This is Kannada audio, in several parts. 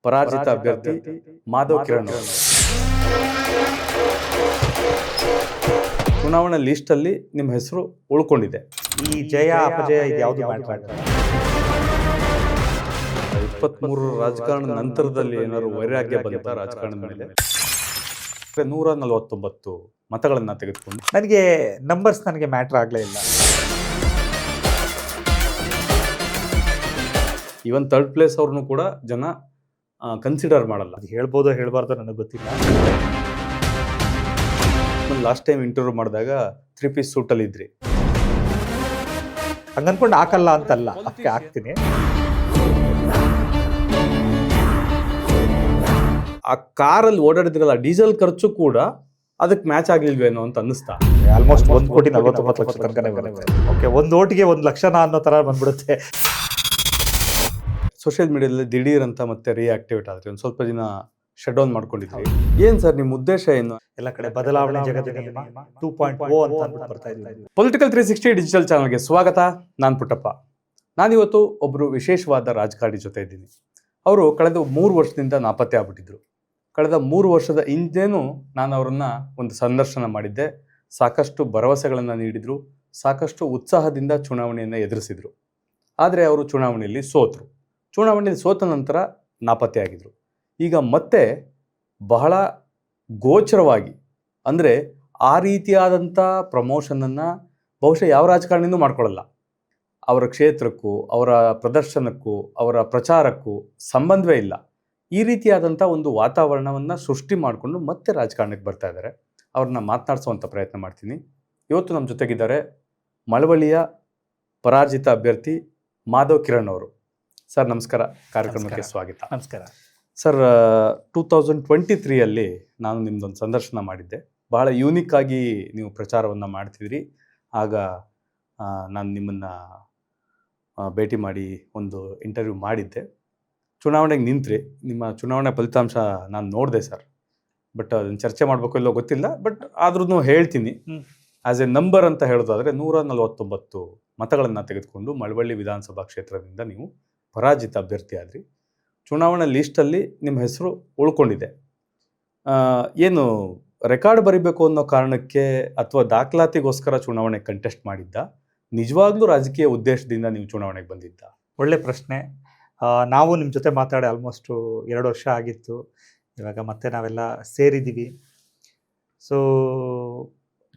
ಪರಾಜಿತ ಅಭ್ಯರ್ಥಿ ಮಾಧವ್ ಕಿರಣ್ ಅವರು ಚುನಾವಣಾ ಲಿಸ್ಟಲ್ಲಿ ನಿಮ್ಮ ಹೆಸರು ಉಳ್ಕೊಂಡಿದೆ. ಈ ಜಯ ಅಪಜಯ ಇದು ಯಾವುದು ಮ್ಯಾಟರ್ ಆಗಲ್ಲ. 23 ರಾಜಕಾರಣದ ನಂತರದಲ್ಲಿ ಏನಾದ್ರು ವೈರಾಗ್ಯ ಬಂತ ರಾಜಕಾರಣದ ಮೇಲೆ 149 ಮತಗಳನ್ನ ತೆಗೆದುಕೊಂಡು ನನಗೆ ನಂಬರ್ಸ್ ನನಗೆ ಮ್ಯಾಟರ್ ಆಗಲೇ ಇಲ್ಲ. ಈವನ್ ಥರ್ಡ್ ಪ್ಲೇಸ್ ಅವ್ರನ್ನು ಕೂಡ ಜನ ಕನ್ಸಿಡರ್ ಮಾಡಲ್ಲ. ಅದು ಹೇಳ್ಬೋದೋ ಹೇಳ್ಬಾರ್ದೋ ನನಗೆ ಗೊತ್ತಿಲ್ಲ. ಲಾಸ್ಟ್ ಟೈಮ್ ಇಂಟರ್ವ್ಯೂ ಮಾಡಿದಾಗ 3 ಪೀಸ್ ಸೂಟಲ್ಲಿ ಇದ್ರಿ. ಹಂಗನ್ಕೊಂಡು ಹಾಕಲ್ಲ ಅಂತಲ್ಲ, ಅದಕ್ಕೆ ಹಾಕ್ತೀನಿ. ಆ ಕಾರಲ್ಲಿ ಓಡಾಡಿದ್ರಲ್ಲ ಡೀಸೆಲ್ ಖರ್ಚು ಕೂಡ ಅದಕ್ಕೆ ಮ್ಯಾಚ್ ಆಗ್ಲಿಲ್ವೇನೋ ಅಂತ ಅನ್ನಿಸ್ತಾ. ಆಲ್ಮೋಸ್ಟ್ 1,49,00,000 ತನಕನೇ ಬರುತ್ತೆ. ಓಕೆ, ಒಂದು ಓಟಿಗೆ 1,00,000 ಅನ್ನೋ ಥರ ಬಂದ್ಬಿಡುತ್ತೆ. ಸೋಷಿಯಲ್ ಮೀಡಿಯಾದಲ್ಲಿ ದಿಢೀರ್ ಅಂತ ಮತ್ತೆ ರಿಯಾಕ್ಟಿವೇಟ್ ಆದ್ರಿ, ಒಂದು ಸ್ವಲ್ಪ ದಿನ ಶಟ್ ಡೌನ್ ಮಾಡ್ಕೊಂಡಿದ್ರಿ. ಏನ್ ಸರ್ ನಿಮ್ಮ ಉದ್ದೇಶ ಏನು? ಎಲ್ಲ ಕಡೆ ಬದಲಾವಣೆ ಜಗತ್ತಿನ ನಿಯಮ 2.0 ಅಂತ ಅಂದ್ಬಿಟ್ಟು ಬರ್ತಾ ಇದ್ದೀವಿ. ಪೊಲಿಟಿಕಲ್ 360 ಡಿಜಿಟಲ್ ಚಾನಲ್ಗೆ ಸ್ವಾಗತ. ನಾನು ಪುಟ್ಟಪ್ಪ. ನಾನಿವತ್ತು ಒಬ್ಬರು ವಿಶೇಷವಾದ ರಾಜಕಾರಣಿ ಜೊತೆ ಇದ್ದೀನಿ. ಅವರು ಕಳೆದ 3 ವರ್ಷದಿಂದ ನಾಪತ್ತೆ ಆಗ್ಬಿಟ್ಟಿದ್ರು. ಕಳೆದ 3 ವರ್ಷದ ಹಿಂದೆನೂ ನಾನು ಅವರನ್ನ ಒಂದು ಸಂದರ್ಶನ ಮಾಡಿದ್ದೆ. ಸಾಕಷ್ಟು ಭರವಸೆಗಳನ್ನು ನೀಡಿದ್ರು, ಸಾಕಷ್ಟು ಉತ್ಸಾಹದಿಂದ ಚುನಾವಣೆಯನ್ನು ಎದುರಿಸಿದ್ರು. ಆದರೆ ಅವರು ಚುನಾವಣೆಯಲ್ಲಿ ಸೋತರು. ಚುನಾವಣೆಯಲ್ಲಿ ಸೋತ ನಂತರ ನಾಪತ್ತೆ ಆಗಿದ್ರು. ಈಗ ಮತ್ತೆ ಬಹಳ ಗೋಚರವಾಗಿ, ಅಂದರೆ ಆ ರೀತಿಯಾದಂಥ ಪ್ರಮೋಷನನ್ನು ಬಹುಶಃ ಯಾವ ರಾಜಕಾರಣಿನೂ ಮಾಡ್ಕೊಳ್ಳಲ್ಲ. ಅವರ ಕ್ಷೇತ್ರಕ್ಕೂ ಅವರ ಪ್ರದರ್ಶನಕ್ಕೂ ಅವರ ಪ್ರಚಾರಕ್ಕೂ ಸಂಬಂಧವೇ ಇಲ್ಲ. ಈ ರೀತಿಯಾದಂಥ ಒಂದು ವಾತಾವರಣವನ್ನು ಸೃಷ್ಟಿ ಮಾಡಿಕೊಂಡು ಮತ್ತೆ ರಾಜಕಾರಣಕ್ಕೆ ಬರ್ತಾ ಇದ್ದಾರೆ. ಅವ್ರನ್ನ ಮಾತನಾಡಿಸುವಂಥ ಪ್ರಯತ್ನ ಮಾಡ್ತೀನಿ. ಇವತ್ತು ನಮ್ಮ ಜೊತೆಗಿದ್ದಾರೆ ಮಳವಳ್ಳಿಯ ಪರಾಜಿತ ಅಭ್ಯರ್ಥಿ ಮಾಧವ್ ಕಿರಣ್ ಅವರು. ಸರ್ ನಮಸ್ಕಾರ, ಕಾರ್ಯಕ್ರಮಕ್ಕೆ ಸ್ವಾಗತ. ನಮಸ್ಕಾರ ಸರ್. 2023 ನಾನು ನಿಮ್ಮದೊಂದು ಸಂದರ್ಶನ ಮಾಡಿದ್ದೆ. ಬಹಳ ಯೂನಿಕ್ ಆಗಿ ನೀವು ಪ್ರಚಾರವನ್ನು ಮಾಡ್ತಿದ್ರಿ. ಆಗ ನಾನು ನಿಮ್ಮನ್ನು ಭೇಟಿ ಮಾಡಿ ಒಂದು ಇಂಟರ್ವ್ಯೂ ಮಾಡಿದ್ದೆ. ಚುನಾವಣೆಗೆ ನಿಂತ್ರಿ. ನಿಮ್ಮ ಚುನಾವಣೆ ಫಲಿತಾಂಶ ನಾನು ನೋಡಿದೆ ಸರ್. ಬಟ್ ಅದನ್ನು ಚರ್ಚೆ ಮಾಡಬೇಕು ಇಲ್ಲೋ ಗೊತ್ತಿಲ್ಲ. ಬಟ್ ಆದ್ರೂ ಹೇಳ್ತೀನಿ, ಆ್ಯಸ್ ಎ ನಂಬರ್ ಅಂತ ಹೇಳೋದಾದರೆ 149 ಮತಗಳನ್ನು ತೆಗೆದುಕೊಂಡು ಮಳವಳ್ಳಿ ವಿಧಾನಸಭಾ ಕ್ಷೇತ್ರದಿಂದ ನೀವು ಪರಾಜಿತ ಅಭ್ಯರ್ಥಿ ಆದ್ರಿ. ಚುನಾವಣಾ ಲಿಸ್ಟಲ್ಲಿ ನಿಮ್ಮ ಹೆಸರು ಉಳ್ಕೊಂಡಿದೆ. ಏನು ರೆಕಾರ್ಡ್ ಬರಿಬೇಕು ಅನ್ನೋ ಕಾರಣಕ್ಕೆ ಅಥವಾ ದಾಖಲಾತಿಗೋಸ್ಕರ ಚುನಾವಣೆ ಕಂಟೆಸ್ಟ್ ಮಾಡಿದ್ದ, ನಿಜವಾಗ್ಲೂ ರಾಜಕೀಯ ಉದ್ದೇಶದಿಂದ ನೀವು ಚುನಾವಣೆಗೆ ಬಂದಿದ್ದ? ಒಳ್ಳೆ ಪ್ರಶ್ನೆ. ನಾವು ನಿಮ್ಮ ಜೊತೆ ಮಾತಾಡಿ ಆಲ್ಮೋಸ್ಟು 2 ವರ್ಷ ಆಗಿತ್ತು. ಇವಾಗ ಮತ್ತೆ ನಾವೆಲ್ಲ ಸೇರಿದ್ದೀವಿ. ಸೊ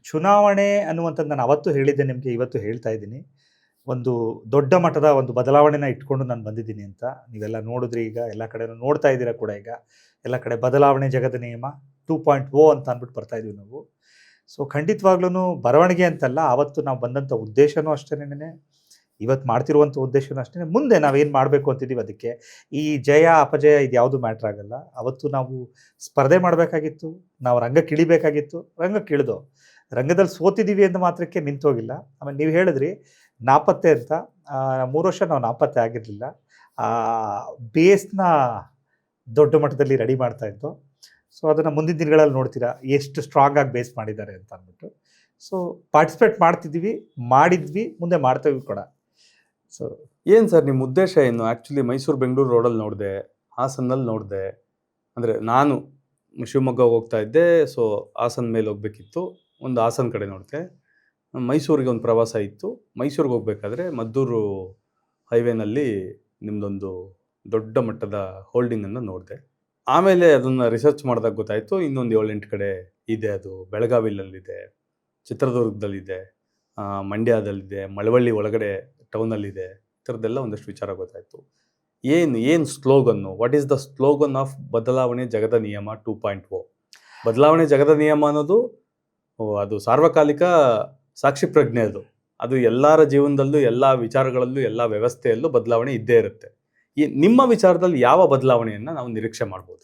ಚುನಾವಣೆ ಅನ್ನುವಂಥದ್ದು ನಾನು ಅವತ್ತು ಹೇಳಿದ್ದೆ ನಿಮಗೆ, ಇವತ್ತು ಹೇಳ್ತಾ ಇದ್ದೀನಿ. ಒಂದು ದೊಡ್ಡ ಮಟ್ಟದ ಒಂದು ಬದಲಾವಣೆನ ಇಟ್ಕೊಂಡು ನಾನು ಬಂದಿದ್ದೀನಿ ಅಂತ ನೀವೆಲ್ಲ ನೋಡಿದ್ರಿ. ಈಗ ಎಲ್ಲ ಕಡೆ ನೋಡ್ತಾ ಇದ್ದೀರಾ ಕೂಡ. ಈಗ ಎಲ್ಲ ಕಡೆ ಬದಲಾವಣೆ ಜಗದ ನಿಯಮ 2.0 ಅಂತ ಅಂದ್ಬಿಟ್ಟು ಬರ್ತಾ ಇದ್ದೀವಿ ನಾವು. ಸೊ ಖಂಡಿತವಾಗ್ಲೂ ಬರವಣಿಗೆ ಅಂತಲ್ಲ, ಆವತ್ತು ನಾವು ಬಂದಂಥ ಉದ್ದೇಶನೂ ಅಷ್ಟೇನೆ, ಇವತ್ತು ಮಾಡ್ತಿರುವಂಥ ಉದ್ದೇಶನೂ ಅಷ್ಟೇ. ಮುಂದೆ ನಾವೇನು ಮಾಡಬೇಕು ಅಂತಿದ್ದೀವಿ ಅದಕ್ಕೆ. ಈ ಜಯ ಅಪಜಯ ಇದು ಯಾವುದು ಮ್ಯಾಟ್ರ್ ಆಗಲ್ಲ. ಅವತ್ತು ನಾವು ಸ್ಪರ್ಧೆ ಮಾಡಬೇಕಾಗಿತ್ತು, ನಾವು ರಂಗಕ್ಕೆ ಇಳಿಬೇಕಾಗಿತ್ತು, ರಂಗಕ್ಕೆ ಇಳಿದೋ. ರಂಗದಲ್ಲಿ ಸೋತಿದ್ದೀವಿ ಅಂತ ಮಾತ್ರಕ್ಕೆ ನಿಂತೋಗಿಲ್ಲ. ಆಮೇಲೆ ನೀವು ಹೇಳಿದ್ರಿ ನಾಪತ್ತೆ ಅಂತ. 3 ವರ್ಷ ನಾವು ನಾಪತ್ತೆ ಆಗಿರಲಿಲ್ಲ. ಬೇಸ್ನ ದೊಡ್ಡ ಮಟ್ಟದಲ್ಲಿ ರೆಡಿ ಮಾಡ್ತಾ ಇದ್ದು. ಸೊ ಅದನ್ನು ಮುಂದಿನ ದಿನಗಳಲ್ಲಿ ನೋಡ್ತೀರಾ ಎಷ್ಟು ಸ್ಟ್ರಾಂಗ್ ಆಗಿ ಬೇಸ್ ಮಾಡಿದ್ದಾರೆ ಅಂತ ಅಂದ್ಬಿಟ್ಟು. ಸೊ ಪಾರ್ಟಿಸಿಪೇಟ್ ಮಾಡಿದ್ವಿ, ಮುಂದೆ ಮಾಡ್ತೇವೆ ಕೂಡ. ಸೊ ಏನು ಸರ್ ನಿಮ್ಮ ಉದ್ದೇಶ ಏನು? ಆ್ಯಕ್ಚುಲಿ ಮೈಸೂರು ಬೆಂಗಳೂರು ರೋಡಲ್ಲಿ ನೋಡಿದೆ, ಹಾಸನಲ್ಲಿ ನೋಡಿದೆ. ಅಂದರೆ ನಾನು ಶಿವಮೊಗ್ಗ ಹೋಗ್ತಾ ಇದ್ದೆ. ಸೊ ಹಾಸನ ಮೇಲೆ ಹೋಗ್ಬೇಕಿತ್ತು, ಒಂದು ಹಾಸನ ಕಡೆ ನೋಡಿದೆ. ಮೈಸೂರಿಗೆ ಒಂದು ಪ್ರವಾಸ ಇತ್ತು. ಮೈಸೂರಿಗೆ ಹೋಗ್ಬೇಕಾದ್ರೆ ಮದ್ದೂರು ಹೈವೇನಲ್ಲಿ ನಿಮ್ಮದೊಂದು ದೊಡ್ಡ ಮಟ್ಟದ ಹೋಲ್ಡಿಂಗನ್ನು ನೋಡಿದೆ. ಆಮೇಲೆ ಅದನ್ನು ರಿಸರ್ಚ್ ಮಾಡಿದಾಗ ಗೊತ್ತಾಯಿತು ಇನ್ನೊಂದು 7-8 ಕಡೆ ಇದೆ. ಅದು ಬೆಳಗಾವಿಯಲ್ಲಿದೆ, ಚಿತ್ರದುರ್ಗದಲ್ಲಿದೆ, ಮಂಡ್ಯದಲ್ಲಿದೆ, ಮಳವಳ್ಳಿ ಒಳಗಡೆ ಟೌನಲ್ಲಿದೆ. ಈ ಥರದ್ದೆಲ್ಲ ಒಂದಷ್ಟು ವಿಚಾರ ಗೊತ್ತಾಯಿತು. ಏನು slogan? What is the slogan of ಬದಲಾವಣೆ ಜಗದ ನಿಯಮ 2.0? ಬದಲಾವಣೆ ಜಗದ ನಿಯಮ ಅನ್ನೋದು ಅದು ಸಾರ್ವಕಾಲಿಕ ಸಾಕ್ಷಿ ಪ್ರಜ್ಞೆ. ಅದು ಎಲ್ಲರ ಜೀವನದಲ್ಲೂ, ಎಲ್ಲ ವಿಚಾರಗಳಲ್ಲೂ, ಎಲ್ಲ ವ್ಯವಸ್ಥೆಯಲ್ಲೂ ಬದಲಾವಣೆ ಇದ್ದೇ ಇರುತ್ತೆ. ನಿಮ್ಮ ವಿಚಾರದಲ್ಲಿ ಯಾವ ಬದಲಾವಣೆಯನ್ನು ನಾವು ನಿರೀಕ್ಷೆ ಮಾಡ್ಬೋದು?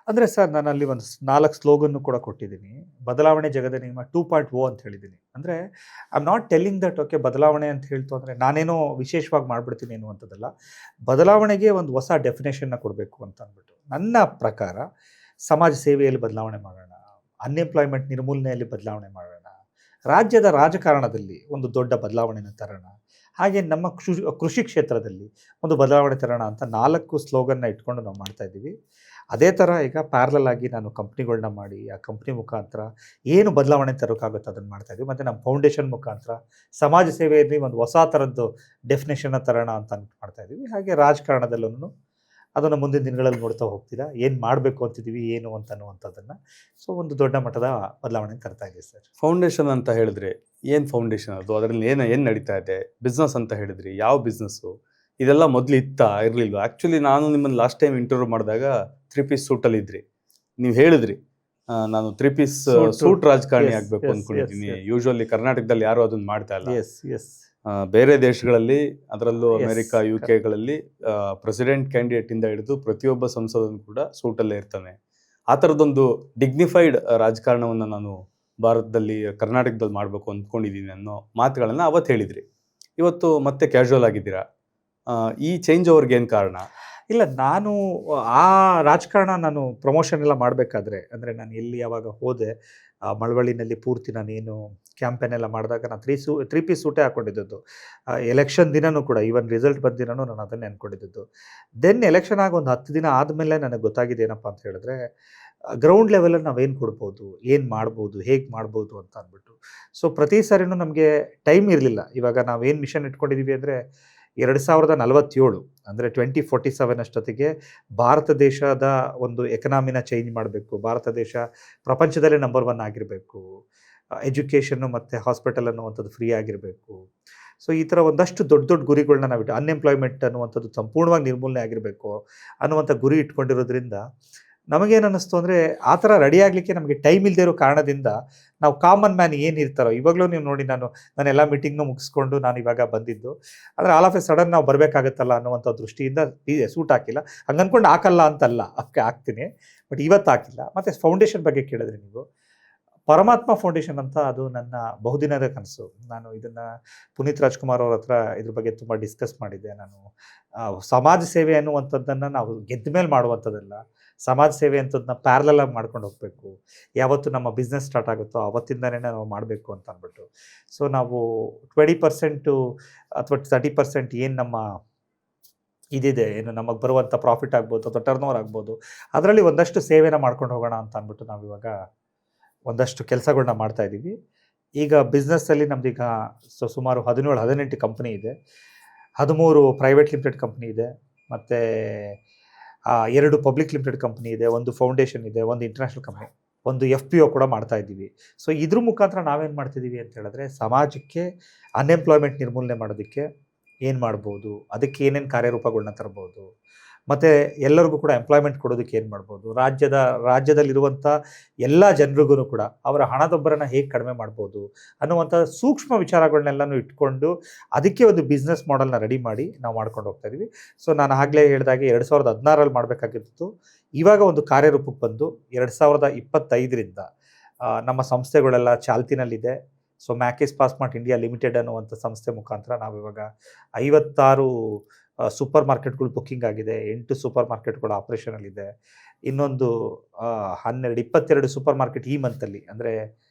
ಅಂದರೆ ಸರ್, ನಾನು ಅಲ್ಲಿ ಒಂದು 4 ಸ್ಲೋಗನ್ನು ಕೂಡ ಕೊಟ್ಟಿದ್ದೀನಿ. ಬದಲಾವಣೆ ಜಗದ ನಿಯಮ 2.0 ಅಂತ ಹೇಳಿದ್ದೀನಿ. ಅಂದರೆ I am not telling that okay ಬದಲಾವಣೆ ಅಂತ ಹೇಳ್ತು ಅಂದರೆ ನಾನೇನೋ ವಿಶೇಷವಾಗಿ ಮಾಡಿಬಿಡ್ತೀನಿ ಅನ್ನುವಂಥದ್ದಲ್ಲ. ಬದಲಾವಣೆಗೆ ಒಂದು ಹೊಸ ಡೆಫಿನೇಷನ್ನ ಕೊಡಬೇಕು ಅಂತ ಅಂದ್ಬಿಟ್ಟು ನನ್ನ ಪ್ರಕಾರ ಸಮಾಜ ಸೇವೆಯಲ್ಲಿ ಬದಲಾವಣೆ ಮಾಡೋಣ, ಅನ್ಎಂಪ್ಲಾಯ್ಮೆಂಟ್ ನಿರ್ಮೂಲನೆಯಲ್ಲಿ ಬದಲಾವಣೆ ಮಾಡೋಣ, ರಾಜ್ಯದ ರಾಜಕಾರಣದಲ್ಲಿ ಒಂದು ದೊಡ್ಡ ಬದಲಾವಣೆಯನ್ನು ತರೋಣ, ಹಾಗೆ ನಮ್ಮ ಕೃಷಿ ಕ್ಷೇತ್ರದಲ್ಲಿ ಒಂದು ಬದಲಾವಣೆ ತರೋಣ ಅಂತ 4 ಸ್ಲೋಗನ್ನ ಇಟ್ಕೊಂಡು ನಾವು ಮಾಡ್ತಾ ಇದ್ದೀವಿ. ಅದೇ ಥರ ಈಗ ಪ್ಯಾರಲಲ್ ಆಗಿ ನಾನು ಕಂಪ್ನಿಗಳನ್ನ ಮಾಡಿ ಆ ಕಂಪ್ನಿ ಮುಖಾಂತರ ಏನು ಬದಲಾವಣೆ ತರೋಕ್ಕಾಗುತ್ತೆ ಅದನ್ನು ಮಾಡ್ತಾ ಇದ್ದೀವಿ. ಮತ್ತು ನಮ್ಮ ಫೌಂಡೇಶನ್ ಮುಖಾಂತರ ಸಮಾಜ ಸೇವೆಯಲ್ಲಿ ಒಂದು ಹೊಸ ಥರದ್ದು ಡೆಫಿನೇಷನ್ನ ತರೋಣ ಅಂತ ಮಾಡ್ತಾ ಇದ್ದೀವಿ. ಹಾಗೆ ರಾಜಕಾರಣದಲ್ಲೂ ಅದನ್ನು ಮುಂದಿನ ದಿನಗಳಲ್ಲಿ ನೋಡ್ತಾ ಹೋಗ್ತೀರಾ, ಏನು ಮಾಡಬೇಕು ಅಂತಿದ್ದೀವಿ ಏನು ಅಂತ ಅನ್ನುವಂಥದ್ದನ್ನು. ಸೊ ಒಂದು ದೊಡ್ಡ ಮಟ್ಟದ ಬದಲಾವಣೆ ತರ್ತಾ ಇದೆ ಸರ್. ಫೌಂಡೇಶನ್ ಅಂತ ಹೇಳಿದ್ರೆ ಏನು ಫೌಂಡೇಶನ್ ಅದು, ಅದರಲ್ಲಿ ಏನು ನಡೀತಾ ಇದೆ? ಬಿಸ್ನೆಸ್ ಅಂತ ಹೇಳಿದ್ರಿ, ಯಾವ ಬಿಸ್ನೆಸ್ಸು? ಇದೆಲ್ಲ ಮೊದಲು ಇರಲಿಲ್ಲ. ಆ್ಯಕ್ಚುಲಿ ನಾನು ನಿಮ್ಮನ್ನು ಲಾಸ್ಟ್ ಟೈಮ್ ಇಂಟರ್ವ್ಯೂ ಮಾಡಿದಾಗ 3 ಪೀಸ್ ಸೂಟಲ್ಲಿ ಇದ್ರಿ. ನೀವು ಹೇಳಿದ್ರಿ ನಾನು 3 ಪೀಸ್ ಸೂಟ್ ರಾಜಕಾರಣಿ ಆಗಬೇಕು ಅಂದ್ಕೊಂಡಿದ್ದೀನಿ. ಯೂಶುವಲಿ ಕರ್ನಾಟಕದಲ್ಲಿ ಯಾರು ಅದನ್ನು ಮಾಡ್ತಾ ಇಲ್ಲ. ಬೇರೆ ದೇಶಗಳಲ್ಲಿ, ಅದರಲ್ಲೂ ಅಮೆರಿಕ, UK ಪ್ರೆಸಿಡೆಂಟ್ ಕ್ಯಾಂಡಿಡೇಟ್ ಇಂದ ಹಿಡಿದು ಪ್ರತಿಯೊಬ್ಬ ಸಂಸದನು ಕೂಡ ಸೂಟಲ್ಲೇ ಇರ್ತಾನೆ. ಆ ಥರದೊಂದು ಡಿಗ್ನಿಫೈಡ್ ರಾಜಕಾರಣವನ್ನು ನಾನು ಭಾರತದಲ್ಲಿ, ಕರ್ನಾಟಕದಲ್ಲಿ ಮಾಡಬೇಕು ಅಂದ್ಕೊಂಡಿದ್ದೀನಿ ಅನ್ನೋ ಮಾತುಗಳನ್ನು ಅವತ್ತು ಹೇಳಿದ್ರಿ. ಇವತ್ತು ಮತ್ತೆ ಕ್ಯಾಶುವಲ್ ಆಗಿದ್ದೀರಾ. ಈ ಚೇಂಜ್ ಓವರ್ಗೆ ಏನು ಕಾರಣ? ಇಲ್ಲ, ನಾನು ಆ ರಾಜಕಾರಣ ನಾನು ಪ್ರಮೋಷನ್ ಎಲ್ಲ ಮಾಡಬೇಕಾದ್ರೆ, ಅಂದರೆ ನಾನು ಎಲ್ಲಿ ಯಾವಾಗ ಹೋದೆ ಮಳವಳ್ಳಿನಲ್ಲಿ ಪೂರ್ತಿ ನಾನೇನು ಕ್ಯಾಂಪೇನ್ ಎಲ್ಲ ಮಾಡಿದಾಗ ನಾನು 3 ಪೀಸ್ ಸೂಟೇ ಹಾಕ್ಕೊಂಡಿದ್ದದ್ದು. ಎಲೆಕ್ಷನ್ ದಿನವೂ ಕೂಡ, ಈವನ್ ರಿಸಲ್ಟ್ ಬಂದ ದಿನವೂ ನಾನು ಅದನ್ನೇ ಅಂದ್ಕೊಂಡಿದ್ದದ್ದು. ದೆನ್ ಎಲೆಕ್ಷನ್ ಆಗಿ ಒಂದು 10 ದಿನ ಆದಮೇಲೆ ನನಗೆ ಗೊತ್ತಾಗಿದೆ ಏನಪ್ಪ ಅಂತ ಹೇಳಿದ್ರೆ, ಗ್ರೌಂಡ್ ಲೆವೆಲಲ್ಲಿ ನಾವೇನು ಕೊಡ್ಬೋದು, ಏನು ಮಾಡ್ಬೋದು, ಹೇಗೆ ಮಾಡ್ಬೋದು ಅಂತ ಅಂದ್ಬಿಟ್ಟು. ಸೊ ಪ್ರತಿ ಸಾರಿನೂ ನಮಗೆ ಟೈಮ್ ಇರಲಿಲ್ಲ. ಇವಾಗ ನಾವೇನು ಮಿಷನ್ ಇಟ್ಕೊಂಡಿದ್ದೀವಿ ಅಂದರೆ 2047 ಅಂದರೆ 2047 ಅಷ್ಟೊತ್ತಿಗೆ ಭಾರತ ದೇಶದ ಒಂದು ಎಕನಾಮಿನ ಚೇಂಜ್ ಮಾಡಬೇಕು. ಭಾರತ ದೇಶ ಪ್ರಪಂಚದಲ್ಲೇ ನಂಬರ್ 1 ಆಗಿರಬೇಕು. ಎಜುಕೇಷನ್ನು ಮತ್ತು ಹಾಸ್ಪಿಟಲ್ ಅನ್ನುವಂಥದ್ದು ಫ್ರೀ ಆಗಿರಬೇಕು. ಸೊ ಈ ಥರ ಒಂದಷ್ಟು ದೊಡ್ಡ ದೊಡ್ಡ ಗುರಿಗಳನ್ನ ನಾವು ಅನ್ಎಂಪ್ಲಾಯ್ಮೆಂಟ್ ಅನ್ನುವಂಥದ್ದು ಸಂಪೂರ್ಣವಾಗಿ ನಿರ್ಮೂಲನೆ ಆಗಿರಬೇಕು ಅನ್ನುವಂಥ ಗುರಿ ಇಟ್ಕೊಂಡಿರೋದ್ರಿಂದ ನಮಗೇನು ಅನ್ನಿಸ್ತು ಅಂದರೆ, ಆ ಥರ ರೆಡಿ ಆಗಲಿಕ್ಕೆ ನಮಗೆ ಟೈಮ್ ಇಲ್ಲದೆ ಇರೋ ಕಾರಣದಿಂದ ನಾವು ಕಾಮನ್ ಮ್ಯಾನ್ ಏನಿರ್ತಾರೋ, ಇವಾಗಲೂ ನೀವು ನೋಡಿ ನಾನೆಲ್ಲ ಮೀಟಿಂಗ್ನೂ ಮುಗಿಸ್ಕೊಂಡು ನಾನು ಇವಾಗ ಬಂದಿದ್ದು. ಆದರೆ ಆಲ್ ಆಫ್ ಎ ಸಡನ್ ನಾವು ಬರಬೇಕಾಗತ್ತಲ್ಲ ಅನ್ನುವಂಥ ದೃಷ್ಟಿಯಿಂದ ಸೂಟ್ ಹಾಕಿಲ್ಲ. ಹಂಗೆ ಅಂದ್ಕೊಂಡು ಹಾಕಲ್ಲ ಅಂತಲ್ಲ, ಹಾಕ್ತೀನಿ, ಬಟ್ ಇವತ್ತು ಹಾಕಿಲ್ಲ. ಮತ್ತು ಫೌಂಡೇಶನ್ ಬಗ್ಗೆ ಕೇಳಿದ್ರೆ ನೀವು, ಪರಮಾತ್ಮ ಫೌಂಡೇಶನ್ ಅಂತ, ಅದು ನನ್ನ ಬಹುದಿನದ ಕನಸು. ನಾನು ಇದನ್ನು ಪುನೀತ್ ರಾಜ್ಕುಮಾರ್ ಅವ್ರ ಹತ್ರ ಇದ್ರ ಬಗ್ಗೆ ತುಂಬ ಡಿಸ್ಕಸ್ ಮಾಡಿದ್ದೆ. ನಾನು ಸಮಾಜ ಸೇವೆ ಅನ್ನುವಂಥದ್ದನ್ನು ನಾವು ಗೆದ್ದ ಮೇಲೆ ಮಾಡುವಂಥದ್ದಲ್ಲ, ಸಮಾಜ ಸೇವೆ ಅಂಥದ್ದನ್ನ ಪ್ಯಾರಲಲ್ ಆಗಿ ಮಾಡ್ಕೊಂಡು ಹೋಗಬೇಕು. ಯಾವತ್ತು ನಮ್ಮ ಬಿಸ್ನೆಸ್ ಸ್ಟಾರ್ಟ್ ಆಗುತ್ತೋ ಅವತ್ತಿಂದನೇ ನಾವು ಮಾಡಬೇಕು ಅಂತ ಅಂದ್ಬಿಟ್ಟು. ಸೊ ನಾವು 20% ಅಥವಾ 30% ಏನು ನಮ್ಮ ಇದಿದೆ, ಏನು ನಮಗೆ ಬರುವಂಥ ಪ್ರಾಫಿಟ್ ಆಗ್ಬೋದು ಅಥವಾ ಟರ್ನ್ ಓವರ್ ಆಗ್ಬೋದು, ಅದರಲ್ಲಿ ಒಂದಷ್ಟು ಸೇವೆನ ಮಾಡ್ಕೊಂಡು ಹೋಗೋಣ ಅಂತ ಅಂದ್ಬಿಟ್ಟು ನಾವಿವಾಗ ಒಂದಷ್ಟು ಕೆಲಸಗಳನ್ನ ಮಾಡ್ತಾಯಿದ್ದೀವಿ. ಈಗ ಬಿಸ್ನೆಸ್ಸಲ್ಲಿ ನಮ್ಮದೀಗ ಸುಮಾರು 17-18 ಕಂಪ್ನಿ ಇದೆ. 13 ಪ್ರೈವೇಟ್ ಲಿಮಿಟೆಡ್ ಕಂಪ್ನಿ ಇದೆ, ಮತ್ತು 2 ಪಬ್ಲಿಕ್ ಲಿಮಿಟೆಡ್ ಕಂಪ್ನಿ ಇದೆ, 1 ಫೌಂಡೇಶನ್ ಇದೆ, 1 ಇಂಟರ್ನ್ಯಾಷನಲ್ ಕಂಪ್ನಿ, 1 FPO ಕೂಡ ಮಾಡ್ತಾ ಇದ್ದೀವಿ. ಸೊ ಇದ್ರ ಮುಖಾಂತರ ನಾವೇನು ಮಾಡ್ತಿದ್ದೀವಿ ಅಂತ ಹೇಳಿದ್ರೆ, ಸಮಾಜಕ್ಕೆ ಅನ್ಎಂಪ್ಲಾಯ್ಮೆಂಟ್ ನಿರ್ಮೂಲನೆ ಮಾಡೋದಕ್ಕೆ ಏನು ಮಾಡ್ಬೋದು, ಅದಕ್ಕೆ ಏನೇನು ಕಾರ್ಯರೂಪಗಳನ್ನ ತರ್ಬೋದು, ಮತ್ತು ಎಲ್ಲರಿಗೂ ಕೂಡ ಎಂಪ್ಲಾಯ್ಮೆಂಟ್ ಕೊಡೋದಕ್ಕೆ ಏನು ಮಾಡ್ಬೋದು, ರಾಜ್ಯದಲ್ಲಿರುವಂಥ ಎಲ್ಲ ಜನರಿಗೂ ಕೂಡ ಅವರ ಹಣದೊಬ್ಬರನ್ನು ಹೇಗೆ ಕಡಿಮೆ ಮಾಡ್ಬೋದು ಅನ್ನುವಂಥ ಸೂಕ್ಷ್ಮ ವಿಚಾರಗಳನ್ನೆಲ್ಲನೂ ಇಟ್ಕೊಂಡು ಅದಕ್ಕೆ ಒಂದು ಬಿಸ್ನೆಸ್ ಮಾಡೆಲ್ನ ರೆಡಿ ಮಾಡಿ ನಾವು ಮಾಡ್ಕೊಂಡು ಹೋಗ್ತಾ ಇದ್ದೀವಿ. ಸೊ ನಾನು ಆಗಲೇ ಹೇಳಿದಾಗೆ 2016ರಲ್ಲಿ ಮಾಡಬೇಕಾಗಿತ್ತು. ಇವಾಗ ಒಂದು ಕಾರ್ಯರೂಪಕ್ಕೆ ಬಂದು 2025ರಿಂದ ನಮ್ಮ ಸಂಸ್ಥೆಗಳೆಲ್ಲ ಚಾಲ್ತಿನಲ್ಲಿದೆ. ಸೊ ಮ್ಯಾಕೇಸ್ ಪಾಸ್ಮಾರ್ಟ್ ಇಂಡಿಯಾ ಲಿಮಿಟೆಡ್ ಅನ್ನುವಂಥ ಸಂಸ್ಥೆ ಮುಖಾಂತರ ನಾವಿವಾಗ 56 ಸೂಪರ್ ಮಾರ್ಕೆಟ್ಗಳು ಬುಕ್ಕಿಂಗ್ ಆಗಿದೆ, 8 ಸೂಪರ್ ಮಾರ್ಕೆಟ್ಗಳು ಆಪ್ರೇಷನಲ್ಲಿದೆ. ಇನ್ನೊಂದು 22 ಸೂಪರ್ ಮಾರ್ಕೆಟ್ ಈ ಮಂತಲ್ಲಿ, ಅಂದರೆ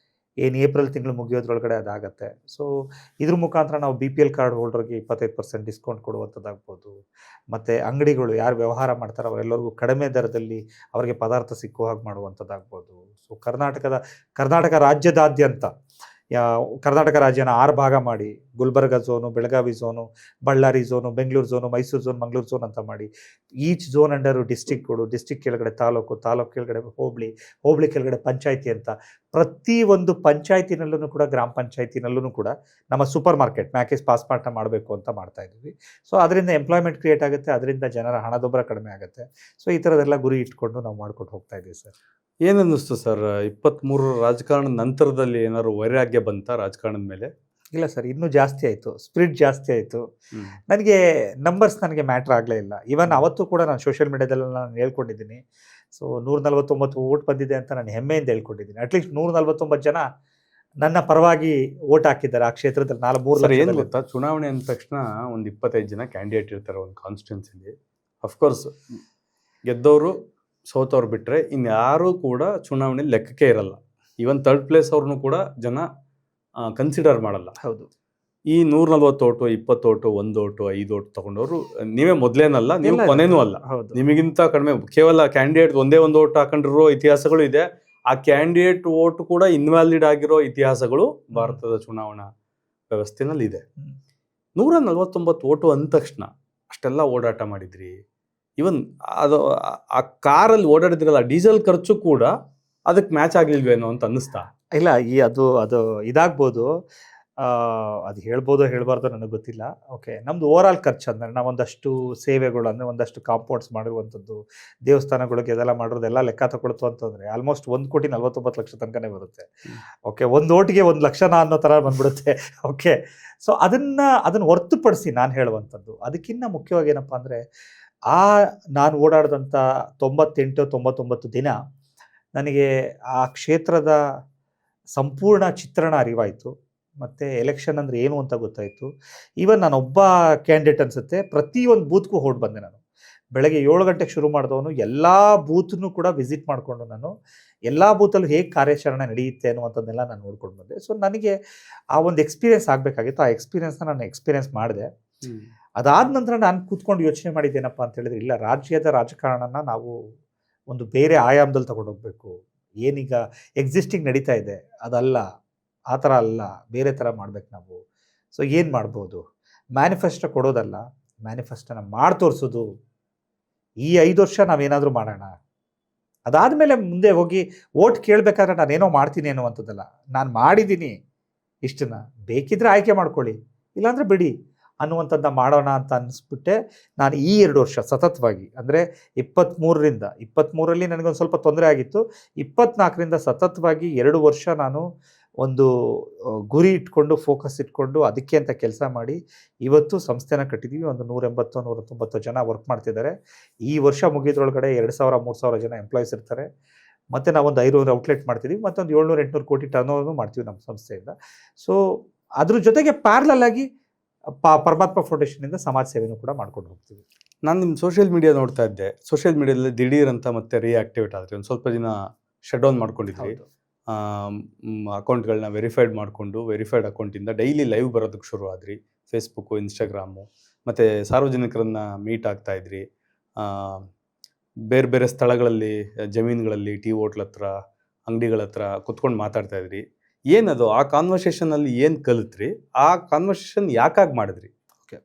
ಏನು ಏಪ್ರಿಲ್ ತಿಂಗಳು ಮುಗಿಯೋದ್ರೊಳಗಡೆ ಅದಾಗತ್ತೆ. ಸೊ ಇದ್ರ ಮುಖಾಂತರ ನಾವು BPL ಕಾರ್ಡ್ ಹೋಲ್ಡರ್ಗೆ 25% ಡಿಸ್ಕೌಂಟ್ ಕೊಡುವಂಥದ್ದಾಗ್ಬೋದು. ಮತ್ತು ಅಂಗಡಿಗಳು ಯಾರು ವ್ಯವಹಾರ ಮಾಡ್ತಾರೋ ಅವರೆಲ್ಲರಿಗೂ ಕಡಿಮೆ ದರದಲ್ಲಿ ಅವರಿಗೆ ಪದಾರ್ಥ ಸಿಕ್ಕುವ ಹಾಗೆ ಮಾಡುವಂಥದ್ದಾಗ್ಬೋದು. ಸೊ ಕರ್ನಾಟಕ ರಾಜ್ಯದಾದ್ಯಂತ ಕರ್ನಾಟಕ ರಾಜ್ಯನ 6 ಭಾಗ ಮಾಡಿ, Gulbarga zone, Belagavi zone, Ballari zone, Bengaluru zone, Mysuru zone, Mangaluru zone ಅಂತ ಮಾಡಿ, ಈಚ್ ಝೋನ್ ಅಂಡರು ಡಿಸ್ಟಿಕ್ಗಳು, ಡಿಸ್ಟಿಕ್ ಕೆಳಗಡೆ ತಾಲೂಕು, ತಾಲೂಕು ಕೆಳಗಡೆ ಹೋಬಳಿ, ಹೋಬಳಿ ಕೆಳಗಡೆ ಪಂಚಾಯಿತಿ ಅಂತ ಪ್ರತಿ ಒಂದು ಪಂಚಾಯತಿನಲ್ಲೂ ಕೂಡ, ಗ್ರಾಮ ಪಂಚಾಯತಿನಲ್ಲೂ ಕೂಡ ನಮ್ಮ ಸೂಪರ್ ಮಾರ್ಕೆಟ್ ಮ್ಯಾಕೇಸ್ ಪಾಸ್ಮಾರ್ಟ್ನ ಮಾಡಬೇಕು ಅಂತ ಮಾಡ್ತಾ ಇದ್ವಿ. ಸೊ ಅದರಿಂದ ಎಂಪ್ಲಾಯ್ಮೆಂಟ್ ಕ್ರಿಯೇಟ್ ಆಗುತ್ತೆ, ಅದರಿಂದ ಜನರ ಹಣದೊಬ್ಬರ ಕಡಿಮೆ ಆಗುತ್ತೆ. ಸೊ ಈ ಥರದೆಲ್ಲ ಗುರಿ ಇಟ್ಕೊಂಡು ನಾವು ಮಾಡ್ಕೊಂಡು ಹೋಗ್ತಾ ಇದ್ದೀವಿ ಸರ್. ಏನನ್ನಿಸ್ತು ಸರ್ 23 ರಾಜಕಾರಣದ ನಂತರದಲ್ಲಿ ಏನಾದ್ರು ವೈರಾಗ್ಯ ಬಂತಾ ರಾಜಕಾರಣದ ಮೇಲೆ? ಇಲ್ಲ ಸರ್, ಇನ್ನೂ ಜಾಸ್ತಿ ಆಯಿತು, ಸ್ಪ್ರಿಟ್ ಜಾಸ್ತಿ ಆಯಿತು. ನನಗೆ ನಂಬರ್ಸ್ ನನಗೆ ಮ್ಯಾಟ್ರ್ ಆಗಲೇ ಇಲ್ಲ. ಇವನ್ ಅವತ್ತು ಕೂಡ ನಾನು ಸೋಷಿಯಲ್ ಮೀಡಿಯಾದಲ್ಲ ನಾನು ಹೇಳ್ಕೊಂಡಿದ್ದೀನಿ. ಸೊ 149 ವೋಟ್ ಬಂದಿದೆ ಅಂತ ನಾನು ಹೆಮ್ಮೆಯಿಂದ ಹೇಳ್ಕೊಂಡಿದ್ದೀನಿ. ಅಟ್ಲೀಸ್ಟ್ 149 ಜನ ನನ್ನ ಪರವಾಗಿ ವೋಟ್ ಹಾಕಿದ್ದಾರೆ ಆ ಕ್ಷೇತ್ರದಲ್ಲಿ. 4 ಏನು ಗೊತ್ತಾ, ಚುನಾವಣೆ ಅಂದ ತಕ್ಷಣ ಒಂದು 25 ಜನ ಕ್ಯಾಂಡಿಡೇಟ್ ಇರ್ತಾರೆ ಒಂದು ಕಾನ್ಸ್ಟಿಟ್ಯೂನ್ಸಿಲಿ. ಅಫ್ಕೋರ್ಸ್ ಗೆದ್ದವರು ಸೋತವ್ರು ಬಿಟ್ಟರೆ ಇನ್ಯಾರೂ ಕೂಡ ಚುನಾವಣೆಯಲ್ಲಿ ಲೆಕ್ಕಕ್ಕೆ ಇರಲ್ಲ. ಈವನ್ 3rd ಪ್ಲೇಸ್ ಅವ್ರನ್ನೂ ಕೂಡ ಜನ ಕನ್ಸಿಡರ್ ಮಾಡಲ್ಲ. ಹೌದು. ಈ 140 ಓಟು 20 ಓಟು 1 ಓಟು 5 ಓಟು ತಗೊಂಡವರು ನೀವೇ ಮೊದಲೇನಲ್ಲ, ನೀವು ಇಲ್ಲ, ಕೊನೆನೂ ಅಲ್ಲ. ಹೌದು. ನಿಮಗಿಂತ ಕಡಿಮೆ ಕೇವಲ ಕ್ಯಾಂಡಿಡೇಟ್ ಒಂದೇ ಒಂದು ಓಟ್ ಹಾಕೊಂಡಿರೋ ಇತಿಹಾಸಗಳು ಇದೆ. ಆ ಕ್ಯಾಂಡಿಡೇಟ್ ಓಟ್ ಕೂಡ ಇನ್ವ್ಯಾಲಿಡ್ ಆಗಿರೋ ಇತಿಹಾಸಗಳು ಭಾರತದ ಚುನಾವಣಾ ವ್ಯವಸ್ಥೆನಲ್ಲಿ ಇದೆ. 149 ಓಟು ಅಂದ ತಕ್ಷಣ ಅಷ್ಟೆಲ್ಲ ಓಡಾಟ ಮಾಡಿದ್ರಿ. ಇವನ್ ಅದು ಆ ಕಾರಲ್ಲಿ ಓಡಾಡಿದ್ರಲ್ಲ, ಡೀಸೆಲ್ ಖರ್ಚು ಕೂಡ ಅದಕ್ಕೆ ಮ್ಯಾಚ್ ಆಗ್ಲಿಲ್ವೇನೋ ಅಂತ ಅನ್ನಿಸ್ತಾ? ಇಲ್ಲ, ಅದು ಇದಾಗ್ಬೋದು. ಅದು ಹೇಳ್ಬೋದು ಹೇಳ್ಬಾರ್ದು ನನಗೆ ಗೊತ್ತಿಲ್ಲ. ಓಕೆ, ನಮ್ದು ಓವರ್ ಆಲ್ ಖರ್ಚು ಅಂದರೆ ನಾವೊಂದಷ್ಟು ಸೇವೆಗಳು ಅಂದರೆ ಒಂದಷ್ಟು ಕಾಂಪೌಂಡ್ಸ್ ಮಾಡಿರುವಂಥದ್ದು, ದೇವಸ್ಥಾನಗಳಿಗೆ ಇದೆಲ್ಲ ಮಾಡಿರೋದೆಲ್ಲ ಲೆಕ್ಕ ತಗೊಳ್ತು ಅಂತಂದರೆ ಆಲ್ಮೋಸ್ಟ್ 1,49,00,000 ತನಕನೇ ಬರುತ್ತೆ. ಓಕೆ, ಒಂದು ಓಟಿಗೆ 1,00,000 ಅನ್ನೋ ಥರ ಬಂದ್ಬಿಡುತ್ತೆ. ಓಕೆ, ಸೊ ಅದನ್ನು ಹೊರತುಪಡಿಸಿ ನಾನು ಹೇಳುವಂಥದ್ದು, ಅದಕ್ಕಿಂತ ಮುಖ್ಯವಾಗಿ ಏನಪ್ಪ ಅಂದರೆ ನಾನು ಓಡಾಡಿದಂಥ 98-99 ದಿನ ನನಗೆ ಆ ಕ್ಷೇತ್ರದ ಸಂಪೂರ್ಣ ಚಿತ್ರಣ ಅರಿವಾಯಿತು. ಮತ್ತು ಎಲೆಕ್ಷನ್ ಅಂದರೆ ಏನು ಅಂತ ಗೊತ್ತಾಯಿತು. ಈವನ್ ನಾನೊಬ್ಬ ಕ್ಯಾಂಡಿಡೇಟ್ ಅನಿಸುತ್ತೆ, ಪ್ರತಿಯೊಂದು ಬೂತ್ಗೂ ಹೊರಟು ಬಂದೆ ನಾನು. ಬೆಳಗ್ಗೆ 7 ಗಂಟೆಗೆ ಶುರು ಮಾಡಿದವನು ಎಲ್ಲ ಬೂತ್ನು ಕೂಡ ವಿಸಿಟ್ ಮಾಡಿಕೊಂಡು ನಾನು ಎಲ್ಲ ಬೂತಲ್ಲೂ ಹೇಗೆ ಕಾರ್ಯಾಚರಣೆ ನಡೆಯುತ್ತೆ ಅನ್ನುವಂಥದ್ದನ್ನೆಲ್ಲ ನಾನು ನೋಡ್ಕೊಂಡು ಬಂದೆ. ಸೊ ನನಗೆ ಆ ಒಂದು ಎಕ್ಸ್ಪೀರಿಯೆನ್ಸ್ ಆಗಬೇಕಾಗಿತ್ತು. ಆ ಎಕ್ಸ್ಪೀರಿಯೆನ್ಸ್ನ ನಾನು ಎಕ್ಸ್ಪೀರಿಯೆನ್ಸ್ ಮಾಡಿದೆ. ಅದಾದ ನಂತರ ನಾನು ಕೂತ್ಕೊಂಡು ಯೋಚನೆ ಮಾಡಿದ್ದೇನಪ್ಪ ಅಂತ ಹೇಳಿದ್ರೆ, ಇಲ್ಲ, ರಾಜ್ಯದ ರಾಜಕಾರಣನ ನಾವು ಒಂದು ಬೇರೆ ಆಯಾಮದಲ್ಲಿ ತಗೊಂಡೋಗ್ಬೇಕು. ಏನೀಗ ಎಕ್ಸಿಸ್ಟಿಂಗ್ ನಡೀತಾ ಇದೆ ಅದಲ್ಲ, ಆ ಥರ ಅಲ್ಲ, ಬೇರೆ ಥರ ಮಾಡ್ಬೇಕು ನಾವು. ಸೊ ಏನು ಮಾಡ್ಬೋದು? ಮ್ಯಾನಿಫೆಸ್ಟೋ ಕೊಡೋದಲ್ಲ, ಮ್ಯಾನಿಫೆಸ್ಟೋನ ಮಾಡಿ ತೋರಿಸೋದು. ಈ 5 ವರ್ಷ ನಾವೇನಾದರೂ ಮಾಡೋಣ, ಅದಾದಮೇಲೆ ಮುಂದೆ ಹೋಗಿ ಓಟ್ ಕೇಳಬೇಕಾದ್ರೆ ನಾನೇನೋ ಮಾಡ್ತೀನಿ ಅನ್ನುವಂಥದ್ದಲ್ಲ. ನಾನು ಮಾಡಿದ್ದೀನಿ ಇಷ್ಟನ್ನ, ಬೇಕಿದ್ರೆ ಆಯ್ಕೆ ಮಾಡ್ಕೊಳ್ಳಿ, ಇಲ್ಲಾಂದರೆ ಬಿಡಿ ಅನ್ನುವಂಥದ್ದನ್ನ ಮಾಡೋಣ ಅಂತ ಅನ್ನಿಸ್ಬಿಟ್ಟೆ. ನಾನು ಈ 2 ವರ್ಷ ಸತತವಾಗಿ, ಅಂದರೆ 23ರಲ್ಲಿ ನನಗೊಂದು ಸ್ವಲ್ಪ ತೊಂದರೆ ಆಗಿತ್ತು, 24ರಿಂದ ಸತತವಾಗಿ 2 ವರ್ಷ ನಾನು ಒಂದು ಗುರಿ ಇಟ್ಕೊಂಡು, ಫೋಕಸ್ ಇಟ್ಕೊಂಡು ಅದಕ್ಕೆ ಅಂತ ಕೆಲಸ ಮಾಡಿ ಇವತ್ತು ಸಂಸ್ಥೆನ ಕಟ್ಟಿದ್ದೀವಿ. ಒಂದು 180-190 ಜನ ವರ್ಕ್ ಮಾಡ್ತಿದ್ದಾರೆ. ಈ ವರ್ಷ ಮುಗಿದ್ರೊಳಗಡೆ 2,000-3,000 ಜನ ಎಂಪ್ಲಾಯೀಸ್ ಇರ್ತಾರೆ. ಮತ್ತು ನಾವೊಂದು 500 ಔಟ್ಲೆಟ್ ಮಾಡ್ತಿದ್ದೀವಿ, ಮತ್ತೊಂದು 700-800 ಕೋಟಿ ಟರ್ನ್ ಓವರ್ನು ಮಾಡ್ತೀವಿ ನಮ್ಮ ಸಂಸ್ಥೆಯಿಂದ. ಸೊ ಅದ್ರ ಜೊತೆಗೆ ಪ್ಯಾರಲಲ್ ಆಗಿ ಪರಮಾತ್ಮ ಫೌಂಡೇಶನಿಂದ ಸಮಾಜ ಸೇವೆನೂ ಕೂಡ ಮಾಡ್ಕೊಂಡು ಹೋಗ್ತೀವಿ. ನಾನು ನಿಮ್ಮ ಸೋಷಿಯಲ್ ಮೀಡಿಯಾ ನೋಡ್ತಾ ಇದ್ದೆ. ಸೋಷಿಯಲ್ ಮೀಡಿಯಾದಲ್ಲಿ ದಿಢೀರ್ ಅಂತ ಮತ್ತೆ ರಿಯಾಕ್ಟಿವೇಟ್ ಆದರೆ ಒಂದು ಸ್ವಲ್ಪ ದಿನ ಶಟ್ ಡೌನ್ ಮಾಡ್ಕೊಂಡಿದ್ರಿ. ಅಕೌಂಟ್ಗಳನ್ನ ವೆರಿಫೈಡ್ ಮಾಡಿಕೊಂಡು, ವೆರಿಫೈಡ್ ಅಕೌಂಟಿಂದ ಡೈಲಿ ಲೈವ್ ಬರೋದಕ್ಕೆ ಶುರು ಆದ್ರಿ. ಫೇಸ್ಬುಕ್ಕು, ಇನ್ಸ್ಟಾಗ್ರಾಮು, ಮತ್ತು ಸಾರ್ವಜನಿಕರನ್ನ ಮೀಟ್ ಆಗ್ತಾ ಇದ್ರಿ. ಬೇರೆ ಬೇರೆ ಸ್ಥಳಗಳಲ್ಲಿ, ಜಮೀನುಗಳಲ್ಲಿ, ಟೀ ಹೋಟ್ಲ್ ಹತ್ರ, ಅಂಗಡಿಗಳ ಹತ್ರ ಕುತ್ಕೊಂಡು ಮಾತಾಡ್ತಾ ಇದ್ರಿ. ಏನದು ಆ ಕಾನ್ವರ್ಸೇಷನಲ್ಲಿ ಏನು ಕಲಿತ್ರಿ? ಆ ಕಾನ್ವರ್ಸೇಷನ್ ಯಾಕಾಗಿ ಮಾಡಿದ್ರಿ? ಓಕೆ,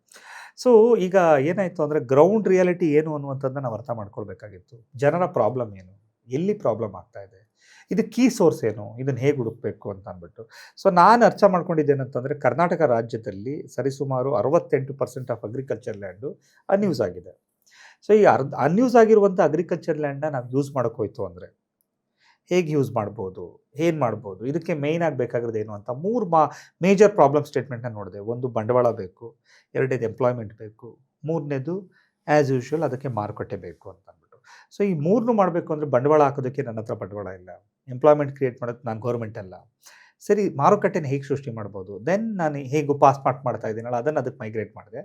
ಸೊ ಈಗ ಏನಾಯಿತು ಅಂದರೆ ಗ್ರೌಂಡ್ ರಿಯಾಲಿಟಿ ಏನು ಅನ್ನುವಂಥದ್ದನ್ನ ನಾವು ಅರ್ಥ ಮಾಡ್ಕೊಳ್ಬೇಕಾಗಿತ್ತು. ಜನರ ಪ್ರಾಬ್ಲಮ್ ಏನು, ಎಲ್ಲಿ ಪ್ರಾಬ್ಲಮ್ ಆಗ್ತಾ ಇದೆ, ಇದು ಕೀ ಸೋರ್ಸ್ ಏನು, ಇದನ್ನು ಹೇಗೆ ಹುಡುಕಬೇಕು ಅಂತ ಅಂದ್ಬಿಟ್ಟು. ಸೊ ನಾನು ಅರ್ಥ ಮಾಡ್ಕೊಂಡಿದ್ದೇನಂತಂದರೆ, ಕರ್ನಾಟಕ ರಾಜ್ಯದಲ್ಲಿ ಸರಿಸುಮಾರು 68% ಆಫ್ ಅಗ್ರಿಕಲ್ಚರ್ ಲ್ಯಾಂಡು ಅನ್ಯೂಸ್ ಆಗಿದೆ. ಸೊ ಈ ಅನ್ಯೂಸ್ ಆಗಿರುವಂಥ ಅಗ್ರಿಕಲ್ಚರ್ ಲ್ಯಾಂಡ್ನ ನಾವು ಯೂಸ್ ಮಾಡೋಕ್ಕೆ ಹೋಯ್ತು ಅಂದರೆ ಹೇಗೆ ಯೂಸ್ ಮಾಡ್ಬೋದು, ಏನು ಮಾಡ್ಬೋದು, ಇದಕ್ಕೆ ಮೇಯ್ನ್ ಆಗಬೇಕಾಗಿರೋದು ಏನು ಅಂತ 3 ಮೇಜರ್ ಪ್ರಾಬ್ಲಮ್ ಸ್ಟೇಟ್ಮೆಂಟ್ನ ನೋಡಿದೆ. ಒಂದು, ಬಂಡವಾಳ ಬೇಕು. 2ನೇದು ಎಂಪ್ಲಾಯ್ಮೆಂಟ್ ಬೇಕು. 3ನೇದು ಆ್ಯಸ್ ಯೂಶ್ವಲ್ ಅದಕ್ಕೆ ಮಾರುಕಟ್ಟೆ ಬೇಕು ಅಂತ ಅಂದ್ಬಿಟ್ಟು. ಸೊ ಈ 3 ಮಾಡಬೇಕು ಅಂದರೆ ಬಂಡವಾಳ ಹಾಕೋದಕ್ಕೆ ನನ್ನ ಹತ್ರ ಬಂಡವಾಳ ಇಲ್ಲ, ಎಂಪ್ಲಾಯ್ಮೆಂಟ್ ಕ್ರಿಯೇಟ್ ಮಾಡೋಕ್ಕೆ ನಾನು ಗೌರ್ಮೆಂಟ್ ಅಲ್ಲ. ಸರಿ, ಮಾರುಕಟ್ಟೆನ ಹೇಗೆ ಸೃಷ್ಟಿ ಮಾಡ್ಬೋದು? ದೆನ್ ನಾನು ಹೇಗೂ ಪಾಸ್ಮಾರ್ಟ್ ಮಾಡ್ತಾ ಇದ್ದೀನಲ್ಲ, ಅದನ್ನು ಅದಕ್ಕೆ ಮೈಗ್ರೇಟ್ ಮಾಡಿದೆ.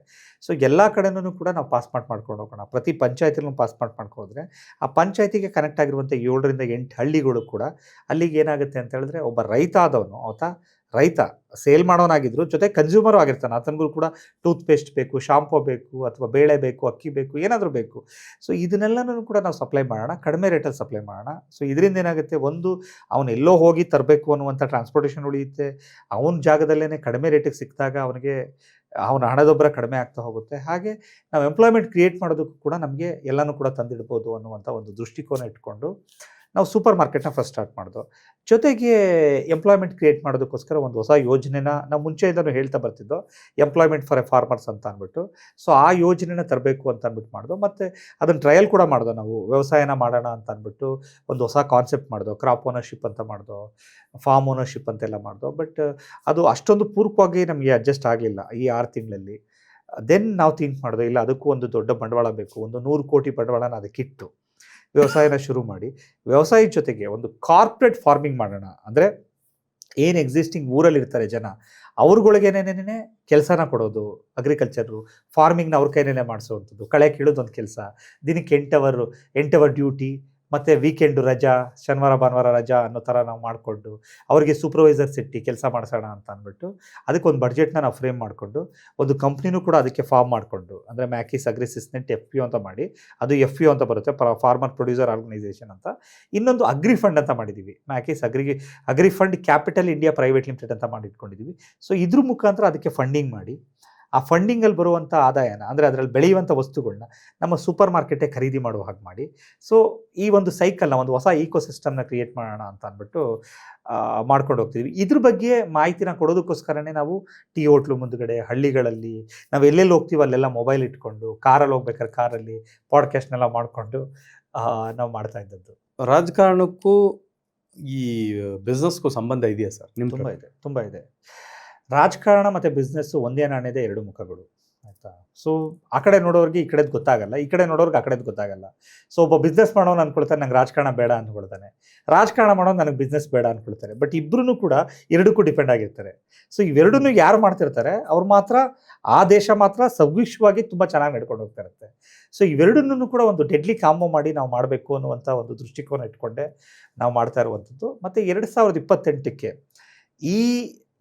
ಸೊ ಎಲ್ಲ ಕಡೆನೂ ಕೂಡ ನಾವು ಪಾಸ್ಮಾರ್ಟ್ ಮಾಡ್ಕೊಂಡು ಹೋಗೋಣ. ಪ್ರತಿ ಪಂಚಾಯತಿನೂ ಪಾಸ್ಮಾರ್ಟ್ ಮಾಡ್ಕೊಂಡ್ರೆ ಆ ಪಂಚಾಯತಿಗೆ ಕನೆಕ್ಟ್ ಆಗಿರುವಂಥ 7ರಿಂದ 8 ಹಳ್ಳಿಗಳು ಕೂಡ ಅಲ್ಲಿಗೆ ಏನಾಗುತ್ತೆ ಅಂತ ಹೇಳಿದ್ರೆ, ಒಬ್ಬ ರೈತ ಆದವನು, ರೈತ ಸೇಲ್ ಮಾಡೋನಾಗಿದ್ರು ಜೊತೆ ಕನ್ಸ್ಯೂಮರು ಆಗಿರ್ತಾನೆ, ಆತನಿಗೂ ಕೂಡ ಟೂತ್ ಪೇಸ್ಟ್ ಬೇಕು, ಶಾಂಪೂ ಬೇಕು, ಅಥವಾ ಬೇಳೆ ಬೇಕು, ಅಕ್ಕಿ ಬೇಕು, ಏನಾದರೂ ಬೇಕು. ಸೊ ಇದನ್ನೆಲ್ಲನೂ ಕೂಡ ನಾವು ಸಪ್ಲೈ ಮಾಡೋಣ, ಕಡಿಮೆ ರೇಟಲ್ಲಿ ಸಪ್ಲೈ ಮಾಡೋಣ. ಸೊ ಇದರಿಂದ ಏನಾಗುತ್ತೆ, ಒಂದು, ಅವನು ಎಲ್ಲೋ ಹೋಗಿ ತರಬೇಕು ಅನ್ನುವಂಥ ಟ್ರಾನ್ಸ್ಪೋರ್ಟೇಷನ್ ಉಳಿಯುತ್ತೆ. ಅವನ ಜಾಗದಲ್ಲೇ ಕಡಿಮೆ ರೇಟಿಗೆ ಸಿಕ್ಕಿದಾಗ ಅವನ ಹಣದೊಬ್ಬರ ಕಡಿಮೆ ಆಗ್ತಾ ಹೋಗುತ್ತೆ. ಹಾಗೆ ನಾವು ಎಂಪ್ಲಾಯ್ಮೆಂಟ್ ಕ್ರಿಯೇಟ್ ಮಾಡೋದಕ್ಕೂ ಕೂಡ ನಮಗೆ ಎಲ್ಲನೂ ಕೂಡ ತಂದಿಡ್ಬೋದು ಅನ್ನುವಂಥ ಒಂದು ದೃಷ್ಟಿಕೋನ ಇಟ್ಕೊಂಡು ನಾವು ಸೂಪರ್ ಮಾರ್ಕೆಟ್ನ ಫಸ್ಟ್ ಸ್ಟಾರ್ಟ್ ಮಾಡಿದ್ವು. ಜೊತೆಗೆ ಎಂಪ್ಲಾಯ್ಮೆಂಟ್ ಕ್ರಿಯೇಟ್ ಮಾಡೋದಕ್ಕೋಸ್ಕರ ಒಂದು ಹೊಸ ಯೋಜನೆನ ನಾವು ಮುಂಚೆಯಿಂದನೂ ಹೇಳ್ತಾ ಬರ್ತಿದ್ದೋ, ಎಂಪ್ಲಾಯ್ಮೆಂಟ್ ಫಾರ್ ಎ ಫಾರ್ಮರ್ಸ್ ಅಂತ ಅಂದ್ಬಿಟ್ಟು. ಸೊ ಆ ಯೋಜನೆನ ತರಬೇಕು ಅಂತ ಅಂದ್ಬಿಟ್ಟು ಮಾಡಿದ್ವು. ಮತ್ತು ಅದನ್ನು ಟ್ರಯಲ್ ಕೂಡ ಮಾಡಿದೋ. ನಾವು ವ್ಯವಸಾಯನ ಮಾಡೋಣ ಅಂತ ಅಂದ್ಬಿಟ್ಟು ಒಂದು ಹೊಸ ಕಾನ್ಸೆಪ್ಟ್ ಮಾಡಿದೋ, ಕ್ರಾಪ್ ಓನರ್ಶಿಪ್ ಅಂತ ಮಾಡಿದೋ, ಫಾರ್ಮ್ ಓನರ್ಶಿಪ್ ಅಂತೆಲ್ಲ ಮಾಡಿದೋ. ಬಟ್ ಅದು ಅಷ್ಟೊಂದು ಪೂರ್ವಕವಾಗಿ ನಮಗೆ ಅಡ್ಜಸ್ಟ್ ಆಗಲಿಲ್ಲ ಈ 6 ತಿಂಗಳಲ್ಲಿ. ದೆನ್ ನಾವು ಥಿಂಕ್ ಮಾಡಿದೋ, ಇಲ್ಲ, ಅದಕ್ಕೂ ಒಂದು ದೊಡ್ಡ ಬಂಡವಾಳ ಬೇಕು. ಒಂದು 100 ಕೋಟಿ ಬಂಡವಾಳನ ಅದಕ್ಕಿಟ್ಟು ವ್ಯವಸಾಯನ ಶುರು ಮಾಡಿ, ವ್ಯವಸಾಯದ ಜೊತೆಗೆ ಒಂದು ಕಾರ್ಪೊರೇಟ್ ಫಾರ್ಮಿಂಗ್ ಮಾಡೋಣ. ಅಂದರೆ ಏನು ಎಕ್ಸಿಸ್ಟಿಂಗ್ ಊರಲ್ಲಿರ್ತಾರೆ ಜನ, ಅವ್ರುಗಳಿಗೇನೇನೇ ಕೆಲಸನ ಕೊಡೋದು, ಅಗ್ರಿಕಲ್ಚರು ಫಾರ್ಮಿಂಗ್ನ ಅವ್ರ ಕೈನೇನೆ ಮಾಡಿಸೋವಂಥದ್ದು, ಕಳೆ ಕೀಳೋದೊಂದು ಕೆಲಸ, ದಿನಕ್ಕೆ 8 ಅವರ್ ಡ್ಯೂಟಿ, ಮತ್ತು ವೀಕೆಂಡು ರಜಾ, ಶನಿವಾರ ಭಾನುವಾರ ರಜಾ ಅನ್ನೋ ಥರ ನಾವು ಮಾಡಿಕೊಂಡು ಅವರಿಗೆ ಸೂಪರ್ವೈಸರ್ಸ್ ಇಟ್ಟು ಕೆಲಸ ಮಾಡಿಸೋಣ ಅಂತ ಅಂದ್ಬಿಟ್ಟು ಅದಕ್ಕೊಂದು ಬಡ್ಜೆಟ್ನ ನಾವು ಫ್ರೇಮ್ ಮಾಡಿಕೊಂಡು ಒಂದು ಕಂಪ್ನಿನೂ ಕೂಡ ಅದಕ್ಕೆ ಫಾರ್ಮ್ ಮಾಡಿಕೊಂಡು, ಅಂದರೆ ಮ್ಯಾಕಿಸ್ ಅಗ್ರಿಸಿಸ್ನೆಂಟ್ FPO ಅಂತ ಮಾಡಿ, ಅದು FPO ಅಂತ ಬರುತ್ತೆ, ಫಾರ್ಮರ್ ಪ್ರೊಡ್ಯೂಸರ್ ಆರ್ಗನೈಸೇಷನ್ ಅಂತ. ಇನ್ನೊಂದು ಅಗ್ರಿ ಫಂಡ್ ಅಂತ ಮಾಡಿದ್ದೀವಿ, ಮ್ಯಾಕಿಸ್ agri fund capital India private limited ಅಂತ ಮಾಡಿ ಇಟ್ಕೊಂಡಿದ್ದೀವಿ. ಸೊ ಇದ್ರ ಮುಖಾಂತರ ಅದಕ್ಕೆ ಫಂಡಿಂಗ್ ಮಾಡಿ ಆ ಫಂಡಿಂಗಲ್ಲಿ ಬರುವಂಥ ಆದಾಯನ, ಅಂದರೆ ಅದರಲ್ಲಿ ಬೆಳೆಯುವಂಥ ವಸ್ತುಗಳನ್ನ ನಮ್ಮ ಸೂಪರ್ ಮಾರ್ಕೆಟೇ ಖರೀದಿ ಮಾಡುವ ಹಾಗೆ ಮಾಡಿ, ಸೊ ಈ ಒಂದು ಸೈಕಲ್ನ, ಒಂದು ಹೊಸ ಈಕೋಸಿಸ್ಟಮ್ನ ಕ್ರಿಯೇಟ್ ಮಾಡೋಣ ಅಂತ ಅಂದ್ಬಿಟ್ಟು ಮಾಡ್ಕೊಂಡು ಹೋಗ್ತೀವಿ. ಇದ್ರ ಬಗ್ಗೆ ಮಾಹಿತಿನ ಕೊಡೋದಕ್ಕೋಸ್ಕರನೇ ನಾವು ಟೀ ಹೋಟ್ಲು ಮುಂದುಗಡೆ, ಹಳ್ಳಿಗಳಲ್ಲಿ ನಾವು ಎಲ್ಲೆಲ್ಲಿ ಹೋಗ್ತೀವಿ ಅಲ್ಲೆಲ್ಲ ಮೊಬೈಲ್ ಇಟ್ಕೊಂಡು, ಕಾರಲ್ಲಿ ಹೋಗ್ಬೇಕಾದ್ರೆ ಕಾರಲ್ಲಿ ಪಾಡ್ಕಾಸ್ಟ್ನೆಲ್ಲ ಮಾಡಿಕೊಂಡು ನಾವು ಮಾಡ್ತಾ ಇದ್ದದ್ದು. ರಾಜಕಾರಣಕ್ಕೂ ಈ ಬಿಸ್ನೆಸ್ಗೂ ಸಂಬಂಧ ಇದೆಯಾ ಸರ್? ತುಂಬ ಇದೆ. ರಾಜಕಾರಣ ಮತ್ತು ಬಿಸ್ನೆಸ್ಸು ಒಂದೇ ನಾಣ್ಯದ ಎರಡು ಮುಖಗಳು, ಆಯಿತಾ? ಸೊ ಆ ಕಡೆ ನೋಡೋರಿಗೆ ಈ ಕಡೆದು ಗೊತ್ತಾಗಲ್ಲ, ಈ ಕಡೆ ನೋಡೋರ್ಗೆ ಆ ಕಡೆದು ಗೊತ್ತಾಗಲ್ಲ. ಸೊ ಒಬ್ಬ ಬಿಸ್ನೆಸ್ ಮಾಡೋನು ಅಂದ್ಕೊಳ್ತಾನೆ ನಂಗೆ ರಾಜಕಾರಣ ಬೇಡ ಅಂದ್ಕೊಳ್ತಾನೆ, ರಾಜಕಾರಣ ಮಾಡೋನು ನನಗೆ ಬಿಸ್ನೆಸ್ ಬೇಡ ಅಂದ್ಕೊಳ್ತಾರೆ. ಬಟ್ ಇಬ್ಬರೂ ಕೂಡ ಎರಡಕ್ಕೂ ಡಿಪೆಂಡ್ ಆಗಿರ್ತಾರೆ. ಸೊ ಇವೆರಡನ್ನೂ ಯಾರು ಮಾಡ್ತಿರ್ತಾರೆ ಅವ್ರು ಮಾತ್ರ, ಆ ದೇಶ ಮಾತ್ರ ಸವಿಶ್ವವಾಗಿ ತುಂಬ ಚೆನ್ನಾಗಿ ನಡ್ಕೊಂಡು ಹೋಗ್ತಾ ಇರುತ್ತೆ. ಸೊ ಇವೆರಡನ್ನೂ ಕೂಡ ಒಂದು ಡೆಡ್ಲಿ ಕಾಂಬೋ ಮಾಡಿ ನಾವು ಮಾಡಬೇಕು ಅನ್ನುವಂಥ ಒಂದು ದೃಷ್ಟಿಕೋನ ಇಟ್ಕೊಂಡೆ ನಾವು ಮಾಡ್ತಾ ಇರುವಂಥದ್ದು. ಮತ್ತು 2028ಕ್ಕೆ ಈ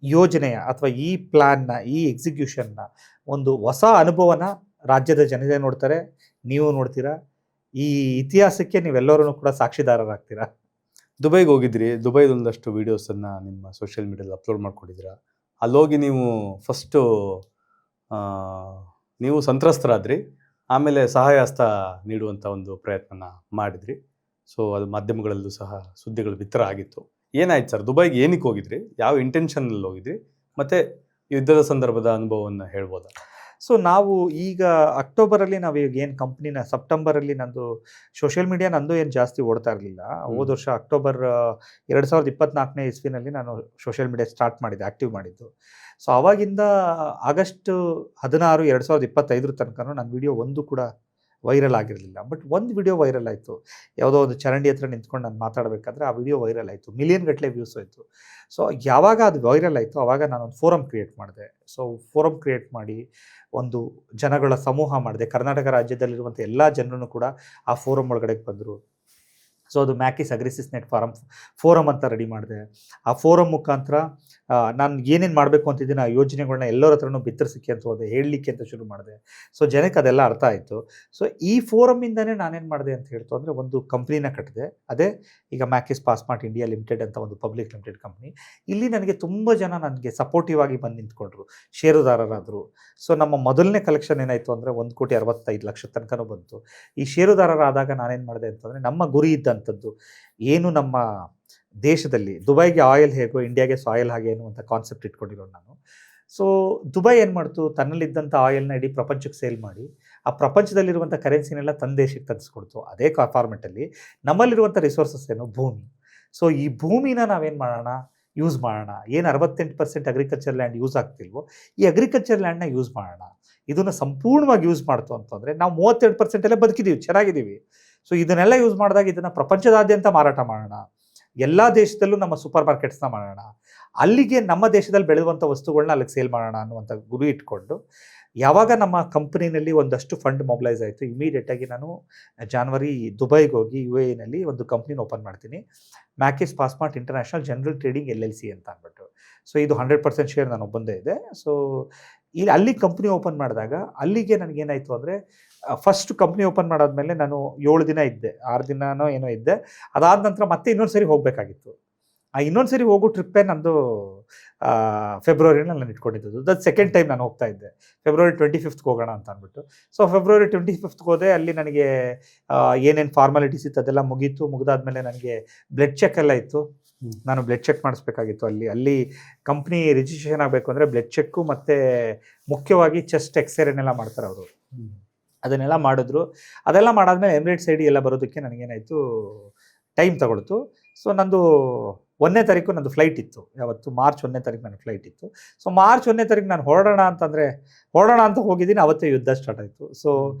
ಯೋಜನೆಯ ಅಥವಾ ಈ ಪ್ಲ್ಯಾನ್ನ, ಈ ಎಕ್ಸಿಕ್ಯೂಷನ್ನ ಒಂದು ಹೊಸ ಅನುಭವನ ರಾಜ್ಯದ ಜನತೆ ನೋಡ್ತಾರೆ, ನೀವು ನೋಡ್ತೀರಾ. ಈ ಇತಿಹಾಸಕ್ಕೆ ನೀವೆಲ್ಲರೂ ಕೂಡ ಸಾಕ್ಷಿದಾರರಾಗ್ತೀರಾ. ದುಬೈಗೆ ಹೋಗಿದ್ರಿ, ದುಬೈದೊಂದಷ್ಟು ವೀಡಿಯೋಸನ್ನು ನಿಮ್ಮ ಸೋಷಿಯಲ್ ಮೀಡಿಯಾದಲ್ಲಿ ಅಪ್ಲೋಡ್ ಮಾಡ್ಕೊಂಡಿದ್ದೀರಾ. ಅಲ್ಲೋಗಿ ನೀವು ಫಸ್ಟು ನೀವು ಸಂತ್ರಸ್ತರಾದ್ರಿ, ಆಮೇಲೆ ಸಹಾಯ ಹಸ್ತ ನೀಡುವಂಥ ಒಂದು ಪ್ರಯತ್ನನ ಮಾಡಿದ್ರಿ. ಸೊ ಅದು ಮಾಧ್ಯಮಗಳಲ್ಲೂ ಸಹ ಸುದ್ದಿಗಳು ಬಿತ್ತರ ಆಗಿತ್ತು. ಏನಾಯ್ತು ಸರ್? ದುಬೈಗೆ ಏನಕ್ಕೆ ಹೋಗಿದ್ರಿ? ಯಾವ ಇಂಟೆನ್ಷನಲ್ಲಿ ಹೋಗಿದ್ರಿ? ಮತ್ತು ಯುದ್ಧದ ಸಂದರ್ಭದ ಅನುಭವವನ್ನು ಹೇಳ್ಬೋದಾ? ಸೊ ನಾವು ಈಗ ಅಕ್ಟೋಬರಲ್ಲಿ ನಾವು ಈಗ ಏನು ಕಂಪ್ನಿನ, ಸೆಪ್ಟೆಂಬರಲ್ಲಿ ನಂದು ಸೋಷಿಯಲ್ ಮೀಡಿಯಾ ನಂದು ಏನು ಜಾಸ್ತಿ ಓಡ್ತಾ ಇರಲಿಲ್ಲ. ಹೋದ ವರ್ಷ ಅಕ್ಟೋಬರ್ 2024ನೇ ಇಸ್ವಿನಲ್ಲಿ ನಾನು ಸೋಷಿಯಲ್ ಮೀಡಿಯಾ ಸ್ಟಾರ್ಟ್ ಮಾಡಿದ್ದೆ, ಆ್ಯಕ್ಟಿವ್ ಮಾಡಿದ್ದು. ಸೊ ಆವಾಗಿಂದ ಆಗಸ್ಟ್ 16, 2025 ತನಕ ನನ್ನ ವಿಡಿಯೋ ಒಂದು ಕೂಡ ವೈರಲ್ ಆಗಿರಲಿಲ್ಲ. ಬಟ್ ಒಂದು ವಿಡಿಯೋ ವೈರಲ್ ಆಯಿತು, ಯಾವುದೋ ಒಂದು ಚರಂಡಿ ಹತ್ರ ನಿಂತ್ಕೊಂಡು ನಾನು ಮಾತಾಡಬೇಕಾದ್ರೆ ಆ ವಿಡಿಯೋ ವೈರಲ್ ಆಯಿತು, ಮಿಲಿಯನ್ ಗಟ್ಟಲೆ ವ್ಯೂಸ್ ಆಯಿತು. ಸೊ ಯಾವಾಗ ಅದು ವೈರಲ್ ಆಯಿತು ಆವಾಗ ನಾನೊಂದು ಫೋರಮ್ ಕ್ರಿಯೇಟ್ ಮಾಡಿದೆ. ಸೊ ಫೋರಮ್ ಕ್ರಿಯೇಟ್ ಮಾಡಿ ಒಂದು ಜನಗಳ ಸಮೂಹ ಮಾಡಿದೆ. ಕರ್ನಾಟಕ ರಾಜ್ಯದಲ್ಲಿರುವಂಥ ಎಲ್ಲ ಜನರೂ ಕೂಡ ಆ ಫೋರಮ್ ಒಳಗಡೆ ಬಂದರು. ಸೊ ಅದು ಮ್ಯಾಕಿಸ್ ಅಗ್ರಿಸಿಸ್ನೆಟ್ ಫೋರಮ್ ಅಂತ ರೆಡಿ ಮಾಡಿದೆ. ಆ ಫೋರಮ್ ಮುಖಾಂತರ ನಾನು ಏನೇನು ಮಾಡಬೇಕು ಅಂತಿದ್ದೀನಿ ಆ ಯೋಜನೆಗಳನ್ನ ಎಲ್ಲರ ಹತ್ರನೂ ಬಿತ್ತರಿಸಕ್ಕೆ ಅಂತ ಹೋದೆ, ಹೇಳಲಿಕ್ಕೆ ಅಂತ ಶುರು ಮಾಡಿದೆ. ಸೊ ಜನಕ್ಕೆ ಅದೆಲ್ಲ ಅರ್ಥ ಆಯಿತು. ಸೊ ಈ ಫೋರಮ್ಮಿಂದನೇ ನಾನೇನು ಮಾಡಿದೆ ಅಂತ ಹೇಳ್ತು ಅಂದರೆ ಒಂದು ಕಂಪ್ನಿನ ಕಟ್ಟಿದೆ. ಅದೇ ಈಗ ಮ್ಯಾಕಿಸ್ ಪಾಸ್ಮಾರ್ಟ್ ಇಂಡಿಯಾ ಲಿಮಿಟೆಡ್ ಅಂತ ಒಂದು ಪಬ್ಲಿಕ್ ಲಿಮಿಟೆಡ್ ಕಂಪ್ನಿ. ಇಲ್ಲಿ ನನಗೆ ತುಂಬ ಜನ ನನಗೆ ಸಪೋರ್ಟಿವ್ ಆಗಿ ಬಂದು ನಿಂತ್ಕೊಂಡ್ರು, ಷೇರುದಾರರಾದರು. ಸೊ ನಮ್ಮ ಮೊದಲನೇ ಕಲೆಕ್ಷನ್ ಏನಾಯಿತು ಅಂದರೆ 1,65,00,000 ತನಕನೂ ಬಂತು. ಈ ಷೇರುದಾರರಾದಾಗ ನಾನೇನು ಮಾಡಿದೆ ಅಂತಂದರೆ ನಮ್ಮ ಗುರಿ ಇದ್ದಂಥದ್ದು ಏನು, ನಮ್ಮ ದೇಶದಲ್ಲಿ ದುಬೈಗೆ ಆಯಿಲ್ ಹೇಗೋ ಇಂಡಿಯಾಗೆ ಸಾಯಿಲ್ ಹಾಗೆ ಅನ್ನುವಂಥ ಕಾನ್ಸೆಪ್ಟ್ ಇಟ್ಕೊಂಡಿರೋ ನಾನು. ಸೊ ದುಬೈ ಏನು ಮಾಡ್ತು, ತನ್ನಲ್ಲಿದ್ದಂಥ ಆಯಿಲ್ನ ಇಡೀ ಪ್ರಪಂಚಕ್ಕೆ ಸೇಲ್ ಮಾಡಿ ಆ ಪ್ರಪಂಚದಲ್ಲಿರುವಂಥ ಕರೆನ್ಸಿನೆಲ್ಲ ತನ್ನ ದೇಶಕ್ಕೆ ತಂದಿಸ್ಕೊಡ್ತು. ಅದೇ ಫಾರ್ಮೆಟಲ್ಲಿ ನಮ್ಮಲ್ಲಿರುವಂಥ ರಿಸೋರ್ಸಸ್ ಏನು, ಭೂಮಿ. ಸೊ ಈ ಭೂಮಿನ ನಾವೇನು ಮಾಡೋಣ, ಯೂಸ್ ಮಾಡೋಣ. ಏನು 68% ಅಗ್ರಿಕಲ್ಚರ್ ಲ್ಯಾಂಡ್ ಯೂಸ್ ಆಗ್ತಿಲ್ವೋ ಈ ಅಗ್ರಿಕಲ್ಚರ್ ಲ್ಯಾಂಡ್ನ ಯೂಸ್ ಮಾಡೋಣ. ಇದನ್ನು ಸಂಪೂರ್ಣವಾಗಿ ಯೂಸ್ ಮಾಡ್ತು ಅಂತಂದರೆ ನಾವು 32% ಬದುಕಿದ್ದೀವಿ, ಚೆನ್ನಾಗಿದ್ದೀವಿ. ಸೊ ಇದನ್ನೆಲ್ಲ ಯೂಸ್ ಮಾಡಿದಾಗ ಇದನ್ನು ಪ್ರಪಂಚದಾದ್ಯಂತ ಮಾರಾಟ ಮಾಡೋಣ, ಎಲ್ಲ ದೇಶದಲ್ಲೂ ನಮ್ಮ ಸೂಪರ್ ಮಾರ್ಕೆಟ್ಸ್ನ ಮಾಡೋಣ, ಅಲ್ಲಿಗೆ ನಮ್ಮ ದೇಶದಲ್ಲಿ ಬೆಳೆಯುವಂಥ ವಸ್ತುಗಳನ್ನ ಅಲ್ಲಿಗೆ ಸೇಲ್ ಮಾಡೋಣ ಅನ್ನುವಂಥ ಗುರಿ ಇಟ್ಕೊಂಡು ಯಾವಾಗ ನಮ್ಮ ಕಂಪ್ನಿನಲ್ಲಿ ಒಂದಷ್ಟು ಫಂಡ್ ಮೊಬಿಲೈಸ್ ಆಯಿತು, ಇಮಿಡಿಯೇಟಾಗಿ ನಾನು ಜಾನ್ವರಿ ದುಬೈಗೆ ಹೋಗಿ UAEನಲ್ಲಿ ಒಂದು ಕಂಪ್ನಿನ ಓಪನ್ ಮಾಡ್ತೀನಿ, Maxis ಪಾಸ್ಮಾರ್ಟ್ international general trading LLC ಅಂತ ಅಂದ್ಬಿಟ್ಟು. ಸೊ ಇದು 100% ಶೇರ್ ನಾನು ಒಬ್ಬಂದೇ ಇದೆ. ಸೊ ಇಲ್ಲಿ ಅಲ್ಲಿ ಕಂಪ್ನಿ ಓಪನ್ ಮಾಡಿದಾಗ ಅಲ್ಲಿಗೆ ನನಗೇನಾಯಿತು ಅಂದರೆ ಫಸ್ಟ್ ಕಂಪ್ನಿ ಓಪನ್ ಮಾಡಾದ್ಮೇಲೆ ನಾನು 7 ದಿನ ಇದ್ದೆ, 6 ದಿನನೋ ಏನೋ ಇದ್ದೆ. ಅದಾದ ನಂತರ ಮತ್ತೆ ಇನ್ನೊಂದು ಸರಿ ಹೋಗಬೇಕಾಗಿತ್ತು. ಆ ಇನ್ನೊಂದು ಸರಿ ಹೋಗೋ ಟ್ರಿಪ್ಪೇ ನಂದು ಫೆಬ್ರವರಿನಲ್ಲಿ ನಾನು ಇಟ್ಕೊಂಡಿದ್ದು. ಅದು ಸೆಕೆಂಡ್ ಟೈಮ್ ನಾನು ಹೋಗ್ತಾ ಇದ್ದೆ, ಫೆಬ್ರವರಿ 25th ಹೋಗೋಣ ಅಂತ ಅಂದ್ಬಿಟ್ಟು. ಸೊ ಫೆಬ್ರವರಿ 25th ಹೋದೆ. ಅಲ್ಲಿ ನನಗೆ ಏನೇನು ಫಾರ್ಮಾಲಿಟೀಸ್ ಇತ್ತು ಅದೆಲ್ಲ ಮುಗಿದಾದ್ಮೇಲೆ ನನಗೆ ಬ್ಲಡ್ ಚೆಕ್ ಎಲ್ಲ ಇತ್ತು. ನಾನು ಬ್ಲಡ್ ಚೆಕ್ ಮಾಡಿಸ್ಬೇಕಾಗಿತ್ತು. ಅಲ್ಲಿ ಕಂಪ್ನಿ ರಿಜಿಸ್ಟ್ರೇಷನ್ ಆಗಬೇಕು ಅಂದರೆ ಬ್ಲಡ್ ಚೆಕ್ಕು ಮತ್ತು ಮುಖ್ಯವಾಗಿ ಚೆಸ್ಟ್ ಎಕ್ಸ್ರೇನೆಲ್ಲ ಮಾಡ್ತಾರೆ ಅವರು. ಅದನ್ನೆಲ್ಲ ಮಾಡಿದ್ರು. ಅದೆಲ್ಲ ಮಾಡಾದ್ಮೇಲೆ ಎಮಿರೇಟ್ಸ್ ID ಎಲ್ಲ ಬರೋದಕ್ಕೆ ನನಗೇನಾಯಿತು, ಟೈಮ್ ತಗೊಳ್ತು. ಸೊ ನಂದು 1ನೇ ತಾರೀಕು ನಂದು ಫ್ಲೈಟ್ ಇತ್ತು. ಯಾವತ್ತು ಮಾರ್ಚ್ 1ನೇ ತಾರೀಕು ನನ್ನ ಫ್ಲೈಟ್ ಇತ್ತು. ಸೊ ಮಾರ್ಚ್ 1ನೇ ತಾರೀಕು ನಾನು ಹೊರಡೋಣ ಅಂತ ಹೋಗಿದ್ದೀನಿ, ಅವತ್ತೇ ಯುದ್ಧ ಸ್ಟಾರ್ಟ್ ಆಯಿತು. ಸೊ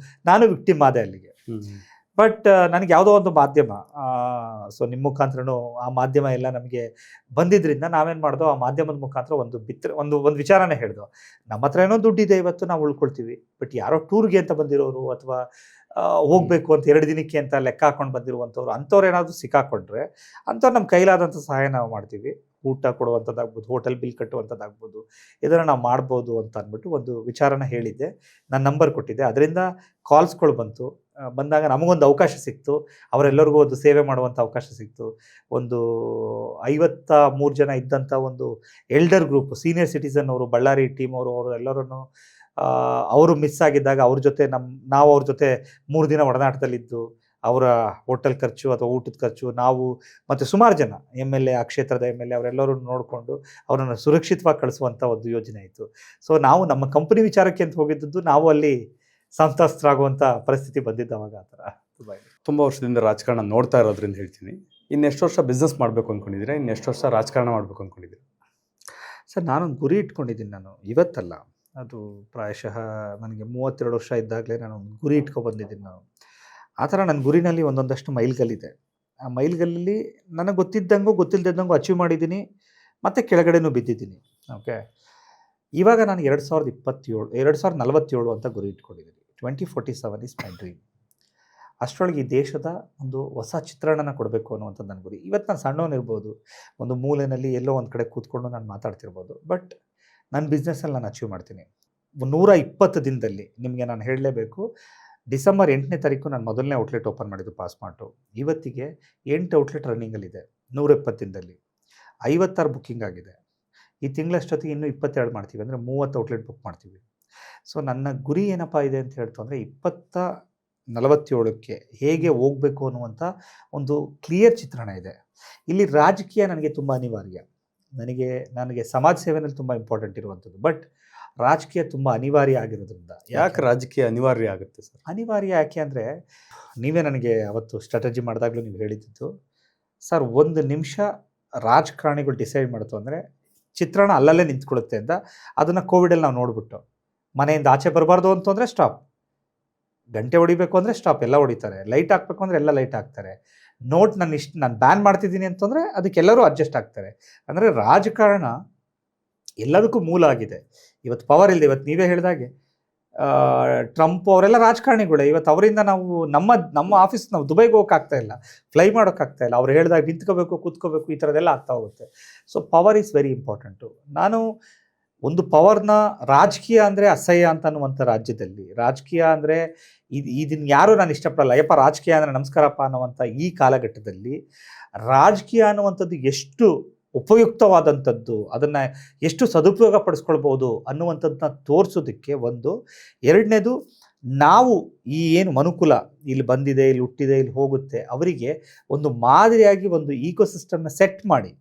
ನಾನು ವಿಕ್ಟಿಮ್ ಆದೆ ಅಲ್ಲಿಗೆ. ಬಟ್ ನನಗೆ ಯಾವುದೋ ಒಂದು ಮಾಧ್ಯಮ, ಸೊ ನಿಮ್ಮ ಮುಖಾಂತರನೂ ಆ ಮಾಧ್ಯಮ ಎಲ್ಲ ನಮಗೆ ಬಂದಿದ್ದರಿಂದ ನಾವೇನು ಮಾಡ್ದೋ, ಆ ಮಾಧ್ಯಮದ ಮುಖಾಂತರ ಒಂದು ವಿಚಾರನೇ ಹೇಳ್ದೋ, ನಮ್ಮ ಹತ್ರ ಏನೋ ದುಡ್ಡಿದೆ, ಇವತ್ತು ನಾವು ಉಳ್ಕೊಳ್ತೀವಿ. ಬಟ್ ಯಾರೋ ಟೂರ್ಗೆ ಅಂತ ಬಂದಿರೋರು ಅಥವಾ ಹೋಗಬೇಕು ಅಂತ 2 ದಿನಕ್ಕೆ ಅಂತ ಲೆಕ್ಕ ಹಾಕೊಂಡು ಬಂದಿರುವಂಥವ್ರು, ಅಂಥವ್ರು ಏನಾದರೂ ಸಿಕ್ಕಾಕೊಂಡ್ರೆ ಅಂಥವ್ರು ನಮ್ಮ ಕೈಲಾದಂಥ ಸಹಾಯ ನಾವು ಮಾಡ್ತೀವಿ. ಊಟ ಕೊಡುವಂಥದ್ದಾಗ್ಬೋದು, ಹೋಟೆಲ್ ಬಿಲ್ ಕಟ್ಟುವಂಥದ್ದಾಗ್ಬೋದು, ಇದನ್ನು ನಾವು ಮಾಡ್ಬೋದು ಅಂತ ಅಂದ್ಬಿಟ್ಟು ಒಂದು ವಿಚಾರನ ಹೇಳಿದ್ದೆ. ನಾನು ನಂಬರ್ ಕೊಟ್ಟಿದ್ದೆ. ಅದರಿಂದ ಕಾಲ್ಸ್ಗಳು ಬಂತು. ಬಂದಾಗ ನಮಗೊಂದು ಅವಕಾಶ ಸಿಕ್ತು. ಅವರೆಲ್ಲರಿಗೂ ಒಂದು ಸೇವೆ ಮಾಡುವಂಥ ಅವಕಾಶ ಸಿಕ್ತು. ಒಂದು 53 ಜನ ಇದ್ದಂಥ ಒಂದು ಎಲ್ಡರ್ ಗ್ರೂಪ್, ಸೀನಿಯರ್ ಸಿಟಿಸನ್ ಅವರು, ಬಳ್ಳಾರಿ ಟೀಮ್ ಅವರು ಎಲ್ಲರನ್ನು ಅವರು ಮಿಸ್ ಆಗಿದ್ದಾಗ ಅವ್ರ ಜೊತೆ ನಾವು ಅವ್ರ ಜೊತೆ 3 ದಿನ ಒಡನಾಟದಲ್ಲಿದ್ದು, ಅವರ ಹೋಟೆಲ್ ಖರ್ಚು ಅಥವಾ ಊಟದ ಖರ್ಚು ನಾವು ಮತ್ತು ಸುಮಾರು ಜನ MLA, ಆ ಕ್ಷೇತ್ರದ MLA ಅವರೆಲ್ಲರೂ ನೋಡಿಕೊಂಡು ಅವರನ್ನು ಸುರಕ್ಷಿತವಾಗಿ ಕಳಿಸುವಂಥ ಒಂದು ಯೋಜನೆ ಇತ್ತು. ಸೊ ನಾವು ನಮ್ಮ ಕಂಪನಿ ವಿಚಾರಕ್ಕೆ ಅಂತ ಹೋಗಿದ್ದದ್ದು, ನಾವು ಅಲ್ಲಿ ಸಂತ್ರಸ್ತರಾಗುವಂಥ ಪರಿಸ್ಥಿತಿ ಬಂದಿದ್ದವಾಗ ಆ ಥರ. ತುಂಬ ವರ್ಷದಿಂದ ರಾಜಕಾರಣ ನೋಡ್ತಾ ಇರೋದ್ರಿಂದ ಹೇಳ್ತೀನಿ, ಇನ್ನೆಷ್ಟು ವರ್ಷ ಬಿಸ್ನೆಸ್ ಮಾಡಬೇಕು ಅಂದ್ಕೊಂಡಿದ್ದೀರಾ? ಇನ್ನೆಷ್ಟು ವರ್ಷ ರಾಜಕಾರಣ ಮಾಡಬೇಕು ಅಂದ್ಕೊಂಡಿದ್ದೀರಾ? ಸರ್, ನಾನೊಂದು ಗುರಿ ಇಟ್ಕೊಂಡಿದ್ದೀನಿ. ನಾನು ಇವತ್ತಲ್ಲ, ಅದು ಪ್ರಾಯಶಃ ನನಗೆ 32 ವರ್ಷ ಇದ್ದಾಗಲೇ ನಾನು ಒಂದು ಗುರಿ ಬಂದಿದ್ದೀನಿ ನಾನು. ಆ ಥರ ನನ್ನ ಗುರಿನಲ್ಲಿ ಒಂದೊಂದಷ್ಟು ಮೈಲ್ಗಲ್ಲಿದೆ. ಆ ಮೈಲ್ಗಲ್ಲಲ್ಲಿ ನನಗೆ ಗೊತ್ತಿಲ್ದಂಗೂ ಅಚೀವ್ ಮಾಡಿದ್ದೀನಿ, ಮತ್ತು ಕೆಳಗಡೆನೂ ಬಿದ್ದಿದ್ದೀನಿ. ಓಕೆ, ಇವಾಗ ನಾನು 2047 ಅಂತ ಗುರಿ ಇಟ್ಕೊಂಡಿದ್ದೀನಿ. 2047 ಈಸ್ ಮೈ ಡ್ರೀಮ್. ಅಷ್ಟರೊಳಗೆ ಈ ದೇಶದ ಒಂದು ಹೊಸ ಚಿತ್ರಣನ ಕೊಡಬೇಕು ಅನ್ನುವಂಥದ್ದು ನನ್ನ ಗುರಿ. ಇವತ್ತು ನಾನು ಸಣ್ಣವನಿರ್ಬೋದು, ಒಂದು ಮೂಲೆಯಲ್ಲಿ ಎಲ್ಲೋ ಒಂದು ಕಡೆ ಕೂತ್ಕೊಂಡು ನಾನು ಮಾತಾಡ್ತಿರ್ಬೋದು, ಬಟ್ ನನ್ನ ಬಿಸ್ನೆಸ್ಸಲ್ಲಿ ನಾನು ಅಚೀವ್ ಮಾಡ್ತೀನಿ. 120 ದಿನದಲ್ಲಿ ನಿಮಗೆ ನಾನು ಹೇಳಲೇಬೇಕು. ಡಿಸೆಂಬರ್ 8ನೇ ತಾರೀಕು ನಾನು ಮೊದಲನೇ ಔಟ್ಲೆಟ್ ಓಪನ್ ಮಾಡಿದ್ದು ಪಾಸ್ಮಾರ್ಟು. ಇವತ್ತಿಗೆ 8 ಔಟ್ಲೆಟ್ ರನ್ನಿಂಗಲ್ಲಿದೆ. 120 ದಿನದಲ್ಲಿ 56 ಬುಕ್ಕಿಂಗ್ ಆಗಿದೆ. ಈ ತಿಂಗಳಷ್ಟೊತ್ತಿಗೆ ಇನ್ನೂ 22 ಮಾಡ್ತೀವಿ, ಅಂದರೆ 30 ಔಟ್ಲೆಟ್ ಬುಕ್ ಮಾಡ್ತೀವಿ. ಸೊ ನನ್ನ ಗುರಿ ಏನಪ್ಪ ಇದೆ ಅಂತ ಹೇಳ್ತು ಅಂದರೆ, 2047ಕ್ಕೆ ಹೇಗೆ ಹೋಗಬೇಕು ಅನ್ನುವಂಥ ಒಂದು ಕ್ಲಿಯರ್ ಚಿತ್ರಣ ಇದೆ. ಇಲ್ಲಿ ರಾಜಕೀಯ ನನಗೆ ತುಂಬ ಅನಿವಾರ್ಯ. ನನಗೆ ಸಮಾಜ ಸೇವೆಯಲ್ಲಿ ತುಂಬ ಇಂಪಾರ್ಟೆಂಟ್ ಇರುವಂಥದ್ದು, ಬಟ್ ರಾಜಕೀಯ ತುಂಬ ಅನಿವಾರ್ಯ ಆಗಿರೋದ್ರಿಂದ. ಯಾಕೆ ರಾಜಕೀಯ ಅನಿವಾರ್ಯ ಆಗುತ್ತೆ ಸರ್? ಅನಿವಾರ್ಯ ಯಾಕೆ ಅಂದರೆ, ನೀವೇ ನನಗೆ ಅವತ್ತು ಸ್ಟ್ರಾಟಜಿ ಮಾಡಿದಾಗಲೂ ನೀವು ಹೇಳಿದ್ದು ಸರ್, 1 ನಿಮಿಷ ರಾಜಕಾರಣಿಗಳು ಡಿಸೈಡ್ ಮಾಡ್ತು ಅಂದರೆ ಚಿತ್ರಣ ಅಲ್ಲಲ್ಲೇ ನಿಂತ್ಕೊಳ್ಳುತ್ತೆ ಅಂತ. ಅದನ್ನು ಕೋವಿಡಲ್ಲಿ ನಾವು ನೋಡ್ಬಿಟ್ಟು, ಮನೆಯಿಂದ ಆಚೆ ಬರಬಾರ್ದು ಅಂತಂದರೆ ಸ್ಟಾಪ್, ಗಂಟೆ ಹೊಡಿಬೇಕು ಅಂದರೆ ಸ್ಟಾಪ್, ಎಲ್ಲ ಹೊಡಿತಾರೆ. ಲೈಟ್ ಹಾಕಬೇಕು ಅಂದರೆ ಎಲ್ಲ ಲೈಟ್ ಹಾಕ್ತಾರೆ. ನಾನು ಬ್ಯಾನ್ ಮಾಡ್ತಿದ್ದೀನಿ ಅಂತಂದರೆ ಅದಕ್ಕೆಲ್ಲರೂ ಅಡ್ಜಸ್ಟ್ ಆಗ್ತಾರೆ. ಅಂದರೆ ರಾಜಕಾರಣ ಎಲ್ಲದಕ್ಕೂ ಮೂಲ ಆಗಿದೆ. ಇವತ್ತು ಪವರ್ ಇಲ್ಲದೆ, ಇವತ್ತು ನೀವೇ ಹೇಳಿದಾಗೆ ಟ್ರಂಪ್ ಅವರೆಲ್ಲ ರಾಜಕಾರಣಿಗಳೇ. ಇವತ್ತು ಅವರಿಂದ ನಾವು ನಮ್ಮ ಆಫೀಸ್ ನಾವು ದುಬೈಗೆ ಹೋಗೋಕ್ಕಾಗ್ತಾ ಇಲ್ಲ, ಫ್ಲೈ ಮಾಡೋಕ್ಕಾಗ್ತಾ ಇಲ್ಲ. ಅವ್ರು ಹೇಳಿದಾಗ ನಿಂತ್ಕೋಬೇಕು, ಕೂತ್ಕೋಬೇಕು, ಈ ಥರದ್ದೆಲ್ಲ ಆಗ್ತಾ ಹೋಗುತ್ತೆ. So power is very important. ನಾನು ಒಂದು ಪವರ್ನ, ರಾಜಕೀಯ ಅಂದರೆ ಅಸಹ್ಯ ಅಂತ ಅನ್ನುವಂಥ ರಾಜ್ಯದಲ್ಲಿ, ರಾಜಕೀಯ ಅಂದರೆ ಇದನ್ನು ಯಾರೂ ನಾನು ಇಷ್ಟಪಡಲ್ಲ, ಯಪ್ಪ ರಾಜಕೀಯ ಅಂದರೆ ನಮಸ್ಕಾರಪ್ಪ ಅನ್ನುವಂಥ ಈ ಕಾಲಘಟ್ಟದಲ್ಲಿ ರಾಜಕೀಯ ಅನ್ನುವಂಥದ್ದು ಎಷ್ಟು ಉಪಯುಕ್ತವಾದಂಥದ್ದು, ಅದನ್ನು ಎಷ್ಟು ಸದುಪಯೋಗ ಪಡಿಸ್ಕೊಳ್ಬೋದು ಅನ್ನುವಂಥದ್ದನ್ನ ತೋರಿಸೋದಕ್ಕೆ ಒಂದು. ಎರಡನೇದು, ನಾವು ಈ ಏನು ಮನುಕುಲ ಇಲ್ಲಿ ಬಂದಿದೆ, ಇಲ್ಲಿ ಹುಟ್ಟಿದೆ, ಇಲ್ಲಿ ಹೋಗುತ್ತೆ, ಅವರಿಗೆ ಒಂದು ಮಾದರಿಯಾಗಿ ಒಂದು ಈಕೋಸಿಸ್ಟಮ್ನ ಸೆಟ್ ಮಾಡಿ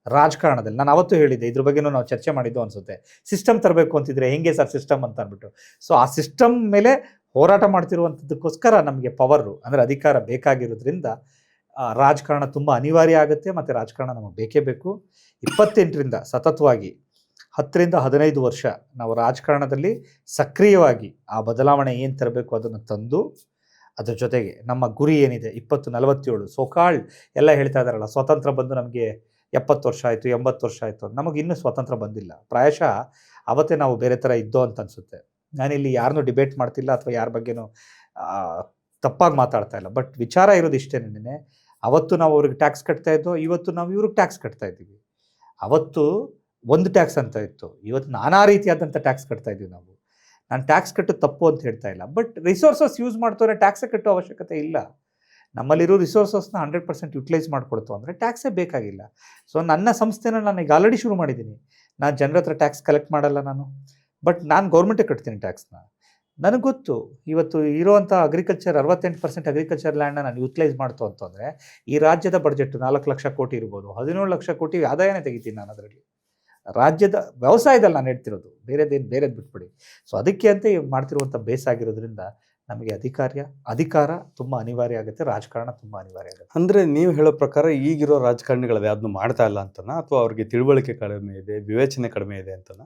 ರಾಜಕಾರಣದಲ್ಲಿ. ನಾನು ಅವತ್ತು ಹೇಳಿದ್ದೆ, ಇದ್ರ ಬಗ್ಗೆನೂ ನಾವು ಚರ್ಚೆ ಮಾಡಿದ್ದು ಅನಿಸುತ್ತೆ. ಸಿಸ್ಟಮ್ ತರಬೇಕು ಅಂತಿದ್ರೆ ಹೆಂಗೆ ಸರ್ ಸಿಸ್ಟಮ್ ಅಂತ ಅಂದ್ಬಿಟ್ಟು. ಸೊ ಆ ಸಿಸ್ಟಮ್ ಮೇಲೆ ಹೋರಾಟ ಮಾಡ್ತಿರುವಂಥದ್ದಕ್ಕೋಸ್ಕರ ನಮಗೆ ಪವರು ಅಂದರೆ ಅಧಿಕಾರ ಬೇಕಾಗಿರೋದ್ರಿಂದ ರಾಜಕಾರಣ ತುಂಬ ಅನಿವಾರ್ಯ ಆಗುತ್ತೆ, ಮತ್ತು ರಾಜಕಾರಣ ನಮಗೆ ಬೇಕೇ ಬೇಕು. 28ರಿಂದ ಸತತವಾಗಿ 10ರಿಂದ 15 ವರ್ಷ ನಾವು ರಾಜಕಾರಣದಲ್ಲಿ ಸಕ್ರಿಯವಾಗಿ ಆ ಬದಲಾವಣೆ ಏನು ತರಬೇಕು ಅದನ್ನು ತಂದು, ಅದ್ರ ಜೊತೆಗೆ ನಮ್ಮ ಗುರಿ ಏನಿದೆ 2047 ಸೋಕಾಳ್ ಎಲ್ಲ ಹೇಳ್ತಾ ಇದ್ದಾರಲ್ಲ, ಸ್ವಾತಂತ್ರ್ಯ ಬಂದು ನಮಗೆ 70 ವರ್ಷ ಆಯಿತು, 80 ವರ್ಷ ಆಯಿತು, ನಮಗೆ ಇನ್ನೂ ಸ್ವಾತಂತ್ರ್ಯ ಬಂದಿಲ್ಲ. ಪ್ರಾಯಶಃ ಅವತ್ತೇ ನಾವು ಬೇರೆ ಥರ ಇದ್ದೋ ಅಂತ ಅನಿಸುತ್ತೆ. ನಾನಿಲ್ಲಿ ಯಾರನ್ನೂ ಡಿಬೇಟ್ ಮಾಡ್ತಿಲ್ಲ ಅಥವಾ ಯಾರ ಬಗ್ಗೆನೂ ತಪ್ಪಾಗಿ ಮಾತಾಡ್ತಾ ಇಲ್ಲ, ಬಟ್ ವಿಚಾರ ಇರೋದು ಇಷ್ಟೇನೆ. ಅವತ್ತು ನಾವು ಅವ್ರಿಗೆ ಟ್ಯಾಕ್ಸ್ ಕಟ್ತಾ ಇದ್ದೋ, ಇವತ್ತು ನಾವು ಇವ್ರಿಗೆ ಟ್ಯಾಕ್ಸ್ ಕಟ್ತಾ ಇದ್ದೀವಿ. ಅವತ್ತು ಒಂದು ಟ್ಯಾಕ್ಸ್ ಅಂತ ಇತ್ತು, ಇವತ್ತು ನಾನಾ ರೀತಿಯಾದಂಥ ಟ್ಯಾಕ್ಸ್ ಕಟ್ತಾ ಇದ್ದೀವಿ ನಾವು. ನಾನು ಟ್ಯಾಕ್ಸ್ ಕಟ್ಟೋದು ತಪ್ಪು ಅಂತ ಹೇಳ್ತಾ ಇಲ್ಲ, ಬಟ್ ರಿಸೋರ್ಸಸ್ ಯೂಸ್ ಮಾಡ್ತವ್ರೆ ಟ್ಯಾಕ್ಸೇ ಕಟ್ಟೋ ಅವಶ್ಯಕತೆ ಇಲ್ಲ. ನಮ್ಮಲ್ಲಿರೋ ರಿಸೋರ್ಸಸ್ನ 100% ಯುಟಿಲೈಸ್ ಮಾಡಿಕೊಡ್ತು ಅಂದರೆ ಟ್ಯಾಕ್ಸೇ ಬೇಕಾಗಿಲ್ಲ. ಸೊ ನನ್ನ ಸಂಸ್ಥೆನ ನಾನು ಈಗ ಆಲ್ರೆಡಿ ಶುರು ಮಾಡಿದ್ದೀನಿ. ನಾನು ಜನರ ಹತ್ರ ಟ್ಯಾಕ್ಸ್ ಕಲೆಕ್ಟ್ ಮಾಡಲ್ಲ ನಾನು, ಬಟ್ ನಾನು ಗೌರ್ಮೆಂಟಿಗೆ ಕಟ್ತೀನಿ ಟ್ಯಾಕ್ಸ್ನ. ನನಗೆ ಗೊತ್ತು, ಇವತ್ತು ಇರೋವಂಥ 68% ಅಗ್ರಿಕಲ್ಚರ್ ಲ್ಯಾಂಡ್ನ ನಾನು ಯುಟಿಲೈಸ್ ಮಾಡ್ತು ಅಂತಂದರೆ ಈ ರಾಜ್ಯದ ಬಡ್ಜೆಟ್ 4 ಲಕ್ಷ ಕೋಟಿ ಇರ್ಬೋದು, 17 ಲಕ್ಷ ಕೋಟಿ ಆದಾಯನೇ ತೆಗಿತೀನಿ ನಾನು ಅದರಲ್ಲಿ. ರಾಜ್ಯದ ವ್ಯವಸಾಯದಲ್ಲಿ ನಾನು ಹೇಳ್ತಿರೋದು, ಬೇರೆದು ಬಿಟ್ಬಿಡಿ. ಸೊ ಅದಕ್ಕೆ ಅಂತ ಮಾಡ್ತಿರುವಂಥ ಬೇಸ್ ಆಗಿರೋದ್ರಿಂದ ನಮಗೆ ಅಧಿಕಾರ ತುಂಬ ಅನಿವಾರ್ಯ ಆಗುತ್ತೆ, ರಾಜಕಾರಣ ತುಂಬ ಅನಿವಾರ್ಯ ಆಗುತ್ತೆ. ಅಂದರೆ ನೀವು ಹೇಳೋ ಪ್ರಕಾರ ಈಗಿರೋ ರಾಜಕಾರಣಿಗಳು ಯಾವ್ದನ್ನು ಮಾಡ್ತಾ ಇಲ್ಲ ಅಂತನಾ, ಅಥವಾ ಅವ್ರಿಗೆ ತಿಳುವಳಿಕೆ ಕಡಿಮೆ ಇದೆ, ವಿವೇಚನೆ ಕಡಿಮೆ ಇದೆ ಅಂತನಾ?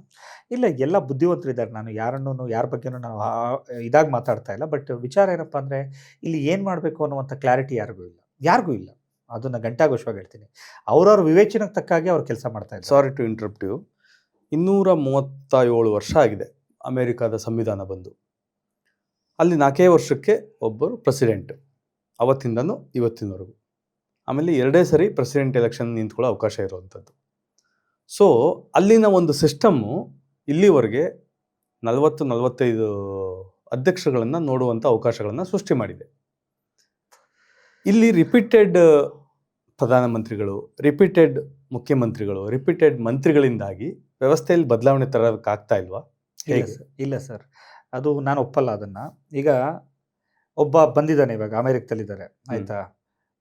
ಇಲ್ಲ, ಎಲ್ಲ ಬುದ್ಧಿವಂತರಿದ್ದಾರೆ. ನಾನು ಯಾರ ಬಗ್ಗೆನೂ ನಾವು ಇದಾಗಿ ಮಾತಾಡ್ತಾ ಇಲ್ಲ. ಬಟ್ ವಿಚಾರ ಏನಪ್ಪ ಅಂದರೆ, ಇಲ್ಲಿ ಏನು ಮಾಡಬೇಕು ಅನ್ನುವಂಥ ಕ್ಲಾರಿಟಿ ಯಾರಿಗೂ ಇಲ್ಲ. ಅದನ್ನು ಗಂಟಾಘೋಷವಾಗಿ ಹೇಳ್ತೀನಿ. ಅವ್ರವ್ರ ವಿವೇಚನೆಗೆ ತಕ್ಕಾಗೆ ಅವ್ರು ಕೆಲಸ ಮಾಡ್ತಾ ಇದ್ದಾರೆ. Sorry to interrupt you. 237 ವರ್ಷ ಆಗಿದೆ ಅಮೇರಿಕಾದ ಸಂವಿಧಾನ ಬಂದು. ಅಲ್ಲಿ 4 ವರ್ಷಕ್ಕೆ ಒಬ್ಬರು ಪ್ರೆಸಿಡೆಂಟ್, ಅವತ್ತಿಂದನೂ ಇವತ್ತಿನವರೆಗೂ. ಆಮೇಲೆ 2 ಸರಿ ಪ್ರೆಸಿಡೆಂಟ್ ಎಲೆಕ್ಷನ್ ನಿಂತ್ಕೊಳ್ಳೋ ಅವಕಾಶ ಇರುವಂಥದ್ದು. ಸೊ ಅಲ್ಲಿನ ಒಂದು ಸಿಸ್ಟಮ್ಮು ಇಲ್ಲಿವರೆಗೆ 40-45 ಅಧ್ಯಕ್ಷಗಳನ್ನು ನೋಡುವಂಥ ಅವಕಾಶಗಳನ್ನು ಸೃಷ್ಟಿ ಮಾಡಿದೆ. ಇಲ್ಲಿ ರಿಪೀಟೆಡ್ ಪ್ರಧಾನಮಂತ್ರಿಗಳು, ರಿಪೀಟೆಡ್ ಮುಖ್ಯಮಂತ್ರಿಗಳು, ರಿಪೀಟೆಡ್ ಮಂತ್ರಿಗಳಿಂದಾಗಿ ವ್ಯವಸ್ಥೆಯಲ್ಲಿ ಬದಲಾವಣೆ ತರೋಕ್ಕಾಗ್ತಾ ಇಲ್ವಾ? ಇಲ್ಲ ಸರ್, ಅದು ನಾನು ಒಪ್ಪಲ್ಲ ಅದನ್ನು. ಈಗ ಒಬ್ಬ ಬಂದಿದ್ದಾನೆ, ಇವಾಗ ಅಮೆರಿಕದಲ್ಲಿದ್ದಾರೆ, ಆಯಿತಾ.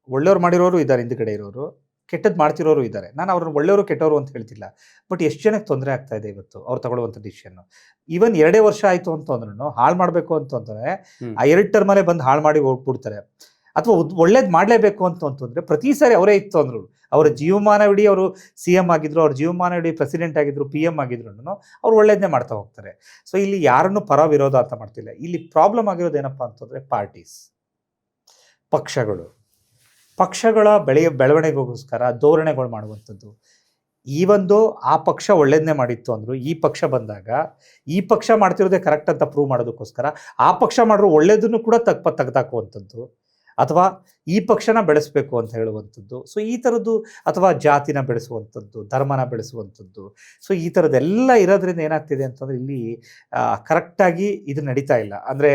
ಒಳ್ಳೆಯವ್ರು ಮಾಡಿರೋರು ಇದ್ದಾರೆ, ಹಿಂದ್ಗಡೆ ಇರೋರು, ಕೆಟ್ಟದ್ದು ಮಾಡ್ತಿರೋರು ಇದ್ದಾರೆ. ನಾನು ಅವ್ರನ್ನ ಒಳ್ಳೆಯವರು ಕೆಟ್ಟವರು ಅಂತ ಹೇಳ್ತಿಲ್ಲ. ಬಟ್ ಎಷ್ಟು ಜನಕ್ಕೆ ತೊಂದರೆ ಆಗ್ತಾ ಇದೆ ಇವತ್ತು ಅವ್ರು ತಗೊಳ್ಳುವಂಥ ಡಿಸಿಷನ್ನು. ಈವನ್ 2 ವರ್ಷ ಆಯಿತು ಅಂತಂದ್ರೂ ಹಾಳು ಮಾಡಬೇಕು ಅಂತಂದರೆ ಆ 2 ಟರ್ಮಲ್ಲೇ ಬಂದು ಹಾಳು ಮಾಡಿ ಹೋಗ್ಬಿಡ್ತಾರೆ. ಅಥವಾ ಒಳ್ಳೇದು ಮಾಡಲೇಬೇಕು ಅಂತಂದರೆ ಪ್ರತಿ ಸಾರಿ ಅವರೇ ಇತ್ತು ಅಂದರು. ಅವರ ಜೀವಮಾನವಿಡೀ ಅವರು CM ಆಗಿದ್ರು, ಅವ್ರ ಜೀವಮಾನವಿಡೀ ಪ್ರೆಸಿಡೆಂಟ್ ಆಗಿದ್ರು, PM ಆಗಿದ್ರು, ಅವ್ರು ಒಳ್ಳೇದನ್ನೇ ಮಾಡ್ತಾ ಹೋಗ್ತಾರೆ. ಸೊ ಇಲ್ಲಿ ಯಾರನ್ನು ಪರ ವಿರೋಧ ಅಂತ ಮಾಡ್ತಿಲ್ಲ. ಇಲ್ಲಿ ಪ್ರಾಬ್ಲಮ್ ಆಗಿರೋದು ಏನಪ್ಪ ಅಂತಂದರೆ ಪಾರ್ಟೀಸ್, ಪಕ್ಷಗಳ ಬೆಳವಣಿಗೆಗೋಸ್ಕರ ಧೋರಣೆಗಳು ಮಾಡುವಂಥದ್ದು. ಈವೊಂದು ಆ ಪಕ್ಷ ಒಳ್ಳೇದನ್ನೇ ಮಾಡಿತ್ತು ಅಂದರು, ಈ ಪಕ್ಷ ಬಂದಾಗ ಈ ಪಕ್ಷ ಮಾಡ್ತಿರೋದೇ ಕರೆಕ್ಟ್ ಅಂತ ಪ್ರೂವ್ ಮಾಡೋದಕ್ಕೋಸ್ಕರ ಆ ಪಕ್ಷ ಮಾಡಿರೋ ಒಳ್ಳೇದನ್ನು ಕೂಡ ತೆಗೆದಾಕುವಂಥದ್ದು, ಅಥವಾ ಈ ಪಕ್ಷನ ಬೆಳೆಸಬೇಕು ಅಂತ ಹೇಳುವಂಥದ್ದು. ಸೊ ಈ ಥರದ್ದು, ಅಥವಾ ಜಾತಿನ ಬೆಳೆಸುವಂಥದ್ದು, ಧರ್ಮನ ಬೆಳೆಸುವಂಥದ್ದು. ಸೊ ಈ ಥರದ್ದೆಲ್ಲ ಇರೋದ್ರಿಂದ ಏನಾಗ್ತಿದೆ ಅಂತಂದರೆ ಇಲ್ಲಿ ಕರೆಕ್ಟಾಗಿ ಇದು ನಡೀತಾ ಇಲ್ಲ. ಅಂದರೆ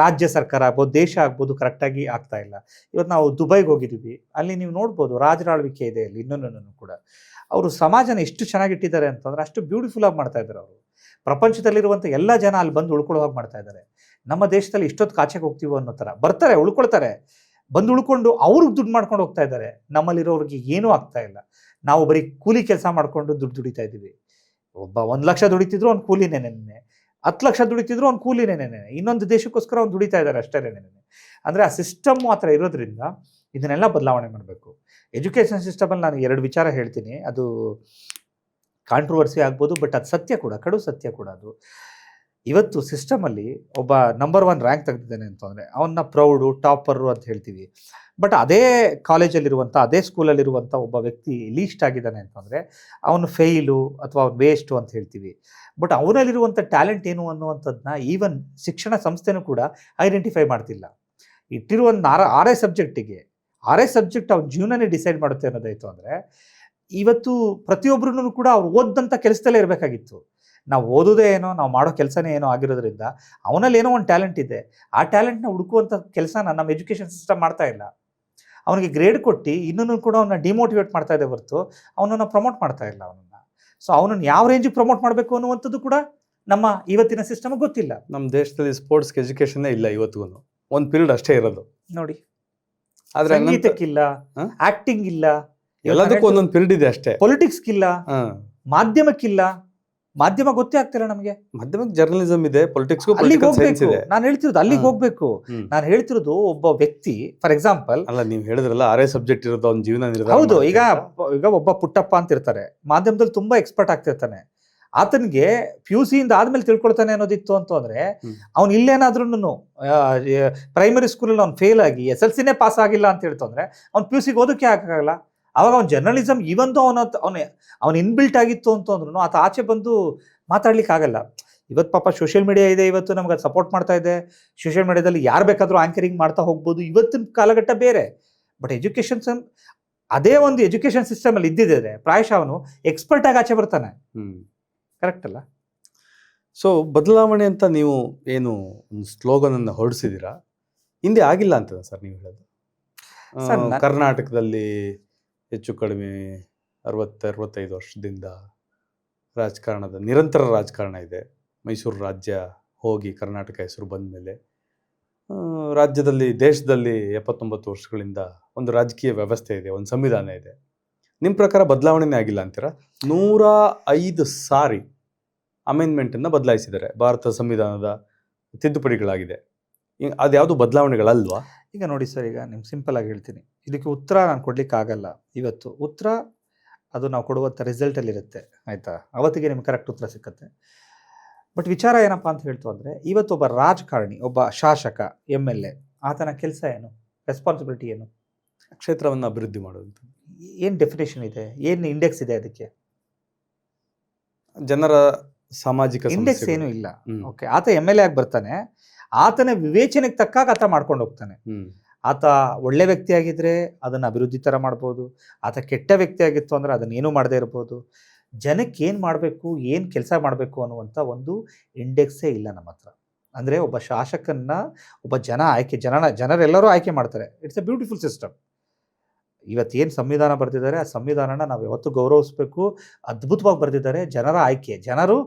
ರಾಜ್ಯ ಸರ್ಕಾರ ಆಗ್ಬೋದು, ದೇಶ ಆಗ್ಬೋದು, ಕರೆಕ್ಟಾಗಿ ಆಗ್ತಾ ಇಲ್ಲ. ಇವತ್ತು ನಾವು ದುಬೈಗೆ ಹೋಗಿದ್ದೀವಿ, ಅಲ್ಲಿ ನೀವು ನೋಡ್ಬೋದು ರಾಜರಾಳ್ವಿಕೆ ಇದೆ ಅಲ್ಲಿ ಇನ್ನೊಂದು ಕೂಡ. ಅವರು ಸಮಾಜನ ಎಷ್ಟು ಚೆನ್ನಾಗಿಟ್ಟಿದ್ದಾರೆ ಅಂತಂದರೆ ಅಷ್ಟು ಬ್ಯೂಟಿಫುಲ್ಲಾಗಿ ಮಾಡ್ತಾ ಇದ್ದಾರೆ. ಅವರು ಪ್ರಪಂಚದಲ್ಲಿರುವಂಥ ಎಲ್ಲ ಜನ ಅಲ್ಲಿ ಬಂದು ಉಳ್ಕೊಳ್ಳೋ ಹಾಗೆ ಮಾಡ್ತಾ ಇದ್ದಾರೆ. ನಮ್ಮ ದೇಶದಲ್ಲಿ ಇಷ್ಟೊತ್ತು ಕಾಚೆಗೆ ಹೋಗ್ತೀವೋ ಅನ್ನೋ ಥರ ಬರ್ತಾರೆ, ಉಳ್ಕೊಳ್ತಾರೆ, ಬಂದು ಉಳ್ಕೊಂಡು ಅವ್ರಿಗೆ ದುಡ್ಡು ಮಾಡ್ಕೊಂಡು ಹೋಗ್ತಾ ಇದ್ದಾರೆ. ನಮ್ಮಲ್ಲಿರೋರಿಗೆ ಏನೂ ಆಗ್ತಾ ಇಲ್ಲ. ನಾವು ಬರೀ ಕೂಲಿ ಕೆಲಸ ಮಾಡಿಕೊಂಡು ದುಡ್ಡು ದುಡಿತಾ ಇದ್ದೀವಿ. ಒಬ್ಬ 1 ಲಕ್ಷ ದುಡಿತಿದ್ರು ಅವ್ನು ಕೂಲಿನೇ, 10 ಲಕ್ಷ ದುಡಿತಿದ್ರು ಅವ್ನು ಕೂಲಿನೇ, ಇನ್ನೊಂದು ದೇಶಕ್ಕೋಸ್ಕರ ಅವ್ನು ದುಡಿತಾ ಇದ್ದಾರೆ ಅಷ್ಟೇ. ಅಂದರೆ ಆ ಸಿಸ್ಟಮ್ಮು ಆ ಥರ ಇರೋದ್ರಿಂದ ಇದನ್ನೆಲ್ಲ ಬದಲಾವಣೆ ಮಾಡಬೇಕು. ಎಜುಕೇಷನ್ ಸಿಸ್ಟಮಲ್ಲಿ ನಾನು 2 ವಿಚಾರ ಹೇಳ್ತೀನಿ. ಅದು ಕಾಂಟ್ರವರ್ಸಿ ಆಗ್ಬೋದು, ಬಟ್ ಅದು ಸತ್ಯ ಕೂಡ, ಕಡು ಸತ್ಯ ಕೂಡ. ಅದು ಇವತ್ತು ಸಿಸ್ಟಮಲ್ಲಿ ಒಬ್ಬ ನಂಬರ್ 1 ರ್ಯಾಂಕ್ ತೆಗೆದಿದ್ದಾನೆ ಅಂತಂದರೆ ಅವನ್ನ ಪ್ರೌಡು, ಟಾಪರು ಅಂತ ಹೇಳ್ತೀವಿ. ಬಟ್ ಅದೇ ಕಾಲೇಜಲ್ಲಿರುವಂಥ, ಅದೇ ಸ್ಕೂಲಲ್ಲಿರುವಂಥ ಒಬ್ಬ ವ್ಯಕ್ತಿ ಲೀಸ್ಟ್ ಆಗಿದ್ದಾನೆ ಅಂತಂದರೆ ಅವನು ಫೇಲು ಅಥವಾ ಅವ್ನು ವೇಸ್ಟು ಅಂತ ಹೇಳ್ತೀವಿ. ಬಟ್ ಅವನಲ್ಲಿರುವಂಥ ಟ್ಯಾಲೆಂಟ್ ಏನು ಅನ್ನುವಂಥದ್ದನ್ನ ಈವನ್ ಶಿಕ್ಷಣ ಸಂಸ್ಥೆನೂ ಕೂಡ ಐಡೆಂಟಿಫೈ ಮಾಡ್ತಿಲ್ಲ. ಇಟ್ಟಿರುವಂಥ 6 ಸಬ್ಜೆಕ್ಟಿಗೆ 6 ಸಬ್ಜೆಕ್ಟ್ ಅವ್ನ ಜೀವನನೇ ಡಿಸೈಡ್ ಮಾಡುತ್ತೆ ಅನ್ನೋದಾಯಿತು ಅಂದರೆ ಇವತ್ತು ಪ್ರತಿಯೊಬ್ಬರೂ ಕೂಡ ಅವ್ರು ಓದಂಥ ಕೆಲಸದಲ್ಲೇ ಇರಬೇಕಾಗಿತ್ತು. ನಾವು ಓದೋದೇ ಏನೋ, ನಾವು ಮಾಡೋ ಕೆಲಸನೇ ಏನೋ ಆಗಿರೋದ್ರಿಂದ ಅವನಲ್ಲಿ ಏನೋ ಒಂದು ಟ್ಯಾಲೆಂಟ್ ಇದೆ. ಆ ಟ್ಯಾಲೆಂಟ್ನ ಹುಡುಕುವಂಥ ಕೆಲಸನ ನಮ್ಮ ಎಜುಕೇಷನ್ ಸಿಸ್ಟಮ್ ಮಾಡ್ತಾ ಇಲ್ಲ. ಅವನಿಗೆ ಗ್ರೇಡ್ ಕೊಟ್ಟು ಇನ್ನೂ ಕೂಡ ಅವನ್ನ ಡಿಮೋಟಿವೇಟ್ ಮಾಡ್ತಾ ಇದೆ ಹೊರತು ಅವನನ್ನು ಪ್ರಮೋಟ್ ಮಾಡ್ತಾ ಇಲ್ಲ ಅವನನ್ನು. ಸೊ ಅವನನ್ನು ಯಾವ ರೇಂಜಿಗೆ ಪ್ರಮೋಟ್ ಮಾಡಬೇಕು ಅನ್ನುವಂಥದ್ದು ಕೂಡ ನಮ್ಮ ಇವತ್ತಿನ ಸಿಸ್ಟಮ್ಗೆ ಗೊತ್ತಿಲ್ಲ. ನಮ್ಮ ದೇಶದಲ್ಲಿ ಸ್ಪೋರ್ಟ್ಸ್ಗೆ ಎಜುಕೇಷನ್ನೇ ಇಲ್ಲ ಇವತ್ತಿಗೂ. ಒಂದು ಪೀರಿಯಡ್ ಅಷ್ಟೇ ಇರೋದು ನೋಡಿ. ಆದರೆ ಸಂಗೀತಕ್ಕಿಲ್ಲ, ಆಕ್ಟಿಂಗ್ ಇಲ್ಲ, ಎಲ್ಲದಕ್ಕೂ ಒಂದೊಂದು ಪೀರಿಯಡ್ ಇದೆ ಅಷ್ಟೇ. ಪೊಲಿಟಿಕ್ಸ್ಗಿಲ್ಲ, ಮಾಧ್ಯಮಕ್ಕಿಲ್ಲ. ಮಾಧ್ಯಮ ಗೊತ್ತೇ ಆಗ್ತಿಲ್ಲ ನಮಗೆ. ಮಾಧ್ಯಮಕ್ಕೆ ಜರ್ನಲಿಸಂ ಇದೆ, ಪೊಲಿಟಿಕ್ಸ್ಗೂ ಅಲ್ಲಿಗೆ ಹೋಗ್ಬೇಕು. ನಾನು ಹೇಳ್ತಿರೋದು ಅಲ್ಲಿಗೆ ಹೋಗ್ಬೇಕು. ನಾನು ಹೇಳ್ತಿರೋದು ಒಬ್ಬ ವ್ಯಕ್ತಿ, ಫಾರ್ ಎಕ್ಸಾಂಪಲ್, ಅಲ್ಲ ನೀವು ಹೇಳಿದ್ರಲ್ಲ 6 ಸಬ್ಜೆಕ್ಟ್ ಇರೋದು ಅವ್ನ ಜೀವನ ನಿರ್ಧಾರ. ಹೌದು. ಈಗ ಒಬ್ಬ ಪುಟ್ಟಪ್ಪ ಅಂತ ಇರ್ತಾರೆ, ಮಾಧ್ಯಮದಲ್ಲಿ ತುಂಬಾ ಎಕ್ಸ್ಪರ್ಟ್ ಆಗ್ತಿರ್ತಾನೆ. ಆತನಿಗೆ PUC ಇಂದ ಆದ್ಮೇಲೆ ತಿಳ್ಕೊಳ್ತಾನೆ ಅನ್ನೋದಿತ್ತು ಅಂತಂದ್ರೆ ಅವ್ನು ಇಲ್ಲೇನಾದ್ರೂ ಪ್ರೈಮರಿ ಸ್ಕೂಲಲ್ಲಿ ಅವ್ನು ಫೇಲ್ ಆಗಿ SLCನೇ ಪಾಸ್ ಆಗಿಲ್ಲ ಅಂತ ಹೇಳ್ತಂದ್ರೆ ಅವ್ನು PUCಗೆ ಓದೋಕ್ಕೆ ಆಗಲ್ಲ. ಅವಾಗ ಅವ್ನು ಜರ್ನಲಿಸಮ್ ಇವಂದು ಅವನು ಇನ್ಬಿಲ್ಟ್ ಆಗಿತ್ತು ಅಂತಂದ್ರೂ ಆತ ಆಚೆ ಬಂದು ಮಾತಾಡ್ಲಿಕ್ಕೆ ಆಗಲ್ಲ. ಇವತ್ತು ಪಾಪ ಸೋಷಿಯಲ್ ಮೀಡಿಯಾ ಇದೆ, ಇವತ್ತು ನಮ್ಗೆ ಸಪೋರ್ಟ್ ಮಾಡ್ತಾ ಇದೆ. ಸೋಷಿಯಲ್ ಮೀಡಿಯಾದಲ್ಲಿ ಯಾರು ಬೇಕಾದರೂ ಆಂಕರಿಂಗ್ ಮಾಡ್ತಾ ಹೋಗ್ಬೋದು. ಇವತ್ತಿನ ಕಾಲಘಟ್ಟ ಬೇರೆ. ಬಟ್ ಅದೇ ಒಂದು ಎಜುಕೇಷನ್ ಸಿಸ್ಟಮಲ್ಲಿ ಇದ್ದಿದ್ದರೆ ಪ್ರಾಯಶಃ ಅವನು ಎಕ್ಸ್ಪರ್ಟ್ ಆಗಿ ಆಚೆ ಬರ್ತಾನೆ. ಕರೆಕ್ಟ್ ಅಲ್ಲ? ಸೊ ಬದಲಾವಣೆ ಅಂತ ನೀವು ಏನು ಒಂದು ಸ್ಲೋಗನನ್ನು ಹೊರಡಿಸಿದ್ದೀರಾ, ಹಿಂದೆ ಆಗಿಲ್ಲ ಅಂತ ಸರ್ ನೀವು ಹೇಳೋದು? ಕರ್ನಾಟಕದಲ್ಲಿ ಹೆಚ್ಚು ಕಡಿಮೆ 60-65 ವರ್ಷದಿಂದ ರಾಜಕಾರಣದ ನಿರಂತರ ರಾಜಕಾರಣ ಇದೆ. ಮೈಸೂರು ರಾಜ್ಯ ಹೋಗಿ ಕರ್ನಾಟಕ ಹೆಸರು ಬಂದ ಮೇಲೆ ರಾಜ್ಯದಲ್ಲಿ, ದೇಶದಲ್ಲಿ 79 ವರ್ಷಗಳಿಂದ ಒಂದು ರಾಜಕೀಯ ವ್ಯವಸ್ಥೆ ಇದೆ, ಒಂದು ಸಂವಿಧಾನ ಇದೆ. ನಿಮ್ಮ ಪ್ರಕಾರ ಬದಲಾವಣೆನೇ ಆಗಿಲ್ಲ ಅಂತೀರಾ? 105 ಸಾರಿ ಅಮೆಂಡ್ಮೆಂಟನ್ನು ಬದಲಾಯಿಸಿದ್ದಾರೆ. ಭಾರತ ಸಂವಿಧಾನದ ತಿದ್ದುಪಡಿಗಳಾಗಿದೆ. ಅದ್ಯಾವುದು ಬದಲಾವಣೆಗಳಲ್ವಾ? ಈಗ ನೋಡಿ ಸರ್, ಈಗ ನಿಮ್ಗೆ ಸಿಂಪಲ್ ಆಗಿ ಹೇಳ್ತೀನಿ, ಇದಕ್ಕೆ ಉತ್ತರ ನಾನು ಕೊಡ್ಲಿಕ್ಕೆ ಆಗಲ್ಲ ಇವತ್ತು. ಉತ್ತರ ಅದು ನಾವು ಕೊಡುವಂಥ ರಿಸಲ್ಟಲ್ಲಿರುತ್ತೆ, ಆಯಿತಾ? ಅವತ್ತಿಗೆ ನಿಮ್ಗೆ ಕರೆಕ್ಟ್ ಉತ್ತರ ಸಿಕ್ಕತ್ತೆ. ಬಟ್ ವಿಚಾರ ಏನಪ್ಪ ಅಂತ ಹೇಳ್ತು ಅಂದರೆ, ಇವತ್ತು ಒಬ್ಬ ರಾಜಕಾರಣಿ, ಒಬ್ಬ ಶಾಸಕ, MLA, ಆತನ ಕೆಲಸ ಏನು, ರೆಸ್ಪಾನ್ಸಿಬಿಲಿಟಿ ಏನು? ಕ್ಷೇತ್ರವನ್ನು ಅಭಿವೃದ್ಧಿ ಮಾಡೋದು. ಏನು ಡೆಫಿನೇಷನ್ ಇದೆ, ಏನು ಇಂಡೆಕ್ಸ್ ಇದೆ ಅದಕ್ಕೆ? ಜನರ ಸಾಮಾಜಿಕ ಇಂಡೆಕ್ಸ್ ಏನೂ ಇಲ್ಲ. ಓಕೆ, ಆತ MLA ಆಗಿ ಬರ್ತಾನೆ. ಆತನ ವಿವೇಚನೆಗೆ ತಕ್ಕಾಗ ಆತ ಮಾಡ್ಕೊಂಡು ಹೋಗ್ತಾನೆ. ಹ್ಮ್ ಆತ ಒಳ್ಳೆ ವ್ಯಕ್ತಿ ಆಗಿದ್ರೆ ಅದನ್ನು ಅಭಿವೃದ್ಧಿ ಥರ ಮಾಡ್ಬೋದು, ಆತ ಕೆಟ್ಟ ವ್ಯಕ್ತಿ ಆಗಿತ್ತು ಅಂದರೆ ಅದನ್ನೇನು ಮಾಡದೇ ಇರ್ಬೋದು. ಜನಕ್ಕೆ ಏನು ಮಾಡಬೇಕು, ಏನು ಕೆಲಸ ಮಾಡಬೇಕು ಅನ್ನುವಂಥ ಒಂದು ಇಂಡೆಕ್ಸೇ ಇಲ್ಲ ನಮ್ಮ ಹತ್ರ. ಅಂದರೆ ಒಬ್ಬ ಶಾಸಕನ್ನ ಒಬ್ಬ ಜನರೆಲ್ಲರೂ ಆಯ್ಕೆ ಮಾಡ್ತಾರೆ. It's A beautiful system. ಇವತ್ತೇನು ಸಂವಿಧಾನ ಬರೆದಿದ್ದಾರೆ ಆ ಸಂವಿಧಾನನ ನಾವು ಯಾವತ್ತೂ ಗೌರವಿಸಬೇಕು. ಅದ್ಭುತವಾಗಿ ಬರೆದಿದ್ದಾರೆ. ಜನರ ಆಯ್ಕೆ, ಜನರು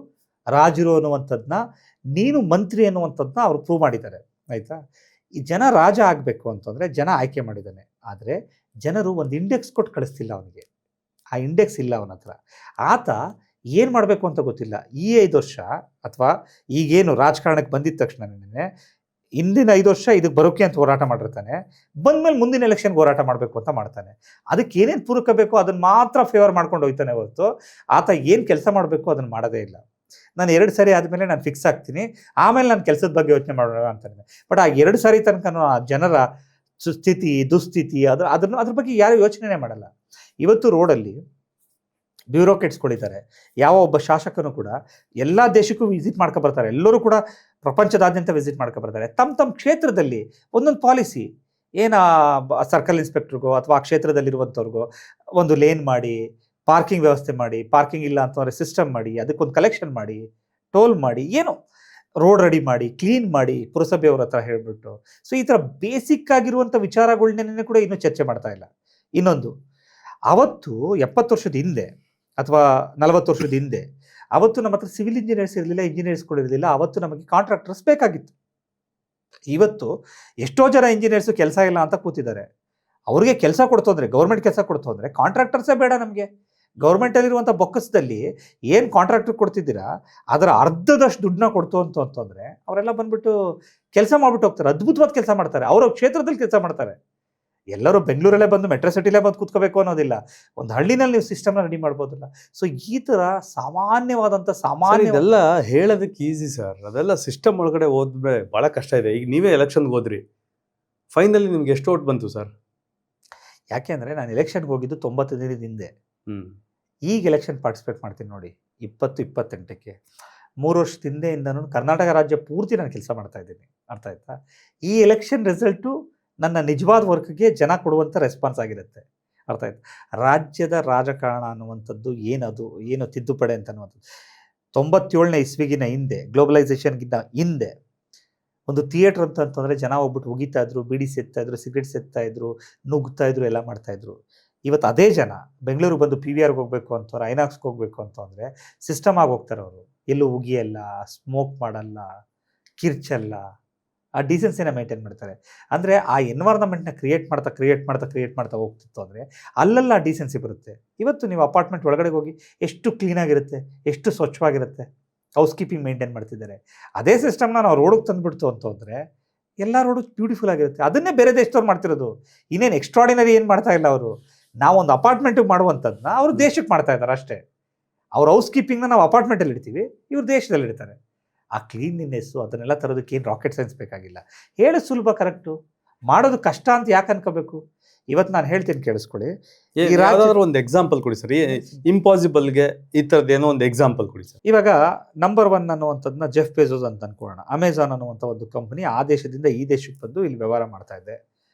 ರಾಜರು ಅನ್ನುವಂಥದ್ದನ್ನ, ನೀನು ಮಂತ್ರಿ ಅನ್ನುವಂಥದ್ದನ್ನ ಅವ್ರು ಪ್ರೂವ್ ಮಾಡಿದ್ದಾರೆ. ಆಯಿತಾ? ಈ ಜನ ರಾಜ ಆಗಬೇಕು ಅಂತಂದರೆ ಜನ ಆಯ್ಕೆ ಮಾಡಿದ್ದಾನೆ. ಆದರೆ ಜನರು ಒಂದು ಇಂಡೆಕ್ಸ್ ಕೊಟ್ಟು ಕಳಿಸ್ತಿಲ್ಲ ಅವನಿಗೆ. ಆ ಇಂಡೆಕ್ಸ್ ಇಲ್ಲ ಅವನ ಹತ್ರ. ಆತ ಏನು ಮಾಡಬೇಕು ಅಂತ ಗೊತ್ತಿಲ್ಲ. ಈ 5 ವರ್ಷ ಅಥವಾ ಈಗೇನು ರಾಜಕಾರಣಕ್ಕೆ ಬಂದಿದ್ದ ತಕ್ಷಣನೇ ಹಿಂದಿನ 5 ವರ್ಷ ಇದಕ್ಕೆ ಬರೋಕೆ ಅಂತ ಹೋರಾಟ ಮಾಡಿರ್ತಾನೆ. ಬಂದಮೇಲೆ ಮುಂದಿನ ಎಲೆಕ್ಷನ್ಗೆ ಹೋರಾಟ ಮಾಡಬೇಕು ಅಂತ ಮಾಡ್ತಾನೆ. ಅದಕ್ಕೆ ಏನೇನು ಪೂರಕ ಬೇಕೋ ಅದನ್ನು ಮಾತ್ರ ಫೇವರ್ ಮಾಡ್ಕೊಂಡು ಹೋಗ್ತಾನೆ ಹೊರತು ಆತ ಏನು ಕೆಲಸ ಮಾಡಬೇಕು ಅದನ್ನು ಮಾಡೋದೇ ಇಲ್ಲ. ನಾನು 2 ಸಾರಿ ಆದಮೇಲೆ ನಾನು ಫಿಕ್ಸ್ ಆಗ್ತೀನಿ, ಆಮೇಲೆ ನಾನು ಕೆಲಸದ ಬಗ್ಗೆ ಯೋಚನೆ ಮಾಡೋಣ ಅಂತಾನೆ. ಬಟ್ ಆ 2 ಸಾರಿ ತನಕ ಆ ಜನರ ಸ್ಥಿತಿ ದುಸ್ಥಿತಿ ಅದ್ರ ಬಗ್ಗೆ ಯಾರು ಯೋಚನೆ ಮಾಡಲ್ಲ. ಇವತ್ತು ರೋಡಲ್ಲಿ ಬ್ಯೂರೋಕ್ರೇಟ್ಸ್ಗಳಿದ್ದಾರೆ. ಯಾವ ಒಬ್ಬ ಶಾಸಕನು ಕೂಡ ಎಲ್ಲ ದೇಶಕ್ಕೂ ವಿಸಿಟ್ ಮಾಡ್ಕೊ ಬರ್ತಾರೆ. ಎಲ್ಲರೂ ಕೂಡ ಪ್ರಪಂಚದಾದ್ಯಂತ ವಿಸಿಟ್ ಮಾಡ್ಕೊ ಬರ್ತಾರೆ. ತಮ್ಮ ಕ್ಷೇತ್ರದಲ್ಲಿ ಒಂದೊಂದು ಪಾಲಿಸಿ, ಏನು ಸರ್ಕಲ್ ಇನ್ಸ್ಪೆಕ್ಟ್ರಿಗೋ ಅಥವಾ ಆ ಕ್ಷೇತ್ರದಲ್ಲಿರುವಂಥವ್ರಿಗೋ ಒಂದು ಲೇನ್ ಮಾಡಿ, ಪಾರ್ಕಿಂಗ್ ವ್ಯವಸ್ಥೆ ಮಾಡಿ, ಪಾರ್ಕಿಂಗ್ ಇಲ್ಲ ಅಂತಂದರೆ ಸಿಸ್ಟಮ್ ಮಾಡಿ, ಅದಕ್ಕೊಂದು ಕಲೆಕ್ಷನ್ ಮಾಡಿ, ಟೋಲ್ ಮಾಡಿ, ಏನು ರೋಡ್ ರೆಡಿ ಮಾಡಿ, ಕ್ಲೀನ್ ಮಾಡಿ, ಪುರಸಭೆಯವ್ರ ಹತ್ರ ಹೇಳಿಬಿಟ್ಟು. ಸೊ ಈ ಥರ ಬೇಸಿಕ್ ಆಗಿರುವಂಥ ವಿಚಾರಗಳನ್ನೇ ಕೂಡ ಇನ್ನೂ ಚರ್ಚೆ ಮಾಡ್ತಾ ಇಲ್ಲ. ಇನ್ನೊಂದು, ಅವತ್ತು 70 ವರ್ಷದ ಹಿಂದೆ ಅಥವಾ 40 ವರ್ಷದ ಹಿಂದೆ ಅವತ್ತು ನಮ್ಮ ಹತ್ರ ಸಿವಿಲ್ ಇಂಜಿನಿಯರ್ಸ್ ಇರಲಿಲ್ಲ, ಇಂಜಿನಿಯರ್ಸ್ಗಳಿರಲಿಲ್ಲ. ಅವತ್ತು ನಮಗೆ ಕಾಂಟ್ರಾಕ್ಟರ್ಸ್ ಬೇಕಾಗಿತ್ತು. ಇವತ್ತು ಎಷ್ಟೋ ಜನ ಇಂಜಿನಿಯರ್ಸು ಕೆಲಸ ಇಲ್ಲ ಅಂತ ಕೂತಿದ್ದಾರೆ. ಅವ್ರಿಗೆ ಕೆಲಸ ಕೊಡ್ತು ಅಂದರೆ, ಗೌರ್ಮೆಂಟ್ ಕೆಲಸ ಕೊಡ್ತು ಅಂದರೆ ಕಾಂಟ್ರಾಕ್ಟರ್ಸೇ ಬೇಡ ನಮಗೆ. ಗೌರ್ಮೆಂಟಲ್ಲಿರುವಂಥ ಬೊಕ್ಕಸದಲ್ಲಿ ಏನು ಕಾಂಟ್ರಾಕ್ಟರ್ ಕೊಡ್ತಿದ್ದೀರಾ ಅದರ ಅರ್ಧದಷ್ಟು ದುಡ್ಡನ್ನ ಕೊಡ್ತು ಅಂತಂದರೆ ಅವರೆಲ್ಲ ಬಂದ್ಬಿಟ್ಟು ಕೆಲಸ ಮಾಡ್ಬಿಟ್ಟು ಹೋಗ್ತಾರೆ. ಅದ್ಭುತವಾದ ಕೆಲಸ ಮಾಡ್ತಾರೆ, ಅವರ ಕ್ಷೇತ್ರದಲ್ಲಿ ಕೆಲಸ ಮಾಡ್ತಾರೆ. ಎಲ್ಲರೂ ಬೆಂಗಳೂರಲ್ಲೇ ಬಂದು ಮೆಟ್ರೋ ಸಿಟಿಲೇ ಬಂದು ಕೂತ್ಕೋಬೇಕು ಅನ್ನೋದಿಲ್ಲ. ಒಂದು ಹಳ್ಳಿನಲ್ಲಿ ನೀವು ಸಿಸ್ಟಮ್ನ ರೆಡಿ ಮಾಡ್ಬೋದಲ್ಲ. ಸೊ ಈ ಥರ ಸಾಮಾನ್ಯವಾದಂಥ ಇದೆಲ್ಲ ಹೇಳೋದಕ್ಕೆ ಈಸಿ ಸರ್, ಅದೆಲ್ಲ ಸಿಸ್ಟಮ್ ಒಳಗಡೆ ಹೋದ್ರೆ ಭಾಳ ಕಷ್ಟ ಇದೆ. ಈಗ ನೀವೇ ಎಲೆಕ್ಷನ್ಗೆ ಹೋದ್ರಿ, ಫೈನಲಿ ನಿಮ್ಗೆ ಎಷ್ಟು ಓಟ್ ಬಂತು ಸರ್? ಯಾಕೆ ಅಂದರೆ ನಾನು ಎಲೆಕ್ಷನ್ಗೆ ಹೋಗಿದ್ದು 90 ದಿನದ ಹಿಂದೆ. ಈಗ ಎಲೆಕ್ಷನ್ ಪಾರ್ಟಿಸಿಪೇಟ್ ಮಾಡ್ತೀನಿ ನೋಡಿ 2028ಕ್ಕೆ. 3 ವರ್ಷದ ಹಿಂದೆಯಿಂದನೂ ಕರ್ನಾಟಕ ರಾಜ್ಯ ಪೂರ್ತಿ ನಾನು ಕೆಲಸ ಮಾಡ್ತಾ ಇದ್ದೀನಿ. ಅರ್ಥ ಆಯ್ತಾ? ಈ ಎಲೆಕ್ಷನ್ ರಿಸಲ್ಟು ನನ್ನ ನಿಜವಾದ ವರ್ಕ್ಗೆ ಜನ ಕೊಡುವಂಥ ರೆಸ್ಪಾನ್ಸ್ ಆಗಿರುತ್ತೆ. ಅರ್ಥ ಆಯ್ತು? ರಾಜ್ಯದ ರಾಜಕಾರಣ ಅನ್ನುವಂಥದ್ದು ಏನು ತಿದ್ದುಪಡಿ ಅಂತ ಅನ್ನುವಂಥದ್ದು 97ನೇ ಇಸ್ವಿಗಿನ ಹಿಂದೆ, ಗ್ಲೋಬಲೈಸೇಷನ್ಗಿಂತ ಹಿಂದೆ ಒಂದು ಥಿಯೇಟ್ರ್ ಅಂತಂದರೆ ಜನ ಹೋಗ್ಬಿಟ್ಟು ಉಗಿತಾ ಇದ್ರು, ಬೀಡಿ ಸೇದ್ತಾ ಇದ್ರು, ಸಿಗರೇಟ್ ಸೇದ್ತಾ ಇದ್ರು, ನುಗ್ತಾ ಇದ್ರು, ಎಲ್ಲ ಮಾಡ್ತಾಯಿದ್ರು. ಇವತ್ತು ಅದೇ ಜನ ಬೆಂಗಳೂರಿಗೆ ಬಂದು PVRಗೆ ಹೋಗಬೇಕು ಅಂತವ್ರು, ಐನಾಕ್ಸ್ಗೆ ಹೋಗಬೇಕು ಅಂತಂದರೆ ಸಿಸ್ಟಮ್ ಆಗಿ ಹೋಗ್ತಾರೆ. ಅವರು ಎಲ್ಲೂ ಉಗಿಯಲ್ಲ, ಸ್ಮೋಕ್ ಮಾಡಲ್ಲ, ಕಿರ್ಚಲ್ಲ, ಆ ಡಿಸೆನ್ಸಿನ ಮೇಂಟೈನ್ ಮಾಡ್ತಾರೆ. ಅಂದರೆ ಆ ಎನ್ವೈರ್ನಮೆಂಟ್ನ ಕ್ರಿಯೇಟ್ ಮಾಡ್ತಾ ಹೋಗ್ತಿತ್ತು ಅಂದರೆ ಅಲ್ಲೆಲ್ಲ ಆ ಡಿಸೆನ್ಸಿ ಬರುತ್ತೆ. ಇವತ್ತು ನೀವು ಅಪಾರ್ಟ್ಮೆಂಟ್ ಒಳಗಡೆ ಹೋಗಿ ಎಷ್ಟು ಕ್ಲೀನಾಗಿರುತ್ತೆ, ಎಷ್ಟು ಸ್ವಚ್ಛವಾಗಿರುತ್ತೆ, ಹೌಸ್ ಕೀಪಿಂಗ್ ಮೇಂಟೈನ್ ಮಾಡ್ತಿದ್ದಾರೆ. ಅದೇ ಸಿಸ್ಟಮ್ನ ನಾವು ರೋಡಿಗೆ ತಂದುಬಿಡ್ತು ಅಂತಂದರೆ ಎಲ್ಲ ರೋಡು ಬ್ಯೂಟಿಫುಲ್ ಆಗಿರುತ್ತೆ. ಅದನ್ನೇ ಬೇರೆ ದೇಶದವ್ರು ಮಾಡ್ತಿರೋದು. ಇನ್ನೇನು ಎಕ್ಸ್ಟ್ರಾಡಿನರಿ ಏನು ಮಾಡ್ತಾ ಇಲ್ಲ ಅವರು. ನಾವೊಂದು ಅಪಾರ್ಟ್ಮೆಂಟಿಗೆ ಮಾಡುವಂಥದ್ದನ್ನ ಅವರು ದೇಶಕ್ಕೆ ಮಾಡ್ತಾ ಇದ್ದಾರೆ ಅಷ್ಟೇ. ಅವ್ರ ಹೌಸ್ ಕೀಪಿಂಗ್ನ ನಾವು ಅಪಾರ್ಟ್ಮೆಂಟಲ್ಲಿ ಇಡ್ತೀವಿ, ಇವ್ರು ದೇಶದಲ್ಲಿ ಇಡ್ತಾರೆ. ಆ ಕ್ಲೀನ್ಲಿನೆಸ್ಸು ಅದನ್ನೆಲ್ಲ ತರೋದಕ್ಕೆ ಏನು ರಾಕೆಟ್ ಸೈನ್ಸ್ ಬೇಕಾಗಿಲ್ಲ. ಹೇಳೋದು ಸುಲಭ, ಕರೆಕ್ಟು. ಮಾಡೋದು ಕಷ್ಟ ಅಂತ ಯಾಕೆ ಅನ್ಕೋಬೇಕು? ಇವತ್ತು ನಾನು ಹೇಳ್ತೀನಿ, ಕೇಳಿಸ್ಕೊಳ್ಳಿ. ಯಾವ್ದಾದ್ರು ಒಂದು ಎಕ್ಸಾಂಪಲ್ ಕೊಡಿ ಸರ್, ಇಂಪಾಸಿಬಲ್ಗೆ ಈ ಥರದ್ದು ಏನೋ ಒಂದು ಎಕ್ಸಾಂಪಲ್ ಕೊಡಿ ಸರ್. ಇವಾಗ ನಂಬರ್ 1 ಅನ್ನುವಂಥದ್ದನ್ನ ಜೆಫ್ ಬೆಜೋಸ್ ಅಂತ ಅನ್ಕೊಳ್ಳೋಣ. ಅಮೆಝಾನ್ ಅನ್ನುವಂಥ ಒಂದು ಕಂಪನಿ ಆ ದೇಶದಿಂದ ಈ ದೇಶಕ್ಕೆ ಬಂದು ಇಲ್ಲಿ ವ್ಯವಹಾರ ಮಾಡ್ತಾ ಇದೆ.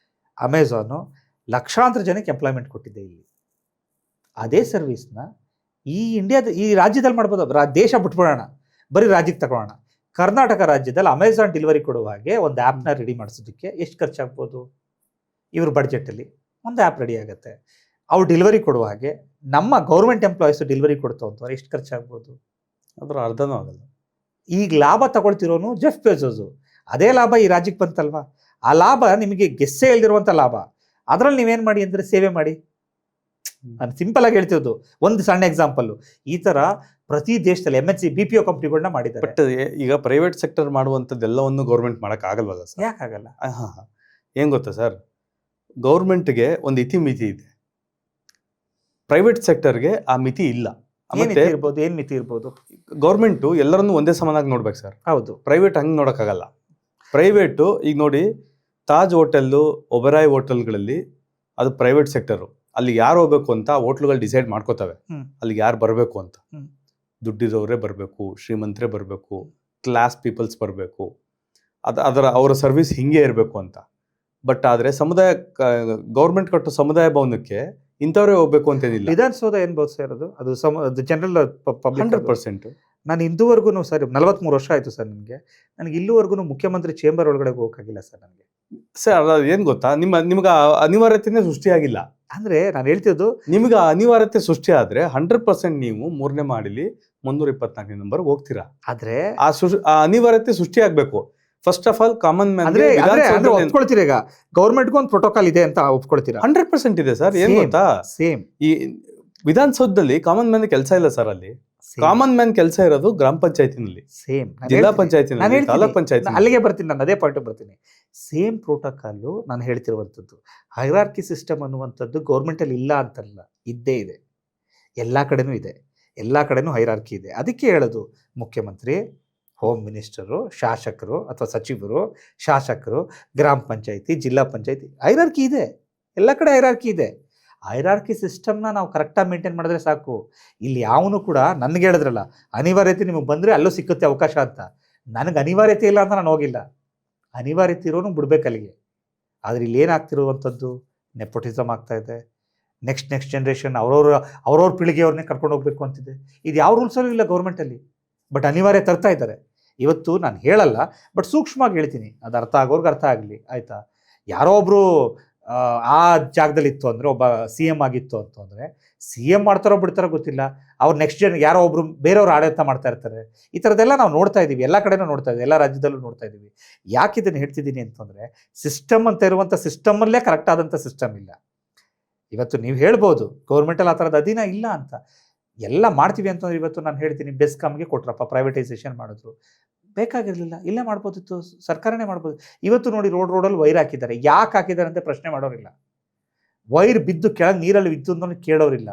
ಅಮೆಝಾನು ಲಕ್ಷಾಂತರ ಜನಕ್ಕೆ ಎಂಪ್ಲಾಯ್ಮೆಂಟ್ ಕೊಟ್ಟಿದೆ ಇಲ್ಲಿ. ಅದೇ ಸರ್ವಿಸ್ನ ಈ ರಾಜ್ಯದಲ್ಲಿ ಮಾಡ್ಬೋದು. ದೇಶ ಬಿಟ್ಬಿಡೋಣ, ಬರೀ ರಾಜ್ಯಕ್ಕೆ ತಗೊಳ್ಳೋಣ. ಕರ್ನಾಟಕ ರಾಜ್ಯದಲ್ಲಿ ಅಮೆಝಾನ್ ಡೆಲಿವರಿ ಕೊಡುವ ಹಾಗೆ ಒಂದು ಆ್ಯಪ್ನ ರೆಡಿ ಮಾಡಿಸೋದಕ್ಕೆ ಎಷ್ಟು ಖರ್ಚಾಗ್ಬೋದು? ಇವ್ರ ಬಡ್ಜೆಟಲ್ಲಿ ಒಂದು ಆ್ಯಪ್ ರೆಡಿ ಆಗುತ್ತೆ. ಅವ್ರು ಡೆಲಿವರಿ ಕೊಡುವ ಹಾಗೆ ನಮ್ಮ ಗೌರ್ಮೆಂಟ್ ಎಂಪ್ಲಾಯೀಸು ಡೆಲಿವರಿ ಕೊಡ್ತು ಅಂತವ್ರು ಎಷ್ಟು ಖರ್ಚಾಗ್ಬೋದು? ಅದರ ಅರ್ಧನೂ ಆಗಲ್ಲ. ಈಗ ಲಾಭ ತಗೊಳ್ತಿರೋನು ಜೆಫ್ ಬೆಜೋಸು. ಅದೇ ಲಾಭ ಈ ರಾಜ್ಯಕ್ಕೆ ಬಂತಲ್ವಾ? ಆ ಲಾಭ ನಿಮಗೆ ಗೆಸ್ಸೇ ಇಲ್ದಿರುವಂಥ ಲಾಭ. ಅದರಲ್ಲಿ ನೀವೇನು ಮಾಡಿ ಅಂದರೆ ಸೇವೆ ಮಾಡಿ. ನಾನು ಸಿಂಪಲ್ ಆಗಿ ಹೇಳ್ತಿರೋದು ಒಂದು ಸಣ್ಣ ಎಕ್ಸಾಂಪಲ್ಲು. ಈ ಥರ ಪ್ರತಿ ದೇಶದಲ್ಲಿ MNC BPO ಕಂಪ್ನಿಗಳನ್ನ ಮಾಡಿದ್ದಾರೆ. ಬಟ್ ಈಗ ಪ್ರೈವೇಟ್ ಸೆಕ್ಟರ್ ಮಾಡುವಂಥದ್ದೆಲ್ಲವನ್ನು ಗೌರ್ಮೆಂಟ್ ಮಾಡೋಕ್ಕಾಗಲ್ವಲ್ಲ ಸರ್? ಯಾಕಾಗಲ್ಲ? ಏನು ಗೊತ್ತಾ ಸರ್, ಗೌರ್ಮೆಂಟ್ಗೆ ಒಂದು ಮಿತಿ ಇದೆ, ಪ್ರೈವೇಟ್ ಸೆಕ್ಟರ್ಗೆ ಆ ಮಿತಿ ಇಲ್ಲ. ಏನು ಮಿತಿ ಇರ್ಬೋದು? ಗೌರ್ಮೆಂಟು ಎಲ್ಲರನ್ನೂ ಒಂದೇ ಸಮಾನಾಗಿ ನೋಡ್ಬೇಕು ಸರ್. ಹೌದು. ಪ್ರೈವೇಟ್ ಹಂಗೆ ನೋಡೋಕ್ಕಾಗಲ್ಲ. ಪ್ರೈವೇಟು ಈಗ ನೋಡಿ, ತಾಜ್ ಹೋಟೆಲ್ಲು, ಒಬೆರಾಯ್ ಹೋಟೆಲ್ಗಳಲ್ಲಿ ಅದು ಪ್ರೈವೇಟ್ ಸೆಕ್ಟರು. ಅಲ್ಲಿ ಯಾರು ಹೋಗ್ಬೇಕು ಅಂತ ಹೋಟ್ಲುಗಳು ಡಿಸೈಡ್ ಮಾಡ್ಕೋತವೆ, ಅಲ್ಲಿಗೆ ಯಾರು ಬರಬೇಕು ಅಂತ. ದುಡ್ಡಿರೋರೇ ಬರಬೇಕು, ಶ್ರೀಮಂತರೇ ಬರಬೇಕು, ಕ್ಲಾಸ್ ಪೀಪಲ್ಸ್ ಬರಬೇಕು. ಅವರ ಸರ್ವಿಸ್ ಹಿಂಗೆ ಇರಬೇಕು ಅಂತ. ಬಟ್ ಆದರೆ ಗೌರ್ಮೆಂಟ್ ಕಟ್ಟೋ ಸಮುದಾಯ ಭವನಕ್ಕೆ ಇಂಥವರೇ ಹೋಗ್ಬೇಕು ಅಂತೇನಿಲ್ಲ. ವಿಧಾನಸೌಧ ಏನ್ ಬಹುಶಃ ಇರೋದು ಅದು ಜನರಲ್ ಪಬ್ಲಿಕ್ 100%. ನಾನು ಇಂದುವರೆಗೂ ಸರ್ 43 ವರ್ಷ ಆಯ್ತು ಸರ್ ನನಗೆ ಇಲ್ಲಿವರೆಗೂ ಮುಖ್ಯಮಂತ್ರಿ ಚೇಂಬರ್ ಒಳಗಡೆ ಹೋಗಕ್ಕಾಗಿಲ್ಲ ಸರ್ ನನಗೆ. ಸರ್ ಅದು ಏನು ಗೊತ್ತಾ, ನಿಮ್ಗೆ ಅನಿವಾರ್ಯತೆನೇ ಸೃಷ್ಟಿಯಾಗಿಲ್ಲ. ಅಂದ್ರೆ ನಾನು ಹೇಳ್ತಿದ್ದು ನಿಮ್ಗೆ ಅನಿವಾರ್ಯತೆ ಸೃಷ್ಟಿ ಆದ್ರೆ 100% ನೀವು 3ನೇ ಮಾಡಿಲಿ 324 ನಂಬರ್ ಹೋಗ್ತೀರಾ. ಆದ್ರೆ ಆ ಅನಿವಾರ್ಯತೆ ಸೃಷ್ಟಿ ಆಗ್ಬೇಕು. First of all common man ಅಂದ್ರೆ ಒಪ್ಕೊಳ್ತೀರಾ, ಈಗ ಗೌರ್ಮೆಂಟ್ಗೂ ಒಂದು ಪ್ರೋಟೋಕಾಲ್ ಇದೆ ಅಂತ ಒಪ್ಕೊಳ್ತೀರಾ? 100% ಇದೆ ಸರ್. ಏನ್ ಗೊತ್ತಾ, ಸೇಮ್ ಈ ವಿಧಾನಸೌಧದಲ್ಲಿ ಕಾಮನ್ ಮ್ಯಾನ್ ಕೆಲಸ ಇಲ್ಲ ಸರ್. ಅಲ್ಲಿ ಕಾಮನ್ ಮ್ಯಾನ್ ಕೆಲಸ ಇರೋದು ಗ್ರಾಮ ಪಂಚಾಯತಿನಲ್ಲಿ, ಸೇಮ್ ಜಿಲ್ಲಾ ಪಂಚಾಯತಿನಲ್ಲಿ, ತಾಲೂಕ್ ಪಂಚಾಯತಿ. ಅಲ್ಲಿಗೆ ಬರ್ತೀನಿ, ನಾನು ಅದೇ ಪಾಯಿಂಟ್ ಬರ್ತೀನಿ. ಸೇಮ್ ಪ್ರೋಟೋಕಾಲ್ ನಾನು ಹೇಳ್ತಿರುವಂಥದ್ದು. ಹೈರಾರ್ಕಿ ಸಿಸ್ಟಮ್ ಅನ್ನುವಂಥದ್ದು ಗೌರ್ಮೆಂಟ್ ಅಲ್ಲಿ ಇಲ್ಲ ಅಂತಲ್ಲ, ಇದ್ದೇ ಇದೆ, ಎಲ್ಲಾ ಕಡೆನೂ ಇದೆ, ಎಲ್ಲಾ ಕಡೆನೂ ಹೈರಾರ್ಕಿ ಇದೆ. ಅದಕ್ಕೆ ಹೇಳೋದು ಮುಖ್ಯಮಂತ್ರಿ, ಹೋಮ್ ಮಿನಿಸ್ಟರು, ಶಾಸಕರು ಅಥವಾ ಸಚಿವರು, ಶಾಸಕರು, ಗ್ರಾಮ ಪಂಚಾಯತಿ, ಜಿಲ್ಲಾ ಪಂಚಾಯತಿ, ಹೈರಾರ್ಕಿ ಇದೆ, ಎಲ್ಲ ಕಡೆ ಹೈರಾರ್ಕಿ ಇದೆ. ಹೈರಾರ್ಕಿ ಸಿಸ್ಟಮ್ನ ನಾವು ಕರೆಕ್ಟಾಗಿ ಮೇಂಟೈನ್ ಮಾಡಿದ್ರೆ ಸಾಕು. ಇಲ್ಲಿ ಯಾವನು ಕೂಡ ನನಗೆ ಹೇಳಿದ್ರಲ್ಲ, ಅನಿವಾರ್ಯತೆ ನಿಮಗೆ ಬಂದರೆ ಅಲ್ಲೂ ಸಿಕ್ಕುತ್ತೆ ಅವಕಾಶ ಅಂತ. ನನಗೆ ಅನಿವಾರ್ಯತೆ ಇಲ್ಲ ಅಂತ ನಾನು ಹೋಗಿಲ್ಲ, ಅನಿವಾರ್ಯತೆ ಇರೋನು ಬಿಡ್ಬೇಕು ಅಲ್ಲಿಗೆ. ಆದರೆ ಇಲ್ಲಿ ಏನಾಗ್ತಿರುವಂಥದ್ದು, ನೆಪೋಟಿಸಮ್ ಆಗ್ತಾ ಇದೆ. ನೆಕ್ಸ್ಟ್ ಜನ್ರೇಷನ್ ಅವ್ರವ್ರ ಪೀಳಿಗೆಯವ್ರನ್ನೇ ಕರ್ಕೊಂಡು ಹೋಗ್ಬೇಕು ಅಂತಿದೆ. ಇದು ಯಾವ ರೂಲ್ಸಲ್ಲೂ ಇಲ್ಲ ಗೌರ್ಮೆಂಟಲ್ಲಿ, ಬಟ್ ಅನಿವಾರ್ಯ ತರ್ತಾ ಇದ್ದಾರೆ. ಇವತ್ತು ನಾನು ಹೇಳಲ್ಲ, ಬಟ್ ಸೂಕ್ಷ್ಮವಾಗಿ ಹೇಳ್ತೀನಿ, ಅದು ಅರ್ಥ ಆಗೋರ್ಗೆ ಅರ್ಥ ಆಗಲಿ, ಆಯಿತಾ? ಯಾರೋ ಒಬ್ಬರು ಆ ಜಾಗದಲ್ಲಿ ಇತ್ತು ಅಂದರೆ, ಒಬ್ಬ CM ಆಗಿತ್ತು ಅಂತಂದರೆ, CM ಮಾಡ್ತಾರೋ ಬಿಡ್ತಾರೋ ಗೊತ್ತಿಲ್ಲ, ಅವ್ರು ನೆಕ್ಸ್ಟ್ ಯಾರೋ ಒಬ್ರು ಬೇರೆಯವ್ರು ಆಡಳಿತ ಮಾಡ್ತಾ ಇರ್ತಾರೆ. ಈ ಥರದ್ದೆಲ್ಲ ನಾವು ನೋಡ್ತಾ ಇದ್ದೀವಿ, ಎಲ್ಲ ಕಡೆನೂ ನೋಡ್ತಾ ಇದ್ದೀವಿ, ಎಲ್ಲ ರಾಜ್ಯದಲ್ಲೂ ನೋಡ್ತಾ ಇದ್ದೀವಿ. ಯಾಕೆ ಇದನ್ನು ಹೇಳ್ತಿದ್ದೀನಿ ಅಂತಂದರೆ, ಸಿಸ್ಟಮ್ ಅಂತ ಇರುವಂಥ ಸಿಸ್ಟಮಲ್ಲೇ ಕರೆಕ್ಟ್ ಆದಂಥ ಸಿಸ್ಟಮ್ ಇಲ್ಲ. ಇವತ್ತು ನೀವು ಹೇಳ್ಬೋದು ಗೌರ್ಮೆಂಟಲ್ಲಿ ಆ ಥರದ ಅಧೀನ ಇಲ್ಲ ಅಂತ, ಎಲ್ಲ ಮಾಡ್ತೀವಿ ಅಂತಂದ್ರೆ ಇವತ್ತು ನಾನು ಹೇಳ್ತೀನಿ, ಬೆಸ್ಕಾಮ್ಗೆ ಕೊಟ್ರಪ್ಪ, ಪ್ರೈವೇಟೈಸೇಷನ್ ಮಾಡಿದ್ರು, ಬೇಕಾಗಿರಲಿಲ್ಲ, ಇಲ್ಲೇ ಮಾಡ್ಬೋದಿತ್ತು, ಸರ್ಕಾರನೇ ಮಾಡ್ಬೋದು. ಇವತ್ತು ನೋಡಿ ರೋಡಲ್ಲಿ ವೈರ್ ಹಾಕಿದ್ದಾರೆ, ಯಾಕೆ ಹಾಕಿದ್ದಾರೆ ಅಂತ ಪ್ರಶ್ನೆ ಮಾಡೋರಿಲ್ಲ. ವೈರ್ ಬಿದ್ದು ಕೆಳಗೆ ನೀರಲ್ಲಿ ಬಿದ್ದು ಅಂದ್ರೆ ಕೇಳೋರಿಲ್ಲ,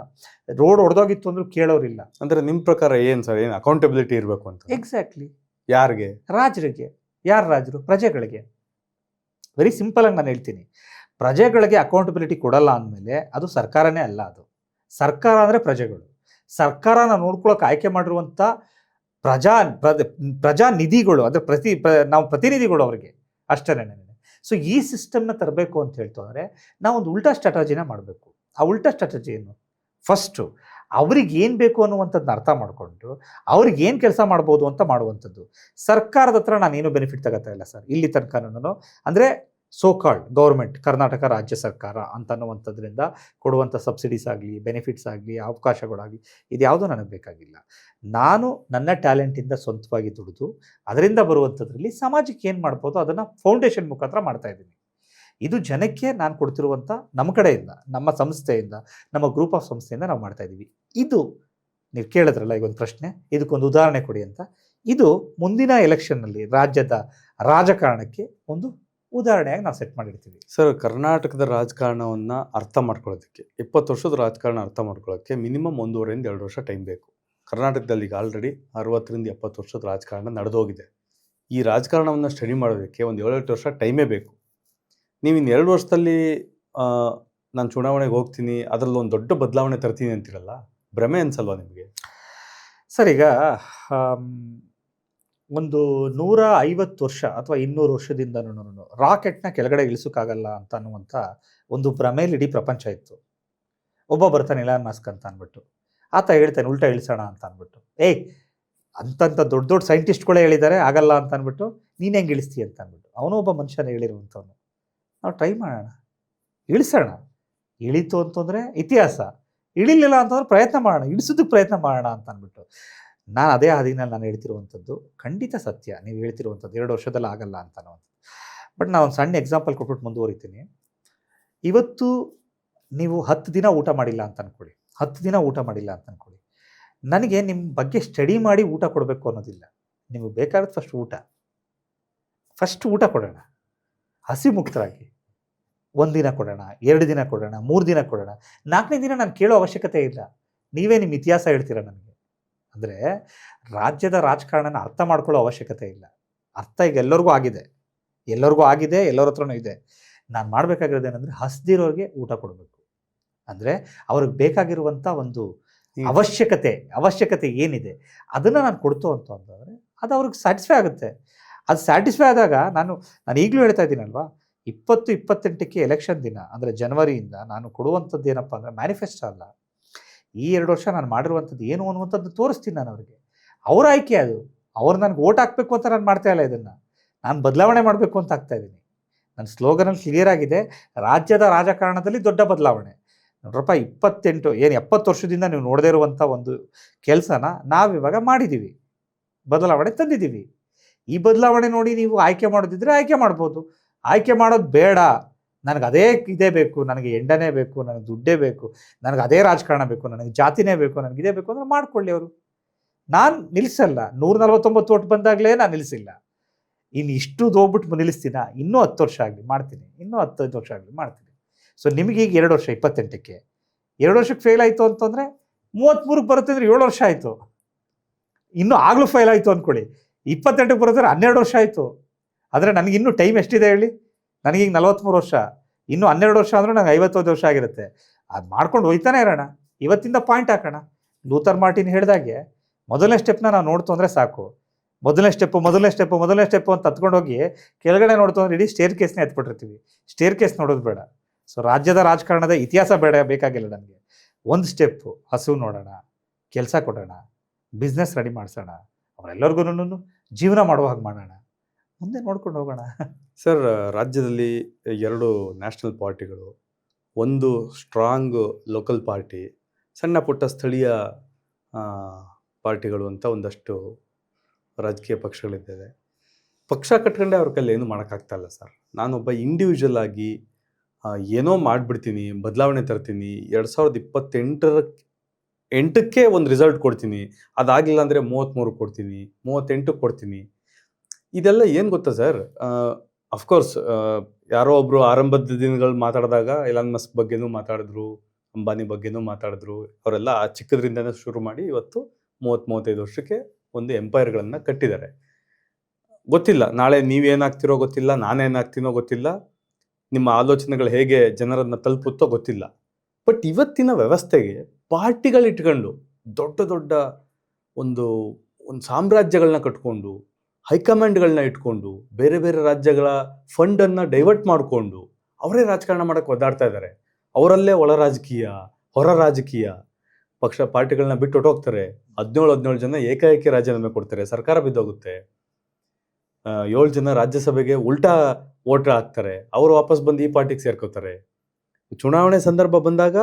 ರೋಡ್ ಹೊಡೆದೋಗಿತ್ತು ಅಂದ್ರೂ ಕೇಳೋರಿಲ್ಲ. ಅಂದ್ರೆ ನಿಮ್ಮ ಪ್ರಕಾರ ಏನು ಸರ್, ಏನು ಅಕೌಂಟಬಿಲಿಟಿ ಇರಬೇಕು ಅಂತ? ಎಕ್ಸಾಕ್ಟ್ಲಿ. ಯಾರಿಗೆ? ರಾಜರಿಗೆ. ಯಾರು ರಾಜರು? ಪ್ರಜೆಗಳಿಗೆ. ವೆರಿ ಸಿಂಪಲ್ ಆಗಿ ನಾನು ಹೇಳ್ತೀನಿ, ಪ್ರಜೆಗಳಿಗೆ ಅಕೌಂಟಬಿಲಿಟಿ ಕೊಡಲ್ಲ ಅಂದಮೇಲೆ ಅದು ಸರ್ಕಾರನೇ ಅಲ್ಲ. ಅದು ಸರ್ಕಾರ ಅಂದರೆ ಪ್ರಜೆಗಳು. ಸರ್ಕಾರನ ನೋಡ್ಕೊಳ್ಳೋಕೆ ಆಯ್ಕೆ ಮಾಡಿರುವಂಥ ಪ್ರಜಾನಿಧಿಗಳು, ಅಂದರೆ ನಾವು ಪ್ರತಿನಿಧಿಗಳು ಅವರಿಗೆ, ಅಷ್ಟೇ. ಸೊ ಈ ಸಿಸ್ಟಮ್ನ ತರಬೇಕು ಅಂತ ಹೇಳ್ತಂದರೆ ನಾವು ಒಂದು ಉಲ್ಟಾ ಸ್ಟ್ರಾಟಜಿನ ಮಾಡಬೇಕು. ಆ ಉಲ್ಟಾ ಸ್ಟ್ರಾಟಜಿ ಏನು? ಫಸ್ಟು ಅವ್ರಿಗೆ ಏನು ಬೇಕು ಅನ್ನುವಂಥದ್ದನ್ನ ಅರ್ಥ ಮಾಡಿಕೊಂಡು ಅವ್ರಿಗೆ ಏನು ಕೆಲಸ ಮಾಡ್ಬೋದು ಅಂತ ಮಾಡುವಂಥದ್ದು. ಸರ್ಕಾರದ ಹತ್ರ ನಾನೇನು ಬೆನಿಫಿಟ್ ತಗೋತಾ ಇಲ್ಲ ಸರ್ ಇಲ್ಲಿ ತನಕ. ನಾನು ಅಂದರೆ ಸೋಕಾಲ್ಡ್ ಗೌರ್ಮೆಂಟ್, ಕರ್ನಾಟಕ ರಾಜ್ಯ ಸರ್ಕಾರ ಅಂತನ್ನುವಂಥದ್ರಿಂದ ಕೊಡುವಂಥ ಸಬ್ಸಿಡೀಸ್ ಆಗಲಿ, ಬೆನಿಫಿಟ್ಸ್ ಆಗಲಿ, ಅವಕಾಶಗಳಾಗಲಿ, ಇದು ಯಾವುದೂ ನನಗೆ ಬೇಕಾಗಿಲ್ಲ. ನಾನು ನನ್ನ ಟ್ಯಾಲೆಂಟಿಂದ ಸ್ವಂತವಾಗಿ ದುಡಿದು ಅದರಿಂದ ಬರುವಂಥದ್ರಲ್ಲಿ ಸಮಾಜಕ್ಕೆ ಏನು ಮಾಡ್ಬೋದು ಅದನ್ನು ಫೌಂಡೇಶನ್ ಮುಖಾಂತರ ಮಾಡ್ತಾಯಿದ್ದೀನಿ. ಇದು ಜನಕ್ಕೆ ನಾನು ಕೊಡ್ತಿರುವಂಥ ನಮ್ಮ ಕಡೆಯಿಂದ, ನಮ್ಮ ಸಂಸ್ಥೆಯಿಂದ, ನಮ್ಮ ಗ್ರೂಪ್ ಆಫ್ ಸಂಸ್ಥೆಯಿಂದ ನಾವು ಮಾಡ್ತಾಯಿದ್ದೀವಿ. ಇದು ನೀವು ಕೇಳಿದ್ರಲ್ಲ ಈಗ ಒಂದು ಪ್ರಶ್ನೆ, ಇದಕ್ಕೊಂದು ಉದಾಹರಣೆ ಕೊಡಿ ಅಂತ. ಇದು ಮುಂದಿನ ಎಲೆಕ್ಷನ್ನಲ್ಲಿ ರಾಜ್ಯದ ರಾಜಕಾರಣಕ್ಕೆ ಒಂದು ಉದಾಹರಣೆಯಾಗಿ ನಾವು ಸೆಟ್ ಮಾಡಿರ್ತೀವಿ. ಸರ್, ಕರ್ನಾಟಕದ ರಾಜಕಾರಣವನ್ನು ಅರ್ಥ ಮಾಡ್ಕೊಳ್ಳೋದಕ್ಕೆ 20 ವರ್ಷದ ರಾಜಕಾರಣ ಅರ್ಥ ಮಾಡ್ಕೊಳ್ಳೋಕ್ಕೆ ಮಿನಿಮಮ್ 1.5 2 ವರ್ಷ ಟೈಮ್ ಬೇಕು. ಕರ್ನಾಟಕದಲ್ಲಿ ಈಗ ಆಲ್ರೆಡಿ 60 70 ವರ್ಷದ ರಾಜಕಾರಣ ನಡೆದೋಗಿದೆ. ಈ ರಾಜಕಾರಣವನ್ನು ಸ್ಟಡಿ ಮಾಡೋದಕ್ಕೆ ಒಂದು 7-8 ವರ್ಷ ಟೈಮೇ ಬೇಕು. ನೀವು ಇನ್ನು 2 ವರ್ಷದಲ್ಲಿ ನಾನು ಚುನಾವಣೆಗೆ ಹೋಗ್ತೀನಿ, ಅದರಲ್ಲಿ ಒಂದು ದೊಡ್ಡ ಬದಲಾವಣೆ ತರ್ತೀನಿ ಅಂತಿರಲ್ಲ, ಭ್ರಮೆ ಅನ್ಸಲ್ವಾ ನಿಮಗೆ? ಸರ್, ಈಗ ಒಂದು 150 ವರ್ಷ ಅಥವಾ 200 ವರ್ಷದಿಂದನೂ ರಾಕೆಟ್ನ ಕೆಳಗಡೆ ಇಳಿಸೋಕ್ಕಾಗಲ್ಲ ಅಂತ ಅನ್ನುವಂಥ ಒಂದು ಭ್ರಮೆಯಲ್ಲಿ ಇಡೀ ಪ್ರಪಂಚ ಇತ್ತು. ಒಬ್ಬ ಬರ್ತಾನೆ ಇಲಾನ್ ಮಸ್ಕ್ ಅಂತ ಅಂದ್ಬಿಟ್ಟು, ಆತ ಹೇಳ್ತಾನೆ ಉಲ್ಟಾ ಇಳಿಸೋಣ ಅಂತ ಅಂದ್ಬಿಟ್ಟು, ಅಂತಂತ ದೊಡ್ಡ ಸೈಂಟಿಸ್ಟ್ಗಳೇ ಹೇಳಿದ್ದಾರೆ ಆಗಲ್ಲ ಅಂತ ಅಂದ್ಬಿಟ್ಟು ನೀನು ಹೆಂಗೆ ಇಳಿಸ್ತೀಯ ಅಂತ ಅಂದ್ಬಿಟ್ಟು, ಅವನು ಒಬ್ಬ ಮನುಷ್ಯನೇ ಹೇಳಿರುವಂಥವನು. ನಾವು ಟ್ರೈ ಮಾಡೋಣ, ಇಳಿಸೋಣ. ಇಳೀತು ಅಂತಂದರೆ ಇತಿಹಾಸ, ಇಳಿಲಿಲ್ಲ ಅಂತಂದ್ರೆ ಪ್ರಯತ್ನ ಮಾಡೋಣ, ಇಳಿಸೋದಕ್ಕೆ ಪ್ರಯತ್ನ ಮಾಡೋಣ ಅಂತ ಅಂದ್ಬಿಟ್ಟು ನಾನು ಅದೇ ಹಾದಿನಲ್ಲಿ ನಾನು ಹೇಳ್ತಿರುವಂಥದ್ದು ಖಂಡಿತ ಸತ್ಯ. ನೀವು ಹೇಳ್ತಿರುವಂಥದ್ದು 2 ವರ್ಷದಲ್ಲಿ ಆಗಲ್ಲ ಅಂತ ಅನ್ನುವಂಥದ್ದು. ಬಟ್ ನಾನು ಒಂದು ಸಣ್ಣ ಎಕ್ಸಾಂಪಲ್ ಕೊಟ್ಬಿಟ್ಟು ಮುಂದುವರಿತೀನಿ. ಇವತ್ತು ನೀವು 10 ದಿನ ಊಟ ಮಾಡಿಲ್ಲ ಅಂತ ಅಂದ್ಕೊಳ್ಳಿ, 10 ದಿನ ಊಟ ಮಾಡಿಲ್ಲ ಅಂತ ಅಂದ್ಕೊಳ್ಳಿ. ನನಗೆ ನಿಮ್ಮ ಬಗ್ಗೆ ಸ್ಟಡಿ ಮಾಡಿ ಊಟ ಕೊಡಬೇಕು ಅನ್ನೋದಿಲ್ಲ. ನಿಮಗೆ ಬೇಕಾದ್ರೆ ಫಸ್ಟ್ ಊಟ ಕೊಡೋಣ, ಹಸಿ ಮುಕ್ತರಾಗಿ. 1 ದಿನ ಕೊಡೋಣ, 2 ದಿನ ಕೊಡೋಣ, 3 ದಿನ ಕೊಡೋಣ, 4ನೇ ದಿನ ನಾನು ಕೇಳೋ ಅವಶ್ಯಕತೆ ಇಲ್ಲ. ನೀವೇ ನಿಮ್ಮ ಇತಿಹಾಸ ಹೇಳ್ತೀರಾ ನನಗೆ. ಅಂದರೆ ರಾಜ್ಯದ ರಾಜಕಾರಣನ ಅರ್ಥ ಮಾಡ್ಕೊಳ್ಳೋ ಅವಶ್ಯಕತೆ ಇಲ್ಲ. ಅರ್ಥ ಈಗ ಎಲ್ಲರಿಗೂ ಆಗಿದೆ, ಎಲ್ಲರ ಹತ್ರನೂ ಇದೆ. ನಾನು ಮಾಡಬೇಕಾಗಿರೋದೇನೆಂದರೆ ಹಸ್ದಿರೋರಿಗೆ ಊಟ ಕೊಡಬೇಕು. ಅಂದರೆ ಅವ್ರಿಗೆ ಬೇಕಾಗಿರುವಂಥ ಒಂದು ಅವಶ್ಯಕತೆ ಏನಿದೆ ಅದನ್ನು ನಾನು ಕೊಡ್ತು ಅಂತಂದರೆ ಅದು ಅವ್ರಿಗೆ ಸ್ಯಾಟಿಸ್ಫೈ ಆಗುತ್ತೆ. ಅದು ಸ್ಯಾಟಿಸ್ಫೈ ಆದಾಗ ನಾನು ಈಗಲೂ ಹೇಳ್ತಾ ಇದ್ದೀನಲ್ವಾ, 28ಕ್ಕೆ ಎಲೆಕ್ಷನ್ ದಿನ ಅಂದರೆ ಜನವರಿಯಿಂದ ನಾನು ಕೊಡುವಂಥದ್ದು ಏನಪ್ಪ ಅಂದರೆ ಮ್ಯಾನಿಫೆಸ್ಟೋ ಅಲ್ಲ, ಈ 2 ವರ್ಷ ನಾನು ಮಾಡಿರುವಂಥದ್ದು ಏನು ಅನ್ನುವಂಥದ್ದು ತೋರಿಸ್ತೀನಿ ನಾನು ಅವರಿಗೆ. ಅವ್ರ ಆಯ್ಕೆ ಅದು, ಅವ್ರು ನನಗೆ ಓಟ್ ಹಾಕಬೇಕು ಅಂತ ನಾನು ಮಾಡ್ತಾ ಇಲ್ಲ, ಇದನ್ನು ನಾನು ಬದಲಾವಣೆ ಮಾಡಬೇಕು ಅಂತ ಆಗ್ತಾ ಇದ್ದೀನಿ. ನನ್ನ ಸ್ಲೋಗನಲ್ಲಿ ಕ್ಲಿಯರ್ ಆಗಿದೆ, ರಾಜ್ಯದ ರಾಜಕಾರಣದಲ್ಲಿ ದೊಡ್ಡ ಬದಲಾವಣೆ. ನೋಡ್ರಪ್ಪ, 70 ವರ್ಷದಿಂದ ನೀವು ನೋಡದೇ ಇರುವಂಥ ಒಂದು ಕೆಲಸನ ನಾವಿವಾಗ ಮಾಡಿದ್ದೀವಿ, ಬದಲಾವಣೆ ತಂದಿದ್ದೀವಿ. ಈ ಬದಲಾವಣೆ ನೋಡಿ ನೀವು ಆಯ್ಕೆ ಮಾಡೋದಿದ್ರೆ ಆಯ್ಕೆ ಮಾಡ್ಬೋದು, ಆಯ್ಕೆ ಮಾಡೋದು ಬೇಡ, ನನಗೆ ಅದೇ ಇದೇ ಬೇಕು, ನನಗೆ ಎಂಡನೇ ಬೇಕು, ನನಗೆ ದುಡ್ಡೇ ಬೇಕು, ನನಗೆ ಅದೇ ರಾಜಕಾರಣ ಬೇಕು, ನನಗೆ ಜಾತಿನೇ ಬೇಕು, ನನಗೆ ಇದೇ ಬೇಕು ಅಂದರೆ ಮಾಡ್ಕೊಳ್ಳಿ ಅವರು. ನಾನು ನಿಲ್ಲಿಸಲ್ಲ, 149 ಓಟ್ ಬಂದಾಗಲೇ ನಾನು ನಿಲ್ಲಿಸಿಲ್ಲ. ಇನ್ನು ಇಷ್ಟು ಹೋಗ್ಬಿಟ್ಟು ನಿಲ್ಲಿಸ್ತೀನ, ಇನ್ನೂ 10 ವರ್ಷ ಆಗಲಿ ಮಾಡ್ತೀನಿ, ಇನ್ನೂ 15 ವರ್ಷ ಆಗಲಿ ಮಾಡ್ತೀನಿ. ಸೊ ನಿಮಗೆ ಈಗ 2 ವರ್ಷ 28ಕ್ಕೆ 2 ವರ್ಷಕ್ಕೆ ಫೇಲ್ ಆಯಿತು ಅಂತಂದರೆ 33ಕ್ಕೆ ಬರುತ್ತೆ ಅಂದರೆ 7 ವರ್ಷ ಆಯಿತು. ಇನ್ನೂ ಆಗಲೂ ಫೇಲ್ ಆಯಿತು ಅಂದ್ಕೊಳ್ಳಿ, 28ಕ್ಕೆ ಬರೋದ್ರೆ 12 ವರ್ಷ ಆಯಿತು. ಆದರೆ ನನಗಿನ್ನೂ ಟೈಮ್ ಎಷ್ಟಿದೆ ಹೇಳಿ, ನನಗೀಗ 43 ವರ್ಷ, ಇನ್ನೂ 12 ವರ್ಷ ಅಂದರೆ ನನಗೆ 55 ವರ್ಷ ಆಗಿರುತ್ತೆ. ಅದು ಮಾಡ್ಕೊಂಡು ಹೋಯ್ತಾನೆ ಇರೋಣ, ಇವತ್ತಿಂದ ಪಾಯಿಂಟ್ ಹಾಕೋಣ. ಲೂಥರ್ ಮಾರ್ಟಿನ್ ಹೇಳಿದಾಗೆ ಮೊದಲನೇ ಸ್ಟೆಪ್ನ ನಾವು ನೋಡ್ತು ಅಂದರೆ ಸಾಕು, ಮೊದಲನೇ ಸ್ಟೆಪ್ಪು ಅಂತ ಹತ್ಕೊಂಡು ಹೋಗಿ ಕೆಳಗಡೆ ನೋಡ್ತು ಅಂದರೆ ಇಡೀ ಸ್ಟೇರ್ ಕೇಸ್ನೇ ಎತ್ಬಿಟ್ಟಿರ್ತೀವಿ. ಸ್ಟೇರ್ ಕೇಸ್ ನೋಡೋದು ಬೇಡ. ಸೊ ರಾಜ್ಯದ ರಾಜಕಾರಣದ ಇತಿಹಾಸ ಬೇಕಾಗಿಲ್ಲ ನನಗೆ. ಒಂದು ಸ್ಟೆಪ್ಪು ಹಸು ನೋಡೋಣ, ಕೆಲಸ ಕೊಡೋಣ, ಬಿಸ್ನೆಸ್ ರೆಡಿ ಮಾಡಿಸೋಣ, ಅವರೆಲ್ಲರಿಗೂ ಜೀವನ ಮಾಡುವ ಹಾಗೆ ಮಾಡೋಣ, ಮುಂದೆ ನೋಡ್ಕೊಂಡು ಹೋಗೋಣ. ಸರ್, ರಾಜ್ಯದಲ್ಲಿ 2 ನ್ಯಾಷನಲ್ ಪಾರ್ಟಿಗಳು, ಒಂದು ಸ್ಟ್ರಾಂಗ್ ಲೋಕಲ್ ಪಾರ್ಟಿ, ಸಣ್ಣ ಪುಟ್ಟ ಸ್ಥಳೀಯ ಪಾರ್ಟಿಗಳು ಅಂತ ಒಂದಷ್ಟು ರಾಜಕೀಯ ಪಕ್ಷಗಳಿದ್ದಾವೆ. ಪಕ್ಷ ಕಟ್ಕೊಂಡೆ ಅವ್ರ ಕೈಲಿ ಏನೂ ಮಾಡೋಕ್ಕಾಗ್ತಾ ಇಲ್ಲ ಸರ್. ನಾನೊಬ್ಬ ಇಂಡಿವಿಜುವಲ್ ಆಗಿ ಏನೋ ಮಾಡಿಬಿಡ್ತೀನಿ, ಬದಲಾವಣೆ ತರ್ತೀನಿ, 2028ಕ್ಕೆ ಒಂದು ರಿಸಲ್ಟ್ ಕೊಡ್ತೀನಿ, ಅದಾಗಲಿಲ್ಲ ಅಂದರೆ 33 ಕೊಡ್ತೀನಿ, 38 ಕೊಡ್ತೀನಿ. ಇದೆಲ್ಲ ಏನು ಗೊತ್ತಾ ಸರ್, ಅಫ್ಕೋರ್ಸ್ ಯಾರೋ ಒಬ್ಬರು ಆರಂಭದ ದಿನಗಳು ಮಾತಾಡಿದಾಗ ಎಲಾನ್ ಮಸ್ಕ್ ಬಗ್ಗೆನೂ ಮಾತಾಡಿದ್ರು, ಅಂಬಾನಿ ಬಗ್ಗೆನೂ ಮಾತಾಡಿದ್ರು. ಅವರೆಲ್ಲ ಚಿಕ್ಕದ್ರಿಂದನೇ ಶುರು ಮಾಡಿ ಇವತ್ತು 30-35 ವರ್ಷಕ್ಕೆ ಒಂದು ಎಂಪೈರ್ಗಳನ್ನು ಕಟ್ಟಿದ್ದಾರೆ. ಗೊತ್ತಿಲ್ಲ ನಾಳೆ ನೀವೇನಾಗ್ತಿರೋ ಗೊತ್ತಿಲ್ಲ, ನಾನೇನಾಗ್ತೀನೋ ಗೊತ್ತಿಲ್ಲ, ನಿಮ್ಮ ಆಲೋಚನೆಗಳು ಹೇಗೆ ಜನರನ್ನು ತಲುಪುತ್ತೋ ಗೊತ್ತಿಲ್ಲ. ಬಟ್ ಇವತ್ತಿನ ವ್ಯವಸ್ಥೆಗೆ ಪಾರ್ಟಿಗಳಿಟ್ಕೊಂಡು ದೊಡ್ಡ ದೊಡ್ಡ ಒಂದು ಸಾಮ್ರಾಜ್ಯಗಳನ್ನ ಕಟ್ಕೊಂಡು, ಹೈಕಮಾಂಡ್ಗಳನ್ನ ಇಟ್ಕೊಂಡು, ಬೇರೆ ಬೇರೆ ರಾಜ್ಯಗಳ ಫಂಡನ್ನು ಡೈವರ್ಟ್ ಮಾಡಿಕೊಂಡು ಅವರೇ ರಾಜಕಾರಣ ಮಾಡೋಕ್ಕೆ ಒದ್ದಾಡ್ತಾ ಇದ್ದಾರೆ. ಅವರಲ್ಲೇ ಒಳ ರಾಜಕೀಯ, ಹೊರ ರಾಜಕೀಯ, ಪಾರ್ಟಿಗಳನ್ನ ಬಿಟ್ಟು ಹೊಟ್ಟೋಗ್ತಾರೆ. 17 ಜನ ಏಕಾಏಕಿ ರಾಜೀನಾಮೆ ಕೊಡ್ತಾರೆ, ಸರ್ಕಾರ ಬಿದ್ದೋಗುತ್ತೆ. 7 ಜನ ರಾಜ್ಯಸಭೆಗೆ ಉಲ್ಟಾ ವೋಟ್ ಹಾಕ್ತಾರೆ, ಅವರು ವಾಪಸ್ ಬಂದು ಈ ಪಾರ್ಟಿಗೆ ಸೇರ್ಕೋತಾರೆ. ಚುನಾವಣೆ ಸಂದರ್ಭ ಬಂದಾಗ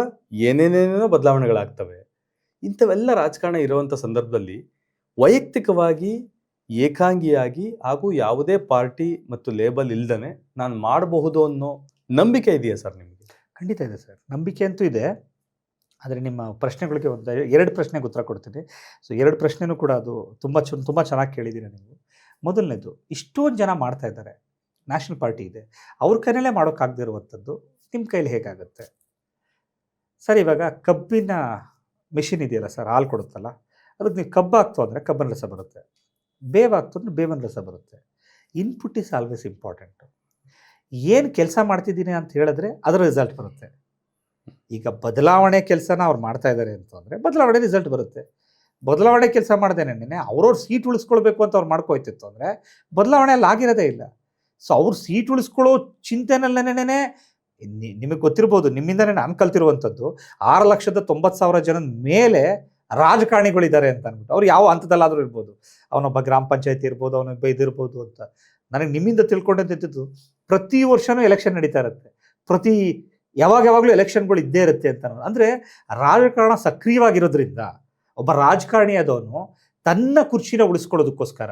ಏನೇನೇನೋ ಬದಲಾವಣೆಗಳಾಗ್ತವೆ. ಇಂಥವೆಲ್ಲ ರಾಜಕಾರಣ ಇರುವಂಥ ಸಂದರ್ಭದಲ್ಲಿ ವೈಯಕ್ತಿಕವಾಗಿ ಏಕಾಂಗಿಯಾಗಿ ಹಾಗೂ ಯಾವುದೇ ಪಾರ್ಟಿ ಮತ್ತು ಲೇಬಲ್ ಇಲ್ದೇ ನಾನು ಮಾಡಬಹುದು ಅನ್ನೋ ನಂಬಿಕೆ ಇದೆಯಾ ಸರ್ ನಿಮಗೆ? ಖಂಡಿತ ಇದೆ ಸರ್, ನಂಬಿಕೆ ಅಂತೂ ಇದೆ. ಆದರೆ ನಿಮ್ಮ ಪ್ರಶ್ನೆಗಳಿಗೆ 2 ಪ್ರಶ್ನೆಗೆ ಉತ್ತರ ಕೊಡ್ತೀನಿ. ಸೊ 2 ಪ್ರಶ್ನೆನೂ ಕೂಡ ಅದು ತುಂಬ ಚೆನ್ನಾಗಿ ಕೇಳಿದ್ದೀರಾ ನೀವು. ಮೊದಲನೇದು, ಇಷ್ಟೊಂದು ಜನ ಮಾಡ್ತಾ ಇದ್ದಾರೆ, ನ್ಯಾಷನಲ್ ಪಾರ್ಟಿ ಇದೆ, ಅವ್ರ ಕೈಯಲ್ಲೇ ಮಾಡೋಕ್ಕಾಗದೇ ಇರುವಂಥದ್ದು ನಿಮ್ಮ ಕೈಲಿ ಹೇಗಾಗುತ್ತೆ ಸರ್? ಇವಾಗ ಕಬ್ಬಿನ ಮಿಷಿನ್ ಇದೆಯಲ್ಲ ಸರ್, ಹಾಲು ಕೊಡುತ್ತಲ್ಲ, ಅದಕ್ಕೆ ನೀವು ಕಬ್ಬು ಹಾಕ್ತು ಅಂದರೆ ಕಬ್ಬಿನ ರಸ ಬರುತ್ತೆ, ಬೇವಾಗ್ತು ಅಂದರೆ ಬೇವಿನ ರಸ ಬರುತ್ತೆ. Input is always important. ಏನು ಕೆಲಸ ಮಾಡ್ತಿದ್ದೀನಿ ಅಂತ ಹೇಳಿದ್ರೆ ಅದರ ರಿಸಲ್ಟ್ ಬರುತ್ತೆ. ಈಗ ಬದಲಾವಣೆ ಕೆಲಸನ ಅವ್ರು ಮಾಡ್ತಾ ಇದ್ದಾರೆ ಅಂತಂದರೆ ಬದಲಾವಣೆ ರಿಸಲ್ಟ್ ಬರುತ್ತೆ. ಬದಲಾವಣೆ ಕೆಲಸ ಮಾಡ್ದೇನೆ ಅವ್ರವ್ರ ಸೀಟ್ ಉಳಿಸ್ಕೊಳ್ಬೇಕು ಅಂತ ಅವ್ರು ಮಾಡ್ಕೋಯ್ತಿತ್ತು ಅಂದರೆ ಬದಲಾವಣೆ ಅಲ್ಲಿ ಆಗಿರೋದೇ ಇಲ್ಲ. ಸೊ ಅವ್ರು ಸೀಟ್ ಉಳಿಸ್ಕೊಳ್ಳೋ ಚಿಂತೆನಲ್ಲೇನೆ ನಿಮಗೆ ಗೊತ್ತಿರ್ಬೋದು, ನಿಮ್ಮಿಂದನೇ ನಾನು ಕಲ್ತಿರುವಂಥದ್ದು, 6,90,000 ಜನದ ಮೇಲೆ ರಾಜಕಾರಣಿಗಳಿದ್ದಾರೆ ಅಂತ ಅಂದ್ಬಿಟ್ಟು. ಅವ್ರು ಯಾವ ಹಂತದಲ್ಲಾದರೂ ಇರ್ಬೋದು, ಅವನೊಬ್ಬ ಗ್ರಾಮ ಪಂಚಾಯತಿ ಇರ್ಬೋದು, ಅವನೊಬ್ಬ ಇದಿರ್ಬೋದು ಅಂತ. ನನಗೆ ನಿಮ್ಮಿಂದ ತಿಳ್ಕೊಂಡಂತಿದ್ದು, ಪ್ರತಿ ವರ್ಷವೂ ಎಲೆಕ್ಷನ್ ನಡೀತಾ ಇರುತ್ತೆ, ಯಾವಾಗಲೂ ಎಲೆಕ್ಷನ್ಗಳು ಇದ್ದೇ ಇರುತ್ತೆ ಅಂತ. ಅಂದರೆ ರಾಜಕಾರಣ ಸಕ್ರಿಯವಾಗಿರೋದ್ರಿಂದ ಒಬ್ಬ ರಾಜಕಾರಣಿ ಆದವನು ತನ್ನ ಕುರ್ಚಿನ ಉಳಿಸ್ಕೊಳ್ಳೋದಕ್ಕೋಸ್ಕರ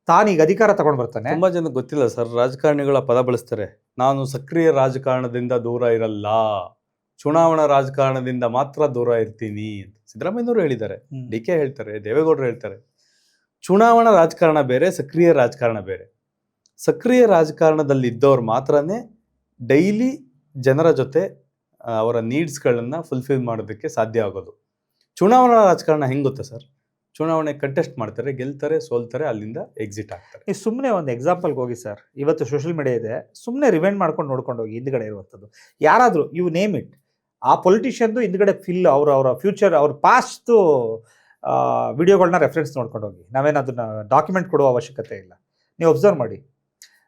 ತಾನೀಗ ಅಧಿಕಾರ ತಗೊಂಡು ಬರ್ತಾನೆ. ತುಂಬ ಜನ ಗೊತ್ತಿಲ್ಲ ಸರ್, ರಾಜಕಾರಣಿಗಳ ಪದ ಬಳಸ್ತಾರೆ, ನಾನು ಸಕ್ರಿಯ ರಾಜಕಾರಣದಿಂದ ದೂರ ಇರಲ್ಲ, ಚುನಾವಣಾ ರಾಜಕಾರಣದಿಂದ ಮಾತ್ರ ದೂರ ಇರ್ತೀನಿ ಅಂತ ಸಿದ್ದರಾಮಯ್ಯನವರು ಹೇಳಿದ್ದಾರೆ, DK ಹೇಳ್ತಾರೆ, ದೇವೇಗೌಡರು ಹೇಳ್ತಾರೆ. ಚುನಾವಣಾ ರಾಜಕಾರಣ ಬೇರೆ, ಸಕ್ರಿಯ ರಾಜಕಾರಣ ಬೇರೆ. ಸಕ್ರಿಯ ರಾಜಕಾರಣದಲ್ಲಿದ್ದವ್ರು ಮಾತ್ರನೇ ಡೈಲಿ ಜನರ ಜೊತೆ ಅವರ ನೀಡ್ಸ್ಗಳನ್ನು ಫುಲ್ಫಿಲ್ ಮಾಡೋದಕ್ಕೆ ಸಾಧ್ಯ ಆಗೋದು. ಚುನಾವಣಾ ರಾಜಕಾರಣ ಹೆಂಗೆ ಗೊತ್ತಾ ಸರ್, ಚುನಾವಣೆ ಕಂಟೆಸ್ಟ್ ಮಾಡ್ತಾರೆ, ಗೆಲ್ತಾರೆ, ಸೋಲ್ತಾರೆ, ಅಲ್ಲಿಂದ ಎಕ್ಸಿಟ್ ಆಗ್ತಾರೆ. ಈ ಸುಮ್ಮನೆ ಒಂದು ಎಕ್ಸಾಂಪಲ್ಗೆ ಹೋಗಿ ಸರ್, ಇವತ್ತು ಸೋಷಿಯಲ್ ಮೀಡಿಯಾ ಇದೆ, ಸುಮ್ಮನೆ ರಿವೈಂಡ್ ಮಾಡ್ಕೊಂಡು ನೋಡ್ಕೊಂಡು ಹೋಗಿ ಹಿಂದ್ಗಡೆ ಇರುವಂಥದ್ದು ಯಾರಾದರೂ, ಯು ನೇಮ್ ಇಟ್, ಆ ಪೊಲಿಟಿಷಿಯನ್ದು ಹಿಂದ್ಗಡೆ ಫಿಲ್ ಅವರ ಫ್ಯೂಚರ್, ಅವ್ರ ಪಾಸ್ಟ್ದು ವಿಡಿಯೋಗಳನ್ನ ರೆಫರೆನ್ಸ್ ನೋಡ್ಕೊಂಡು ಹೋಗಿ. ನಾವೇನು ಅದನ್ನು ಡಾಕ್ಯುಮೆಂಟ್ ಕೊಡುವ ಅವಶ್ಯಕತೆ ಇಲ್ಲ. ನೀವು ಅಬ್ಸರ್ವ್ ಮಾಡಿ,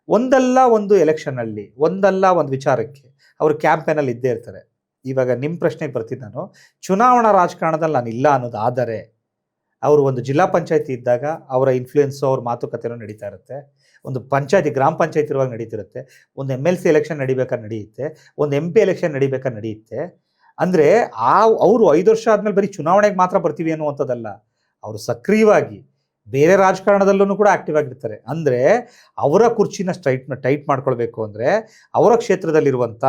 ಒಂದಲ್ಲ ಒಂದು ಎಲೆಕ್ಷನಲ್ಲಿ, ಒಂದಲ್ಲ ಒಂದು ವಿಚಾರಕ್ಕೆ ಅವರು ಕ್ಯಾಂಪೇನಲ್ಲಿ ಇದ್ದೇ ಇರ್ತಾರೆ. ಇವಾಗ ನಿಮ್ಮ ಪ್ರಶ್ನೆಗೆ ಬರ್ತೀನಿ ನಾನು. ಚುನಾವಣಾ ರಾಜಕಾರಣದಲ್ಲಿ ನಾನು ಇಲ್ಲ ಅನ್ನೋದಾದರೆ, ಅವರು ಒಂದು ಜಿಲ್ಲಾ ಪಂಚಾಯತಿ ಇದ್ದಾಗ ಅವರ ಇನ್ಫ್ಲೂಯೆನ್ಸು, ಅವ್ರ ಮಾತುಕತೆನೂ ನಡೀತಾ ಇರುತ್ತೆ. ಒಂದು ಪಂಚಾಯತಿ, ಗ್ರಾಮ ಪಂಚಾಯತಿ ಇರುವಾಗ ನಡೀತಿರುತ್ತೆ. ಒಂದು MLC ಎಲೆಕ್ಷನ್ ನಡಿಬೇಕಾದ್ರೆ ನಡೆಯುತ್ತೆ. ಒಂದು MP ಎಲೆಕ್ಷನ್ ನಡಿಬೇಕಾದ್ರೆ ನಡೆಯುತ್ತೆ. ಅಂದರೆ ಅವರು 5 ವರ್ಷ ಆದಮೇಲೆ ಬರೀ ಚುನಾವಣೆಗೆ ಮಾತ್ರ ಬರ್ತೀವಿ ಅನ್ನುವಂಥದ್ದಲ್ಲ. ಅವರು ಸಕ್ರಿಯವಾಗಿ ಬೇರೆ ರಾಜಕಾರಣದಲ್ಲೂ ಕೂಡ ಆಕ್ಟಿವ್ ಆಗಿರ್ತಾರೆ. ಅಂದರೆ ಅವರ ಕುರ್ಚಿನ ಟೈಟ್ ಮಾಡ್ಕೊಳ್ಬೇಕು ಅಂದರೆ ಅವರ ಕ್ಷೇತ್ರದಲ್ಲಿರುವಂಥ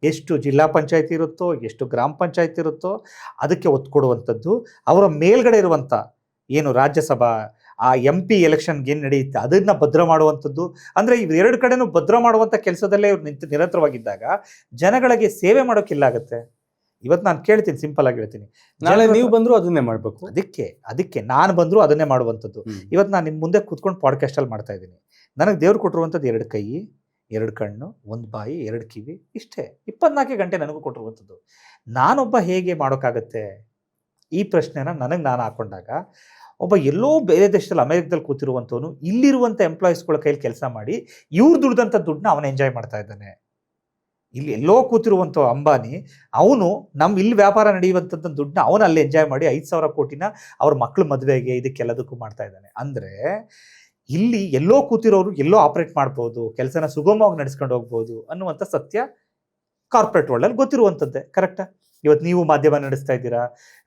ಎಷ್ಟು ಜಿಲ್ಲಾ ಪಂಚಾಯತಿ ಇರುತ್ತೋ, ಎಷ್ಟು ಗ್ರಾಮ ಪಂಚಾಯತಿ ಇರುತ್ತೋ ಅದಕ್ಕೆ ಒತ್ತು ಕೊಡುವಂಥದ್ದು. ಅವರ ಮೇಲ್ಗಡೆ ಇರುವಂಥ ಏನು ರಾಜ್ಯಸಭಾ ಆ MP ಎಲೆಕ್ಷನ್ಗೆ ಏನು ನಡೆಯುತ್ತೆ ಅದನ್ನು ಭದ್ರ ಮಾಡುವಂಥದ್ದು. ಅಂದರೆ ಇವು 2 ಕಡೆನೂ ಭದ್ರ ಮಾಡುವಂಥ ಕೆಲಸದಲ್ಲೇ ಇವ್ರು ನಿರಂತರವಾಗಿದ್ದಾಗ ಜನಗಳಿಗೆ ಸೇವೆ ಮಾಡೋಕ್ಕಿಲ್ಲ ಆಗುತ್ತೆ. ಇವತ್ತು ನಾನು ಕೇಳ್ತೀನಿ, ಸಿಂಪಲ್ ಆಗಿ ಹೇಳ್ತೀನಿ, ನಾಳೆ ನೀವು ಬಂದರೂ ಅದನ್ನೇ ಮಾಡಬೇಕು. ಅದಕ್ಕೆ ನಾನು ಬಂದರೂ ಅದನ್ನೇ ಮಾಡುವಂಥದ್ದು. ಇವತ್ತು ನಾನು ನಿಮ್ಮ ಮುಂದೆ ಕೂತ್ಕೊಂಡು ಪಾಡ್ಕಾಸ್ಟಲ್ಲಿ ಮಾಡ್ತಾ ಇದ್ದೀನಿ. ನನಗೆ ದೇವ್ರು ಕೊಟ್ಟಿರುವಂಥದ್ದು 2 ಕೈ, 2 ಕಣ್ಣು, 1 ಬಾಯಿ, 2 ಕಿವಿ, ಇಷ್ಟೇ. 24 ಗಂಟೆ ನನಗೂ ಕೊಟ್ಟಿರುವಂಥದ್ದು. ನಾನೊಬ್ಬ ಹೇಗೆ ಮಾಡೋಕ್ಕಾಗತ್ತೆ? ಈ ಪ್ರಶ್ನೆನ ನನಗೆ ನಾನು ಹಾಕೊಂಡಾಗ, ಒಬ್ಬ ಎಲ್ಲೋ ಬೇರೆ ದೇಶದಲ್ಲಿ ಅಮೆರಿಕದಲ್ಲಿ ಕೂತಿರುವಂಥವನು ಇಲ್ಲಿರುವಂಥ ಎಂಪ್ಲಾಯೀಸ್ಗಳ ಕೈಲಿ ಕೆಲಸ ಮಾಡಿ ಇವ್ರು ದುಡ್ದಂಥ ದುಡ್ಡನ್ನ ಅವನು ಎಂಜಾಯ್ ಮಾಡ್ತಾ ಇದ್ದಾನೆ. ಇಲ್ಲಿ ಎಲ್ಲೋ ಕೂತಿರುವಂಥ ಅಂಬಾನಿ, ಅವನು ಇಲ್ಲಿ ವ್ಯಾಪಾರ ನಡೆಯುವಂಥದ್ದು ದುಡ್ಡನ್ನ ಅವನು ಅಲ್ಲಿ ಎಂಜಾಯ್ ಮಾಡಿ 5,000 ಕೋಟಿನ ಅವ್ರ ಮಕ್ಕಳ ಮದುವೆಗೆ ಇದಕ್ಕೆಲ್ಲದಕ್ಕೂ ಮಾಡ್ತಾ ಇದ್ದಾನೆ. ಅಂದರೆ ಇಲ್ಲಿ ಎಲ್ಲೋ ಕೂತಿರೋರು ಎಲ್ಲೋ ಆಪ್ರೇಟ್ ಮಾಡ್ಬೋದು, ಕೆಲಸನ ಸುಗಮವಾಗಿ ನಡೆಸ್ಕೊಂಡು ಹೋಗ್ಬೋದು ಅನ್ನುವಂಥ ಸತ್ಯ ಕಾರ್ಪೊರೇಟ್ ವರ್ಲ್ಡಲ್ಲಿ ಗೊತ್ತಿರುವಂಥದ್ದೇ. ಕರೆಕ್ಟಾ? ಇವತ್ತು ನೀವು ಮಾಧ್ಯಮ ನಡೆಸ್ತಾ ಇದ್ದೀರಾ,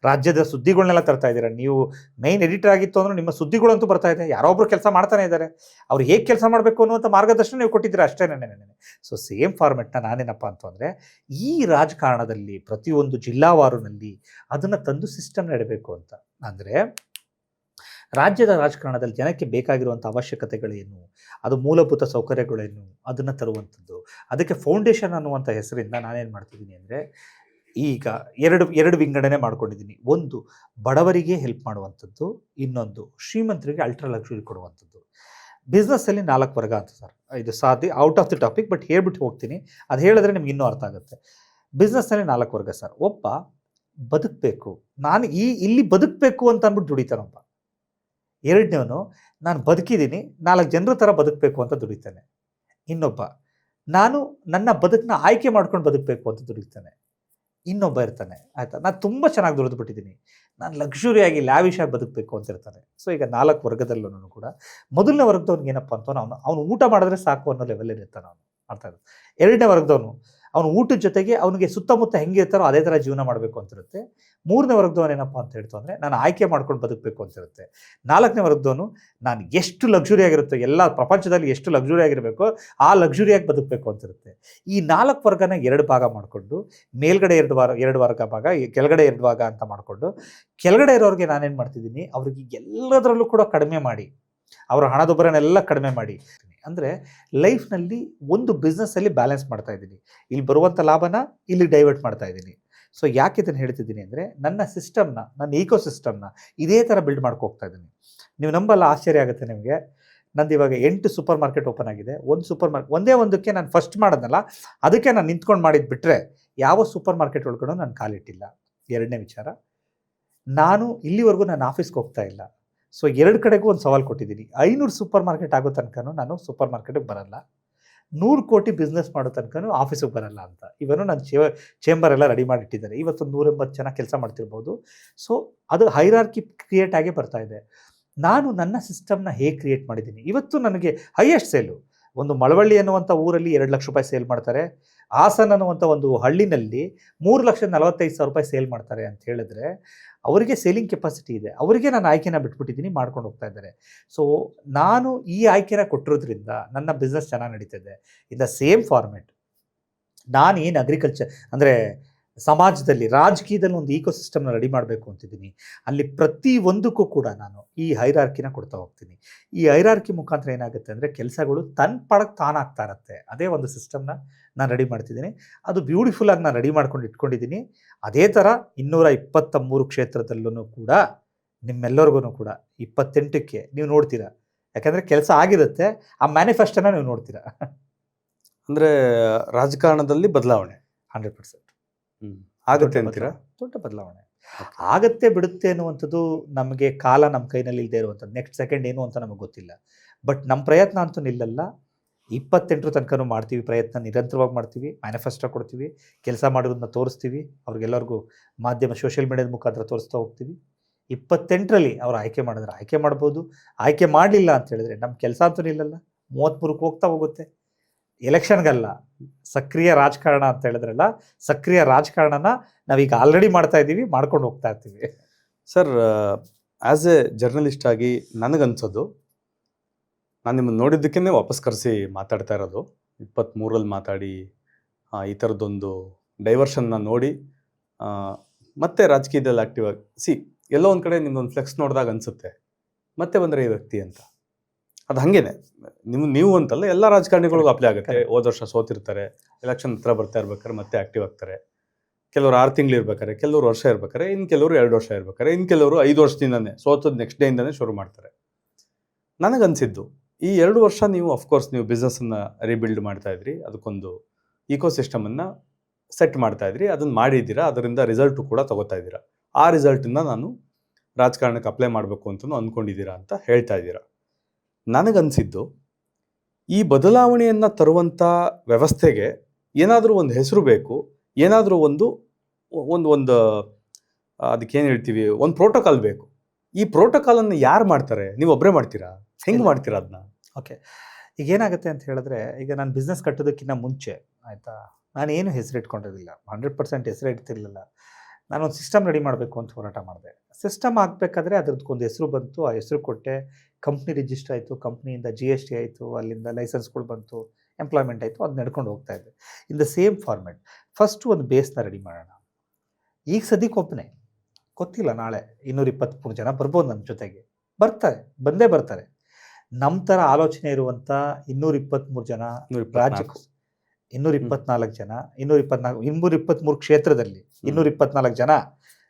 ರಾಜ್ಯದ ಸುದ್ದಿಗಳನ್ನೆಲ್ಲ ತರ್ತಾ ಇದ್ದೀರಾ. ನೀವು ಮೈನ್ ಎಡಿಟರ್ ಆಗಿತ್ತು ಅಂದ್ರೆ ನಿಮ್ಮ ಸುದ್ದಿಗಳಂತೂ ಬರ್ತಾ ಇದೆ, ಯಾರೊಬ್ರು ಕೆಲಸ ಮಾಡ್ತಾನೆ ಇದ್ದಾರೆ. ಅವ್ರು ಹೇಗೆ ಕೆಲಸ ಮಾಡಬೇಕು ಅನ್ನುವಂಥ ಮಾರ್ಗದರ್ಶನ ನೀವು ಕೊಟ್ಟಿದ್ದೀರಾ ಅಷ್ಟೇ. ಸೊ ಸೇಮ್ ಫಾರ್ಮೆಟ್ನ ನಾನೇನಪ್ಪ ಅಂತಂದರೆ, ಈ ರಾಜಕಾರಣದಲ್ಲಿ ಪ್ರತಿಯೊಂದು ಜಿಲ್ಲಾವಾರುನಲ್ಲಿ ಅದನ್ನು ತಂದು ಸಿಸ್ಟಮ್ ನಡಬೇಕು ಅಂತ. ಅಂದರೆ ರಾಜ್ಯದ ರಾಜಕಾರಣದಲ್ಲಿ ಜನಕ್ಕೆ ಬೇಕಾಗಿರುವಂಥ ಅವಶ್ಯಕತೆಗಳೇನು, ಅದು ಮೂಲಭೂತ ಸೌಕರ್ಯಗಳೇನು, ಅದನ್ನು ತರುವಂಥದ್ದು. ಅದಕ್ಕೆ ಫೌಂಡೇಶನ್ ಅನ್ನುವಂಥ ಹೆಸರಿಂದ ನಾನೇನು ಮಾಡ್ತಿದ್ದೀನಿ ಅಂದರೆ, ಈಗ ಎರಡು ವಿಂಗಡಣೆ ಮಾಡ್ಕೊಂಡಿದ್ದೀನಿ. ಒಂದು ಬಡವರಿಗೆ ಹೆಲ್ಪ್ ಮಾಡುವಂಥದ್ದು, ಇನ್ನೊಂದು ಶ್ರೀಮಂತರಿಗೆ ಅಲ್ಟ್ರಾ ಲಕ್ಸುರಿ ಕೊಡುವಂಥದ್ದು. ಬಿಸ್ನೆಸ್ಸಲ್ಲಿ 4 ವರ್ಗ ಅಂತ ಸರ್. ಇದು ಸಾಧ್ಯ out of the topic, but ಹೇಳ್ಬಿಟ್ಟು ಹೋಗ್ತೀನಿ. ಅದು ಹೇಳಿದ್ರೆ ನಿಮ್ಗೆ ಇನ್ನೂ ಅರ್ಥ ಆಗುತ್ತೆ. ಬಿಸ್ನೆಸ್ಸಲ್ಲಿ 4 ವರ್ಗ ಸರ್. ಒಬ್ಬ ಬದುಕಬೇಕು, ನಾನು ಇಲ್ಲಿ ಬದುಕಬೇಕು ಅಂತ ಅಂದ್ಬಿಟ್ಟು ದುಡಿತಾನೊಬ್ಬ. ಎರಡನೇವನು ನಾನು ಬದುಕಿದ್ದೀನಿ, 4 ಜನರ ಥರ ಬದುಕಬೇಕು ಅಂತ ದುಡಿತಾನೆ. ಇನ್ನೊಬ್ಬ ನಾನು ನನ್ನ ಬದುಕನ್ನ ಆಯ್ಕೆ ಮಾಡ್ಕೊಂಡು ಬದುಕಬೇಕು ಅಂತ ದುಡಿತಾನೆ. ಇನ್ನೊಬ್ಬ ಇರ್ತಾನೆ, ಆಯಿತಾ, ನಾನು ತುಂಬ ಚೆನ್ನಾಗಿ ದುಡಿದ್ಬಿಟ್ಟಿದ್ದೀನಿ, ನಾನು ಲಕ್ಸುರಿಯಾಗಿ ಲ್ಯಾವಿಶಾಗಿ ಬದುಕಬೇಕು ಅಂತ ಇರ್ತಾನೆ. ಸೊ ಈಗ 4 ವರ್ಗದಲ್ಲೂ ಕೂಡ ಮೊದಲನೇ ವರ್ಗದವ್ನಿಗೆ ಏನಪ್ಪ ಅಂತ ಅವನು ಊಟ ಮಾಡಿದ್ರೆ ಸಾಕು ಅನ್ನೋ ಲೆವೆಲಲ್ಲಿ ಇರ್ತಾನೆ ಅವನು. ಅರ್ಥ ಆಗುತ್ತೆ. ಎರಡನೇ ವರ್ಗದವನು ಅವನು ಊಟದ ಜೊತೆಗೆ ಅವನಿಗೆ ಸುತ್ತಮುತ್ತ ಹೆಂಗಿರ್ತಾರೋ ಅದೇ ಥರ ಜೀವನ ಮಾಡಬೇಕು ಅಂತಿರುತ್ತೆ. 3ನೇ ವರ್ಗದವನು ಏನಪ್ಪ ಅಂತ ಹೇಳ್ತು ಅಂದರೆ, ನಾನು ಆಯ್ಕೆ ಮಾಡ್ಕೊಂಡು ಬದುಕಬೇಕು ಅಂತಿರುತ್ತೆ. 4ನೇ ವರ್ಗದವನು ನಾನು ಎಷ್ಟು ಲಕ್ಸುರಿಯಾಗಿರುತ್ತೋ, ಎಲ್ಲ ಪ್ರಪಂಚದಲ್ಲಿ ಎಷ್ಟು ಲಕ್ಸುರಿಯಾಗಿರಬೇಕೋ ಆ ಲಕ್ಸುರಿಯಾಗಿ ಬದುಕಬೇಕು ಅಂತಿರುತ್ತೆ. ಈ 4 ವರ್ಗನ 2 ಭಾಗ ಮಾಡಿಕೊಂಡು, ಮೇಲ್ಗಡೆ 2 ವರ್ಗ ಭಾಗ, ಕೆಳಗಡೆ 2 ಭಾಗ ಅಂತ ಮಾಡಿಕೊಂಡು, ಕೆಳಗಡೆ ಇರೋರಿಗೆ ನಾನೇನು ಮಾಡ್ತಿದ್ದೀನಿ, ಅವ್ರಿಗೆ ಎಲ್ಲದರಲ್ಲೂ ಕೂಡ ಕಡಿಮೆ ಮಾಡಿ, ಅವರ ಹಣದುಬ್ಬರನೆಲ್ಲ ಕಡಿಮೆ ಮಾಡಿ. ಅಂದರೆ ಲೈಫ್ನಲ್ಲಿ ಒಂದು ಬಿಸ್ನೆಸ್ಸಲ್ಲಿ ಬ್ಯಾಲೆನ್ಸ್ ಮಾಡ್ತಾ ಇದ್ದೀನಿ, ಇಲ್ಲಿ ಬರುವಂಥ ಲಾಭನ ಇಲ್ಲಿ ಡೈವರ್ಟ್ ಮಾಡ್ತಾ ಇದ್ದೀನಿ. ಸೊ ಯಾಕೆ ಇದನ್ನು ಹೇಳ್ತಿದ್ದೀನಿ ಅಂದರೆ, ನನ್ನ ಸಿಸ್ಟಮ್ನ, ನನ್ನ ಈಕೋ ಸಿಸ್ಟಮ್ನ ಇದೇ ಥರ ಬಿಲ್ಡ್ ಮಾಡ್ಕೋಗ್ತಾ ಇದ್ದೀನಿ. ನೀವು ನಂಬಲ್ಲ, ಆಶ್ಚರ್ಯ ಆಗುತ್ತೆ ನಿಮಗೆ. ನಂದು ಇವಾಗ 8 ಸೂಪರ್ ಮಾರ್ಕೆಟ್ ಓಪನ್ ಆಗಿದೆ. ಒಂದೇ ಒಂದಕ್ಕೆ ನಾನು ಫಸ್ಟ್ ಮಾಡೋದಲ್ಲ, ಅದಕ್ಕೆ ನಾನು ನಿಂತ್ಕೊಂಡು ಮಾಡಿದ್ದು ಬಿಟ್ಟರೆ ಯಾವ ಸೂಪರ್ ಮಾರ್ಕೆಟ್ ಒಳಗಡೆ ನಾನು ಕಾಲಿಟ್ಟಿಲ್ಲ. ಎರಡನೇ ವಿಚಾರ, ನಾನು ಇಲ್ಲಿವರೆಗೂ ನಾನು ಆಫೀಸ್ಗೆ ಹೋಗ್ತಾ ಇಲ್ಲ. ಸೊ 2 ಕಡೆಗೂ ಒಂದು ಸವಾಲು ಕೊಟ್ಟಿದ್ದೀನಿ. 500 ಸೂಪರ್ ಮಾರ್ಕೆಟ್ ಆಗೋ ತನಕನೂ ನಾನು ಸೂಪರ್ ಮಾರ್ಕೆಟಿಗೆ ಬರಲ್ಲ, 100 ಕೋಟಿ ಬಿಸ್ನೆಸ್ ಮಾಡೋ ತನಕನೂ ಆಫೀಸಿಗೆ ಬರಲ್ಲ ಅಂತ. ಇವನು ನನ್ನ ಚೇಂಬರ್ ಎಲ್ಲ ರೆಡಿ ಮಾಡಿಟ್ಟಿದ್ದಾರೆ. ಇವತ್ತು 180 ಜನ ಕೆಲಸ ಮಾಡ್ತಿರ್ಬೋದು. ಸೊ ಅದು ಹೈರಾರ್ಕಿ ಕ್ರಿಯೇಟ್ ಆಗೇ ಬರ್ತಾ ಇದೆ. ನಾನು ನನ್ನ ಸಿಸ್ಟಮ್ನ ಹೇಗೆ ಕ್ರಿಯೇಟ್ ಮಾಡಿದ್ದೀನಿ, ಇವತ್ತು ನನಗೆ ಹೈಯೆಸ್ಟ್ ಸೇಲು ಒಂದು ಮಳವಳ್ಳಿ ಅನ್ನುವಂಥ ಊರಲ್ಲಿ 2 ಲಕ್ಷ ರೂಪಾಯಿ ಸೇಲ್ ಮಾಡ್ತಾರೆ. ಹಾಸನ ಅನ್ನುವಂಥ ಒಂದು ಹಳ್ಳಿನಲ್ಲಿ 3,45,000 ಸೇಲ್ ಮಾಡ್ತಾರೆ ಅಂತ ಹೇಳಿದ್ರೆ, ಅವರಿಗೆ ಸೇಲಿಂಗ್ ಕೆಪಾಸಿಟಿ ಇದೆ. ಅವರಿಗೆ ನಾನು ಆಯ್ಕೆನ ಬಿಟ್ಬಿಟ್ಟಿದ್ದೀನಿ, ಮಾಡ್ಕೊಂಡು ಹೋಗ್ತಾ ಇದ್ದಾರೆ. ಸೊ ನಾನು ಈ ಆಯ್ಕೆನ ಕೊಟ್ಟಿರೋದ್ರಿಂದ ನನ್ನ ಬಿಸ್ನೆಸ್ ಚೆನ್ನಾಗಿ ನಡೀತಿದೆ. ಇನ್ ದ ಸೇಮ್ ಫಾರ್ಮೆಟ್ ನಾನು ಏನು ಅಗ್ರಿಕಲ್ಚರ್ ಅಂದರೆ ಸಮಾಜದಲ್ಲಿ, ರಾಜಕೀಯದಲ್ಲಿ ಒಂದು ಈಕೋ ಸಿಸ್ಟಮ್ನ ರೆಡಿ ಮಾಡಬೇಕು ಅಂತಿದ್ದೀನಿ. ಅಲ್ಲಿ ಪ್ರತಿಯೊಂದಕ್ಕೂ ಕೂಡ ನಾನು ಈ ಹೈರಾರ್ಕಿನ ಕೊಡ್ತಾ ಹೋಗ್ತೀನಿ. ಈ ಹೈರಾರ್ಕಿ ಮುಖಾಂತರ ಏನಾಗುತ್ತೆ ಅಂದರೆ, ಕೆಲಸಗಳು ತನ್ನ ಪಾಡಕ್ಕೆ ತಾನಾಗ್ತಾ ಇರುತ್ತೆ. ಅದೇ ಒಂದು ಸಿಸ್ಟಮ್ನ ನಾನು ರೆಡಿ ಮಾಡ್ತಿದ್ದೀನಿ. ಅದು ಬ್ಯೂಟಿಫುಲ್ಲಾಗಿ ನಾನು ರೆಡಿ ಮಾಡ್ಕೊಂಡು ಇಟ್ಕೊಂಡಿದ್ದೀನಿ. ಅದೇ ಥರ 223 ಕ್ಷೇತ್ರದಲ್ಲೂ ಕೂಡ ನಿಮ್ಮೆಲ್ಲರಿಗೂ ಕೂಡ 28ಕ್ಕೆ ನೀವು ನೋಡ್ತೀರಾ. ಯಾಕಂದರೆ ಕೆಲಸ ಆಗಿರುತ್ತೆ, ಆ ಮ್ಯಾನಿಫೆಸ್ಟೋನ ನೀವು ನೋಡ್ತೀರಾ. ಅಂದರೆ ರಾಜಕಾರಣದಲ್ಲಿ ಬದಲಾವಣೆ 100% ಆಗುತ್ತೆ ಅಂತೀರಾ? ದೊಡ್ಡ ಬದಲಾವಣೆ ಆಗತ್ತೆ ಬಿಡುತ್ತೆ ಅನ್ನುವಂಥದ್ದು ನಮಗೆ ಕಾಲ ನಮ್ಮ ಕೈನಲ್ಲಿ ಇಲ್ಲದೆ ಇರುವಂಥದ್ದು. ನೆಕ್ಸ್ಟ್ ಸೆಕೆಂಡ್ ಏನು ಅಂತ ನಮಗೆ ಗೊತ್ತಿಲ್ಲ. ಬಟ್ ನಮ್ಮ ಪ್ರಯತ್ನ ಅಂತೂ ನಿಲ್ಲಲ್ಲ. 28 ತನಕನೂ ಮಾಡ್ತೀವಿ ಪ್ರಯತ್ನ, ನಿರಂತರವಾಗಿ ಮಾಡ್ತೀವಿ, ಮ್ಯಾನಿಫೆಸ್ಟೋ ಕೊಡ್ತೀವಿ, ಕೆಲಸ ಮಾಡೋದನ್ನ ತೋರಿಸ್ತೀವಿ, ಅವ್ರಿಗೆಲ್ಲರಿಗೂ ಮಾಧ್ಯಮ ಸೋಷಿಯಲ್ ಮೀಡಿಯಾದ ಮುಖಾಂತರ ತೋರಿಸ್ತಾ ಹೋಗ್ತೀವಿ. 28ರಲ್ಲಿ ಅವ್ರು ಆಯ್ಕೆ ಮಾಡಿದ್ರೆ ಆಯ್ಕೆ ಮಾಡ್ಬೋದು, ಆಯ್ಕೆ ಮಾಡಲಿಲ್ಲ ಅಂತ ಹೇಳಿದ್ರೆ ನಮ್ಮ ಕೆಲಸ ಅಂತೂ ನಿಲ್ಲಲ್ಲ, 33ಕ್ಕೆ ಹೋಗ್ತಾ ಹೋಗುತ್ತೆ. ಎಲೆಕ್ಷನ್ಗಲ್ಲ, ಸಕ್ರಿಯ ರಾಜಕಾರಣ ಅಂತ ಹೇಳಿದ್ರಲ್ಲ, ಸಕ್ರಿಯ ರಾಜಕಾರಣನ ನಾವೀಗ ಆಲ್ರೆಡಿ ಮಾಡ್ತಾ ಇದ್ದೀವಿ, ಮಾಡ್ಕೊಂಡು ಹೋಗ್ತಾ ಇರ್ತೀವಿ. ಸರ್, ಆ್ಯಸ್ ಎ ಜರ್ನಲಿಸ್ಟ್ ಆಗಿ ನನಗನ್ಸೋದು, ನಾನು ನಿಮ್ಮನ್ನು ನೋಡಿದ್ದಕ್ಕೇ ವಾಪಸ್ ಕರೆಸಿ ಮಾತಾಡ್ತಾ ಇರೋದು. 23ರಲ್ಲಿ ಮಾತಾಡಿ ಈ ಥರದ್ದೊಂದು ಡೈವರ್ಷನ್ನ ನೋಡಿ ಮತ್ತೆ ರಾಜಕೀಯದಲ್ಲಿ ಆ್ಯಕ್ಟಿವ್ ಆಗಿ ಎಲ್ಲೋ ಒಂದು ಕಡೆ ನಿಮ್ಮದೊಂದು ಫ್ಲೆಕ್ಸ್ ನೋಡಿದಾಗ ಅನಿಸುತ್ತೆ ಮತ್ತೆ ಬಂದರೆ ಈ ವ್ಯಕ್ತಿ ಅಂತ. ಅದು ಹಾಗೇನೆ ನೀವು ಅಂತಲ್ಲ, ಎಲ್ಲ ರಾಜಕಾರಣಿಗಳಿಗೂ ಅಪ್ಲೈ ಆಗುತ್ತೆ. ಹೋದ ವರ್ಷ ಸೋತಿರ್ತಾರೆ, ಎಲೆಕ್ಷನ್ ಹತ್ರ ಬರ್ತಾ ಇರ್ಬೇಕಾದ್ರೆ ಮತ್ತೆ ಆ್ಯಕ್ಟಿವ್ ಆಗ್ತಾರೆ. ಕೆಲವರು 6 ತಿಂಗಳು ಇರ್ಬೇಕಾರೆ, ಕೆಲವರು ವರ್ಷ ಇರ್ಬೇಕಾರೆ, ಇನ್ನು ಕೆಲವರು 2 ವರ್ಷ ಇರ್ಬೇಕಾರೆ, ಇನ್ನು ಕೆಲವರು 5 ವರ್ಷದಿಂದನೇ ಸೋತದ ನೆಕ್ಸ್ಟ್ ಡೇಯಿಂದನೇ ಶುರು ಮಾಡ್ತಾರೆ. ನನಗನ್ಸಿದ್ದು ಈ 2 ವರ್ಷ ನೀವು ಅಫ್ಕೋರ್ಸ್ ನೀವು ಬಿಸ್ನೆಸ್ಸನ್ನು ರೀಬಿಲ್ಡ್ ಮಾಡ್ತಾ ಇದ್ರಿ, ಅದಕ್ಕೊಂದು ಇಕೋಸಿಸ್ಟಮನ್ನು ಸೆಟ್ ಮಾಡ್ತಾ ಇದ್ರಿ, ಅದನ್ನು ಮಾಡಿದ್ದೀರಾ, ಅದರಿಂದ ರಿಸಲ್ಟು ಕೂಡ ತಗೋತಾ ಇದ್ದೀರಾ. ಆ ರಿಸಲ್ಟನ್ನು ನಾನು ರಾಜಕಾರಣಕ್ಕೆ ಅಪ್ಲೈ ಮಾಡಬೇಕು ಅಂತಲೂ ಅಂದ್ಕೊಂಡಿದ್ದೀರಾ ಅಂತ ಹೇಳ್ತಾ ಇದ್ದೀರಾ. ನನಗನ್ಸಿದ್ದು ಈ ಬದಲಾವಣೆಯನ್ನು ತರುವಂಥ ವ್ಯವಸ್ಥೆಗೆ ಏನಾದರೂ ಒಂದು ಹೆಸರು ಬೇಕು, ಏನಾದರೂ ಒಂದು ಅದಕ್ಕೇನು ಹೇಳ್ತೀವಿ, ಒಂದು ಪ್ರೋಟೋಕಾಲ್ ಬೇಕು. ಈ ಪ್ರೋಟೋಕಾಲನ್ನು ಯಾರು ಮಾಡ್ತಾರೆ? ನೀವು ಒಬ್ಬರೇ ಮಾಡ್ತೀರಾ? ಹೆಂಗೆ ಮಾಡ್ತೀರಾ ಅದನ್ನ? ಓಕೆ, ಈಗ ಏನಾಗುತ್ತೆ ಅಂತ ಹೇಳಿದ್ರೆ, ಈಗ ನಾನು ಬಿಸ್ನೆಸ್ ಕಟ್ಟೋದಕ್ಕಿಂತ ಮುಂಚೆ ಆಯಿತಾ, ನಾನೇನು ಹೆಸರು ಇಟ್ಕೊಂಡಿರಲಿಲ್ಲ, 100% ಹೆಸರು ಇಡ್ತಿರ್ಲಿಲ್ಲ. ನಾನೊಂದು ಸಿಸ್ಟಮ್ ರೆಡಿ ಮಾಡಬೇಕು ಅಂತ ಹೋರಾಟ ಮಾಡಿದೆ. ಸಿಸ್ಟಮ್ ಆಗಬೇಕಾದ್ರೆ ಅದ್ರದ್ದೊಂದು ಹೆಸರು ಬಂತು, ಆ ಹೆಸರು ಕೊಟ್ಟೆ, ಕಂಪ್ನಿ ರಿಜಿಸ್ಟರ್ ಆಯಿತು, ಕಂಪ್ನಿಯಿಂದ GST ಆಯಿತು, ಅಲ್ಲಿಂದ ಲೈಸೆನ್ಸ್ಗಳು ಬಂತು, ಎಂಪ್ಲಾಯ್ಮೆಂಟ್ ಆಯಿತು, ಅದು ನಡ್ಕೊಂಡು ಹೋಗ್ತಾ ಇದೆ. In the same format first ಒಂದು ಬೇಸ್ನ ರೆಡಿ ಮಾಡೋಣ. ಈಗ ಸದ್ಯಕ್ಕೆ ಒಬ್ಬನೇ, ಗೊತ್ತಿಲ್ಲ ನಾಳೆ 223 ಜನ ಬರ್ಬೋದು ನನ್ನ ಜೊತೆಗೆ, ಬಂದೇ ಬರ್ತಾರೆ. ನಮ್ಮ ಥರ ಆಲೋಚನೆ ಇರುವಂಥ 223 ಜನ ರಾಜ್ಯಕ್ಕೆ, 224 ಜನ, 223 ಕ್ಷೇತ್ರದಲ್ಲಿ 224 ಜನ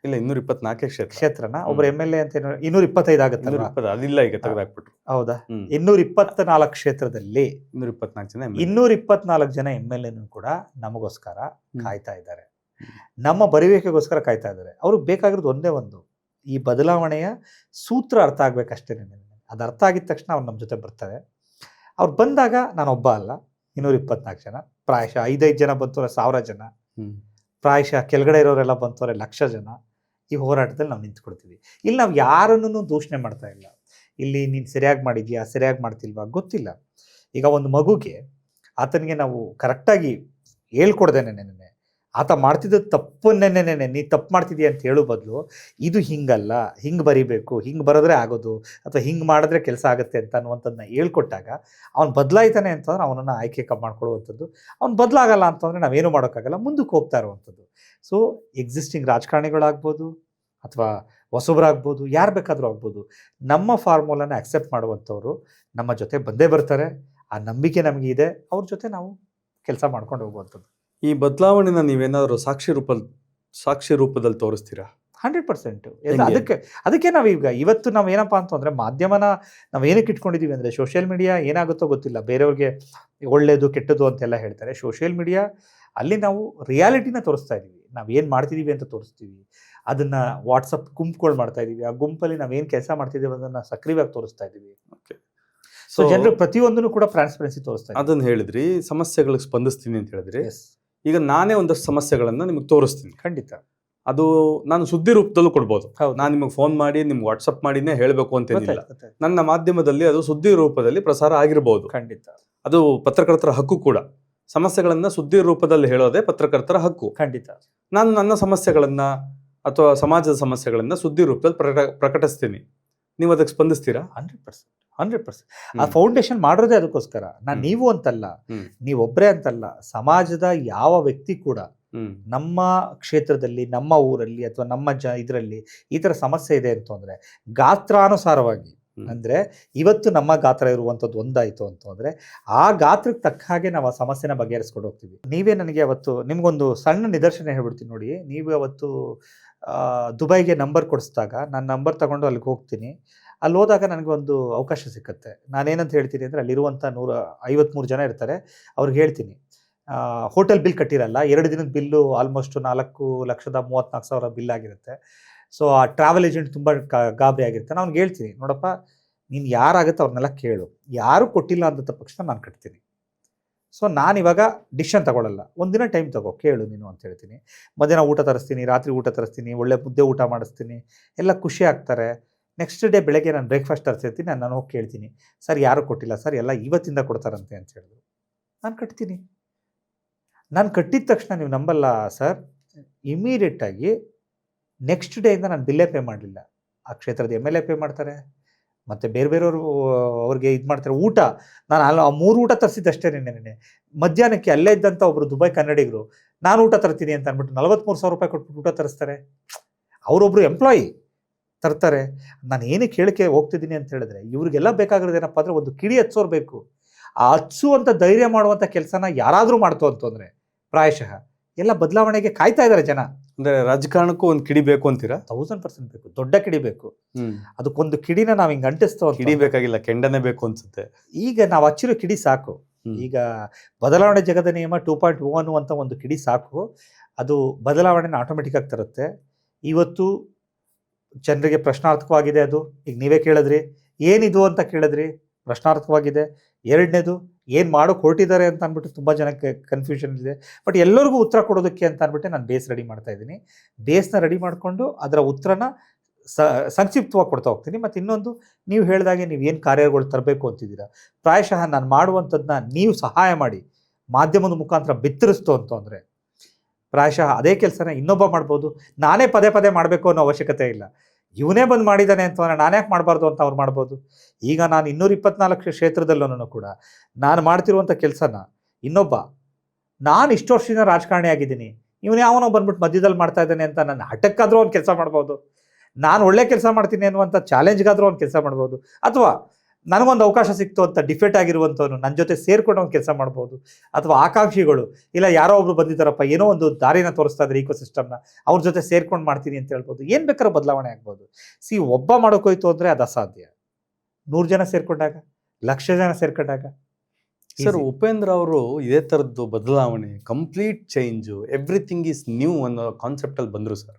ಇಲ್ಲ, 224 ಕ್ಷೇತ್ರನ ಒಬ್ಬರು MLA ಅಂತ 225 ಆಗುತ್ತೆ. ಅದಿಲ್ಲ, ಈಗ ತೆಗೆದಾಕ್ಬಿಟ್ರು. ಹೌದಾ? 224 ಕ್ಷೇತ್ರದಲ್ಲಿ 224 ಜನ MLA ಕೂಡ ನಮಗೋಸ್ಕರ ಕಾಯ್ತಾ ಇದ್ದಾರೆ, ನಮ್ಮ ಬರುವಿಕೆಗೋಸ್ಕರ ಕಾಯ್ತಾ ಇದ್ದಾರೆ. ಅವ್ರಿಗೆ ಬೇಕಾಗಿರೋದು ಒಂದೇ ಒಂದು, ಈ ಬದಲಾವಣೆಯ ಸೂತ್ರ ಅರ್ಥ ಆಗ್ಬೇಕಷ್ಟೇ. ಅದು ಅರ್ಥ ಆಗಿದ ತಕ್ಷಣ ಅವ್ರು ನಮ್ಮ ಜೊತೆ ಬರ್ತಾರೆ. ಅವ್ರು ಬಂದಾಗ ನಾನೊಬ್ಬ ಅಲ್ಲ, 224 ಜನ, ಪ್ರಾಯಶಃ 5 ಜನ ಬಂತವ್ರೆ 1000 ಜನ, ಪ್ರಾಯಶಃ ಕೆಳಗಡೆ ಇರೋರೆಲ್ಲ ಬಂತವ್ರೆ 1,00,000 ಜನ. ಈ ಹೋರಾಟದಲ್ಲಿ ನಾವು ನಿಂತ್ಕೊಡ್ತೀವಿ. ಇಲ್ಲಿ ನಾವು ಯಾರನ್ನು ದೂಷಣೆ ಮಾಡ್ತಾ ಇಲ್ಲ. ಇಲ್ಲಿ ನೀನು ಸರಿಯಾಗಿ ಮಾಡಿದ್ಯಾ, ಸರಿಯಾಗಿ ಮಾಡ್ತಿಲ್ವಾ ಗೊತ್ತಿಲ್ಲ. ಈಗ ಒಂದು ಮಗುಗೆ ಆತನಿಗೆ ನಾವು ಕರೆಕ್ಟಾಗಿ ಹೇಳ್ಕೊಡ್ದೇನೆ, ನೆನೆ ಆತ ಮಾಡ್ತಿದ್ದ ತಪ್ಪು, ನೆನೆ ನೀ ತಪ್ಪು ಮಾಡ್ತಿದ್ಯಾ ಅಂತ ಹೇಳೋ ಬದಲು, ಇದು ಹಿಂಗಲ್ಲ, ಹಿಂಗೆ ಬರಿಬೇಕು, ಹಿಂಗೆ ಬರೋದ್ರೆ ಆಗೋದು, ಅಥವಾ ಹಿಂಗೆ ಮಾಡಿದ್ರೆ ಕೆಲಸ ಆಗುತ್ತೆ ಅಂತ ಅನ್ನುವಂಥದ್ದನ್ನ ಹೇಳ್ಕೊಟ್ಟಾಗ ಅವ್ನು ಬದಲಾಯ್ತಾನೆ ಅಂತಂದ್ರೆ ಅವನನ್ನು ಆಯ್ಕೆ ಮಾಡ್ಕೊಳ್ಳುವಂಥದ್ದು. ಅವ್ನು ಬದಲಾಗಲ್ಲ ಅಂತಂದರೆ ನಾವೇನು ಮಾಡೋಕ್ಕಾಗಲ್ಲ, ಮುಂದಕ್ಕೆ ಹೋಗ್ತಾ ಇರುವಂಥದ್ದು. ಸೊ ಎಕ್ಸಿಸ್ಟಿಂಗ್ ರಾಜಕಾರಣಿಗಳಾಗ್ಬೋದು ಅಥವಾ ಹೊಸಬರಾಗ್ಬೋದು, ಯಾರು ಬೇಕಾದರೂ ಆಗ್ಬೋದು, ನಮ್ಮ ಫಾರ್ಮುಲಾನ ಅಕ್ಸೆಪ್ಟ್ ಮಾಡುವಂಥವ್ರು ನಮ್ಮ ಜೊತೆ ಬಂದೇ ಬರ್ತಾರೆ. ಆ ನಂಬಿಕೆ ನಮಗೆ ಇದೆ, ಅವ್ರ ಜೊತೆ ನಾವು ಕೆಲಸ ಮಾಡ್ಕೊಂಡು ಹೋಗುವಂಥದ್ದು. ಈ ಬದಲಾವಣೆನ ನೀವೇನಾದರೂ ಸಾಕ್ಷಿ ರೂಪದಲ್ಲಿ ತೋರಿಸ್ತೀರಾ? 100%. ಅದಕ್ಕೆ ನಾವೀಗ ಇವತ್ತು ನಾವು ಏನಪ್ಪ ಅಂತಂದರೆ, ಮಾಧ್ಯಮನ ನಾವು ಏನಕ್ಕೆ ಇಟ್ಕೊಂಡಿದ್ದೀವಿ ಅಂದರೆ, ಸೋಷಿಯಲ್ ಮೀಡಿಯಾ ಏನಾಗುತ್ತೋ ಗೊತ್ತಿಲ್ಲ, ಬೇರೆಯವ್ರಿಗೆ ಒಳ್ಳೆಯದು ಕೆಟ್ಟದ್ದು ಅಂತೆಲ್ಲ ಹೇಳ್ತಾರೆ. ಸೋಷಿಯಲ್ ಮೀಡಿಯಾ ಅಲ್ಲಿ ನಾವು ರಿಯಾಲಿಟಿನ ತೋರಿಸ್ತಾ ಇದ್ದೀವಿ, ನಾವು ಏನು ಮಾಡ್ತಿದ್ದೀವಿ ಅಂತ ತೋರಿಸ್ತೀವಿ. ಅದನ್ನು ವಾಟ್ಸಪ್ ಗುಂಪುಗಳು ಮಾಡ್ತಾ ಇದ್ದೀವಿ, ಆ ಗುಂಪಲ್ಲಿ ನಾವೇನು ಕೆಲಸ ಮಾಡ್ತಿದ್ದೀವಿ ಅದನ್ನು ಸಕ್ರಿಯವಾಗಿ ತೋರಿಸ್ತಾ ಇದ್ದೀವಿ. ಸೊ ಜನರು ಪ್ರತಿಯೊಂದನ್ನು ಕೂಡ ಟ್ರಾನ್ಸ್ಪರೆನ್ಸಿ ತೋರಿಸ್ತಾ ಇದ್ದೀವಿ. ಅದನ್ನು ಹೇಳಿದ್ರಿ, ಸಮಸ್ಯೆಗಳಿಗೆ ಸ್ಪಂದಿಸ್ತೀನಿ ಅಂತ ಹೇಳಿದ್ರಿ. ಈಗ ನಾನೇ ಒಂದಷ್ಟು ಸಮಸ್ಯೆಗಳನ್ನು ನಿಮಗೆ ತೋರಿಸ್ತೀನಿ. ಖಂಡಿತ. ಅದು ನಾನು ಸುದ್ದಿ ರೂಪದಲ್ಲೂ ಕೊಡ್ಬೋದು. ಹೌದು. ನಾನು ನಿಮಗೆ ಫೋನ್ ಮಾಡಿ, ನಿಮ್ಗೆ ವಾಟ್ಸಪ್ ಮಾಡಿನೇ ಹೇಳಬೇಕು ಅಂತೇನಿಲ್ಲ. ನನ್ನ ಮಾಧ್ಯಮದಲ್ಲಿ ಅದು ಸುದ್ದಿ ರೂಪದಲ್ಲಿ ಪ್ರಸಾರ ಆಗಿರ್ಬೋದು. ಖಂಡಿತ. ಅದು ಪತ್ರಕರ್ತರ ಹಕ್ಕು ಕೂಡ. ಸಮಸ್ಯೆಗಳನ್ನು ಸುದ್ದಿ ರೂಪದಲ್ಲಿ ಹೇಳೋದೇ ಪತ್ರಕರ್ತರ ಹಕ್ಕು. ಖಂಡಿತ. ನಾನು ನನ್ನ ಸಮಸ್ಯೆಗಳನ್ನು ಅಥವಾ ಸಮಾಜದ ಸಮಸ್ಯೆಗಳನ್ನು ಸುದ್ದಿ ರೂಪದಲ್ಲಿ ಪ್ರಕಟಿಸ್ತೀನಿ. ನೀವು ಅದಕ್ಕೆ ಸ್ಪಂದಿಸ್ತೀರಾ? 100%. ಆ ಫೌಂಡೇಶನ್ ಮಾಡೋದೇ ಅದಕ್ಕೋಸ್ಕರ. ನೀವು ಅಂತಲ್ಲ, ನೀವೊಬ್ಬರೇ ಅಂತಲ್ಲ, ಸಮಾಜದ ಯಾವ ವ್ಯಕ್ತಿ ಕೂಡ ನಮ್ಮ ಕ್ಷೇತ್ರದಲ್ಲಿ, ನಮ್ಮ ಊರಲ್ಲಿ ಅಥವಾ ನಮ್ಮ ಇದರಲ್ಲಿ ಈ ಥರ ಸಮಸ್ಯೆ ಇದೆ ಅಂತಂದರೆ, ಗಾತ್ರಾನುಸಾರವಾಗಿ, ಅಂದರೆ ಇವತ್ತು ನಮ್ಮ ಗಾತ್ರ ಇರುವಂಥದ್ದು ಒಂದಾಯಿತು ಅಂತಂದರೆ, ಆ ಗಾತ್ರಕ್ಕೆ ತಕ್ಕ ಹಾಗೆ ನಾವು ಆ ಸಮಸ್ಯೆನ ಬಗೆಹರಿಸ್ಕೊಂಡು ಹೋಗ್ತೀವಿ. ನೀವೇ ನನಗೆ ಅವತ್ತು ನಿಮ್ಗೊಂದು ಸಣ್ಣ ನಿದರ್ಶನ ಹೇಳ್ಬಿಡ್ತೀನಿ ನೋಡಿ. ನೀವು ಅವತ್ತು ದುಬೈಗೆ ನಂಬರ್ ಕೊಡಿಸಿದಾಗ, ನಾನು ನಂಬರ್ ತಗೊಂಡು ಅಲ್ಲಿಗೆ ಹೋಗ್ತೀನಿ. ಅಲ್ಲಿ ಹೋದಾಗ ನನಗೆ ಒಂದು ಅವಕಾಶ ಸಿಕ್ಕತ್ತೆ. ನಾನೇನಂತ ಹೇಳ್ತೀನಿ ಅಂದರೆ, ಅಲ್ಲಿರುವಂಥ 153 ಜನ ಇರ್ತಾರೆ, ಅವ್ರಿಗೆ ಹೇಳ್ತೀನಿ, ಹೋಟೆಲ್ ಬಿಲ್ ಕಟ್ಟಿರಲ್ಲ, 2 ದಿನದ ಬಿಲ್ಲು ಆಲ್ಮೋಸ್ಟ್ 4,34,000 ಬಿಲ್ ಆಗಿರುತ್ತೆ. ಸೊ ಆ ಟ್ರಾವೆಲ್ ಏಜೆಂಟ್ ತುಂಬ ಗಾಬರಿ ಆಗಿರ್ತಾನೆ. ಅವ್ನಿಗೆ ಹೇಳ್ತೀನಿ, ನೋಡಪ್ಪ ನೀನು ಯಾರಾಗುತ್ತೆ ಅವ್ರನ್ನೆಲ್ಲ ಕೇಳು, ಯಾರು ಕೊಟ್ಟಿಲ್ಲ ಅಂದ ತಕ್ಷಣ ನಾನು ಕಟ್ತೀನಿ. ಸೊ ನಾನಿವಾಗ ಡಿಸಿಷನ್ ತಗೊಳ್ಳಲ್ಲ, ಒಂದಿನ ಟೈಮ್ ತಗೋ, ಕೇಳು ನೀನು ಅಂತ ಹೇಳ್ತೀನಿ. ಮಧ್ಯಾಹ್ನ ಊಟ ತರಿಸ್ತೀನಿ, ರಾತ್ರಿ ಊಟ ತರಿಸ್ತೀನಿ, ಒಳ್ಳೆ ಮುದ್ದೆ ಊಟ ಮಾಡಿಸ್ತೀನಿ, ಎಲ್ಲ ಖುಷಿ ಆಗ್ತಾರೆ. ನೆಕ್ಸ್ಟ್ ಡೇ ಬೆಳಗ್ಗೆ ನಾನು ಬ್ರೇಕ್ಫಾಸ್ಟ್ ತರಿಸಿರ್ತೀನಿ, ನಾನು ಹೋಗಿ ಕೇಳ್ತೀನಿ, ಸರ್ ಯಾರು ಕೊಟ್ಟಿಲ್ಲ ಸರ್, ಎಲ್ಲ ಇವತ್ತಿಂದ ಕೊಡ್ತಾರಂತೆ ಅಂತ ಹೇಳಿದ್ರು. ನಾನು ಕಟ್ತೀನಿ. ನಾನು ಕಟ್ಟಿದ ತಕ್ಷಣ ನೀವು ನಂಬಲ್ಲ ಸರ್, ಇಮಿಡಿಯೇಟಾಗಿ ನೆಕ್ಸ್ಟ್ ಡೇಯಿಂದ ನಾನು ಬಿಲ್ಲೇ ಪೇ ಮಾಡಲಿಲ್ಲ. ಆ ಕ್ಷೇತ್ರದ MLA ಪೇ ಮಾಡ್ತಾರೆ, ಮತ್ತು ಬೇರೆ ಬೇರೆಯವರು ಅವ್ರಿಗೆ ಇದು ಮಾಡ್ತಾರೆ. ಊಟ ನಾನು ಅಲ್ಲಿ 3 ಊಟ ತರಿಸಿದ್ದಷ್ಟೇ ನೆನ್ನೆ. ಮಧ್ಯಾಹ್ನಕ್ಕೆ ಅಲ್ಲೇ ಇದ್ದಂಥ ಒಬ್ಬರು ದುಬೈ ಕನ್ನಡಿಗರು ನಾನು ಊಟ ತರ್ತೀನಿ ಅಂತ ಅಂದ್ಬಿಟ್ಟು 43,000 ರೂಪಾಯಿ ಕೊಟ್ಬಿಟ್ಟು ಊಟ ತರಿಸ್ತಾರೆ. ಅವರೊಬ್ಬರು ಎಂಪ್ಲಾಯಿ ತರ್ತಾರೆ. ನಾನು ಏನಕ್ಕೆ ಹೇಳಿಕೆ ಹೋಗ್ತಿದ್ದೀನಿ ಅಂತ ಹೇಳಿದ್ರೆ, ಇವ್ರಿಗೆಲ್ಲ ಬೇಕಾಗಿರೋದು ಏನಪ್ಪ ಅಂದರೆ ಒಂದು ಕಿಡಿ ಹಚ್ಚೋರು ಬೇಕು. ಆ ಹಚ್ಚುವಂಥ ಧೈರ್ಯ ಮಾಡುವಂಥ ಕೆಲಸನ ಯಾರಾದರೂ ಮಾಡ್ತು ಅಂತಂದರೆ ಪ್ರಾಯಶಃ ಎಲ್ಲ ಬದಲಾವಣೆಗೆ ಕಾಯ್ತಾ ಇದ್ದಾರೆ ಜನ. ಅಂದ್ರೆ ರಾಜಕಾರಣಕ್ಕೂ ಒಂದು ಕಿಡಿ ಬೇಕು ಅಂತೀರಾ? 1000% ಬೇಕು, ದೊಡ್ಡ ಕಿಡಿ ಬೇಕು. ಅದಕ್ಕೊಂದು ಕಿಡಿನ ನಾವು ಹಿಂಗೆ ಅಂಟಿಸ್ತೋ, ಕಿಡಿ ಬೇಕಾಗಿಲ್ಲ, ಕೆಂಡನೆ ಬೇಕು ಅನ್ಸುತ್ತೆ. ಈಗ ನಾವು ಹಚ್ಚಿರೋ ಕಿಡಿ ಸಾಕು. ಈಗ ಬದಲಾವಣೆ ಜಗದ ನಿಯಮ 2.0 ಅನ್ನುವಂಥ ಒಂದು ಕಿಡಿ ಸಾಕು. ಅದು ಬದಲಾವಣೆನ ಆಟೋಮೆಟಿಕ್ಕಾಗಿ ತರುತ್ತೆ. ಇವತ್ತು ಜನರಿಗೆ ಪ್ರಶ್ನಾರ್ಥಕವಾಗಿದೆ ಅದು. ಈಗ ನೀವೇ ಕೇಳಿದ್ರಿ, ಏನಿದು ಅಂತ ಕೇಳಿದ್ರಿ, ಪ್ರಶ್ನಾರ್ಥಕವಾಗಿದೆ. ಎರಡನೇದು, ಏನು ಮಾಡೋಕೆ ಹೊರಟಿದ್ದಾರೆ ಅಂತ ಅಂದ್ಬಿಟ್ಟು ತುಂಬ ಜನಕ್ಕೆ ಕನ್ಫ್ಯೂಷನ್ ಇದೆ. ಬಟ್ ಎಲ್ಲರಿಗೂ ಉತ್ತರ ಕೊಡೋದಕ್ಕೆ ಅಂತ ಅಂದ್ಬಿಟ್ಟು ನಾನು ಬೇಸ್ ರೆಡಿ ಮಾಡ್ತಾ ಇದ್ದೀನಿ. ಬೇಸ್ನ ರೆಡಿ ಮಾಡಿಕೊಂಡು ಅದರ ಉತ್ತರನ ಸಂಕ್ಷಿಪ್ತವಾಗಿ ಕೊಡ್ತಾ ಹೋಗ್ತೀನಿ. ಮತ್ತು ಇನ್ನೊಂದು, ನೀವು ಹೇಳಿದಾಗೆ ನೀವು ಏನು ಕಾರ್ಯಗಳು ತರಬೇಕು ಅಂತಿದ್ದೀರಾ, ಪ್ರಾಯಶಃ ನಾನು ಮಾಡುವಂಥದ್ದನ್ನ ನೀವು ಸಹಾಯ ಮಾಡಿ ಮಾಧ್ಯಮದ ಮುಖಾಂತರ ಬಿತ್ತರಿಸ್ತು ಅಂತಂದರೆ ಪ್ರಾಯಶಃ ಅದೇ ಕೆಲಸನ ಇನ್ನೊಬ್ಬ ಮಾಡ್ಬೋದು. ನಾನೇ ಪದೇ ಪದೇ ಮಾಡಬೇಕು ಅನ್ನೋ ಅವಶ್ಯಕತೆ ಇಲ್ಲ. ಇವನೇ ಬಂದು ಮಾಡಿದ್ದಾನೆ ಅಂತಂದರೆ ನಾನು ಯಾಕೆ ಮಾಡಬಾರ್ದು ಅಂತ ಅವ್ರು ಮಾಡ್ಬೋದು. ಈಗ ನಾನು 224 ಕ್ಷೇತ್ರದಲ್ಲೂ ಕೂಡ ನಾನು ಮಾಡ್ತಿರುವಂಥ ಕೆಲಸನ ಇನ್ನೊಬ್ಬ, ನಾನು ಇಷ್ಟು ವರ್ಷದಿಂದ ರಾಜಕಾರಣಿ ಆಗಿದ್ದೀನಿ, ಇವನು ಯಾವನೋ ಬಂದ್ಬಿಟ್ಟು ಮಧ್ಯದಲ್ಲಿ ಮಾಡ್ತಾ ಇದ್ದಾನೆ ಅಂತ ನನ್ನ ಹಠಕ್ಕಾದರೂ ಒಂದು ಕೆಲಸ ಮಾಡ್ಬೋದು. ನಾನು ಒಳ್ಳೆ ಕೆಲಸ ಮಾಡ್ತೀನಿ ಅನ್ನುವಂಥ ಚಾಲೆಂಜ್ಗಾದರೂ ಒಂದು ಕೆಲಸ ಮಾಡ್ಬೋದು. ಅಥವಾ ನನಗೊಂದು ಅವಕಾಶ ಸಿಕ್ತು ಅಂತ ಡಿಫೆಕ್ಟ್ ಆಗಿರುವಂಥವನು ನನ್ನ ಜೊತೆ ಸೇರ್ಕೊಂಡು ಒಂದು ಕೆಲಸ ಮಾಡ್ಬೋದು. ಅಥವಾ ಆಕಾಂಕ್ಷಿಗಳು, ಇಲ್ಲ ಯಾರೋ ಒಬ್ರು ಬಂದಿದ್ದಾರಪ್ಪ, ಏನೋ ಒಂದು ದಾರಿನ ತೋರಿಸ್ತಾ ಇದ್ದಾರೆ ಇಕೋಸಿಸ್ಟಮ್ನ, ಅವ್ರ ಜೊತೆ ಸೇರ್ಕೊಂಡು ಮಾಡ್ತೀನಿ ಅಂತ ಹೇಳ್ಬೋದು. ಏನು ಬೇಕಾದ್ರೂ ಬದಲಾವಣೆ ಆಗ್ಬೋದು. ಒಬ್ಬ ಮಾಡೋಕ್ಕೋಯ್ತು ಅಂದರೆ ಅದು ಅಸಾಧ್ಯ. 100 ಜನ ಸೇರ್ಕೊಂಡಾಗ, 1,00,000 ಜನ ಸೇರ್ಕೊಂಡಾಗ. ಸರ್, ಉಪೇಂದ್ರ ಅವರು ಇದೇ ಥರದ್ದು ಬದಲಾವಣೆ, complete change, everything is new ಅನ್ನೋ ಕಾನ್ಸೆಪ್ಟಲ್ಲಿ ಬಂದರು ಸರ್.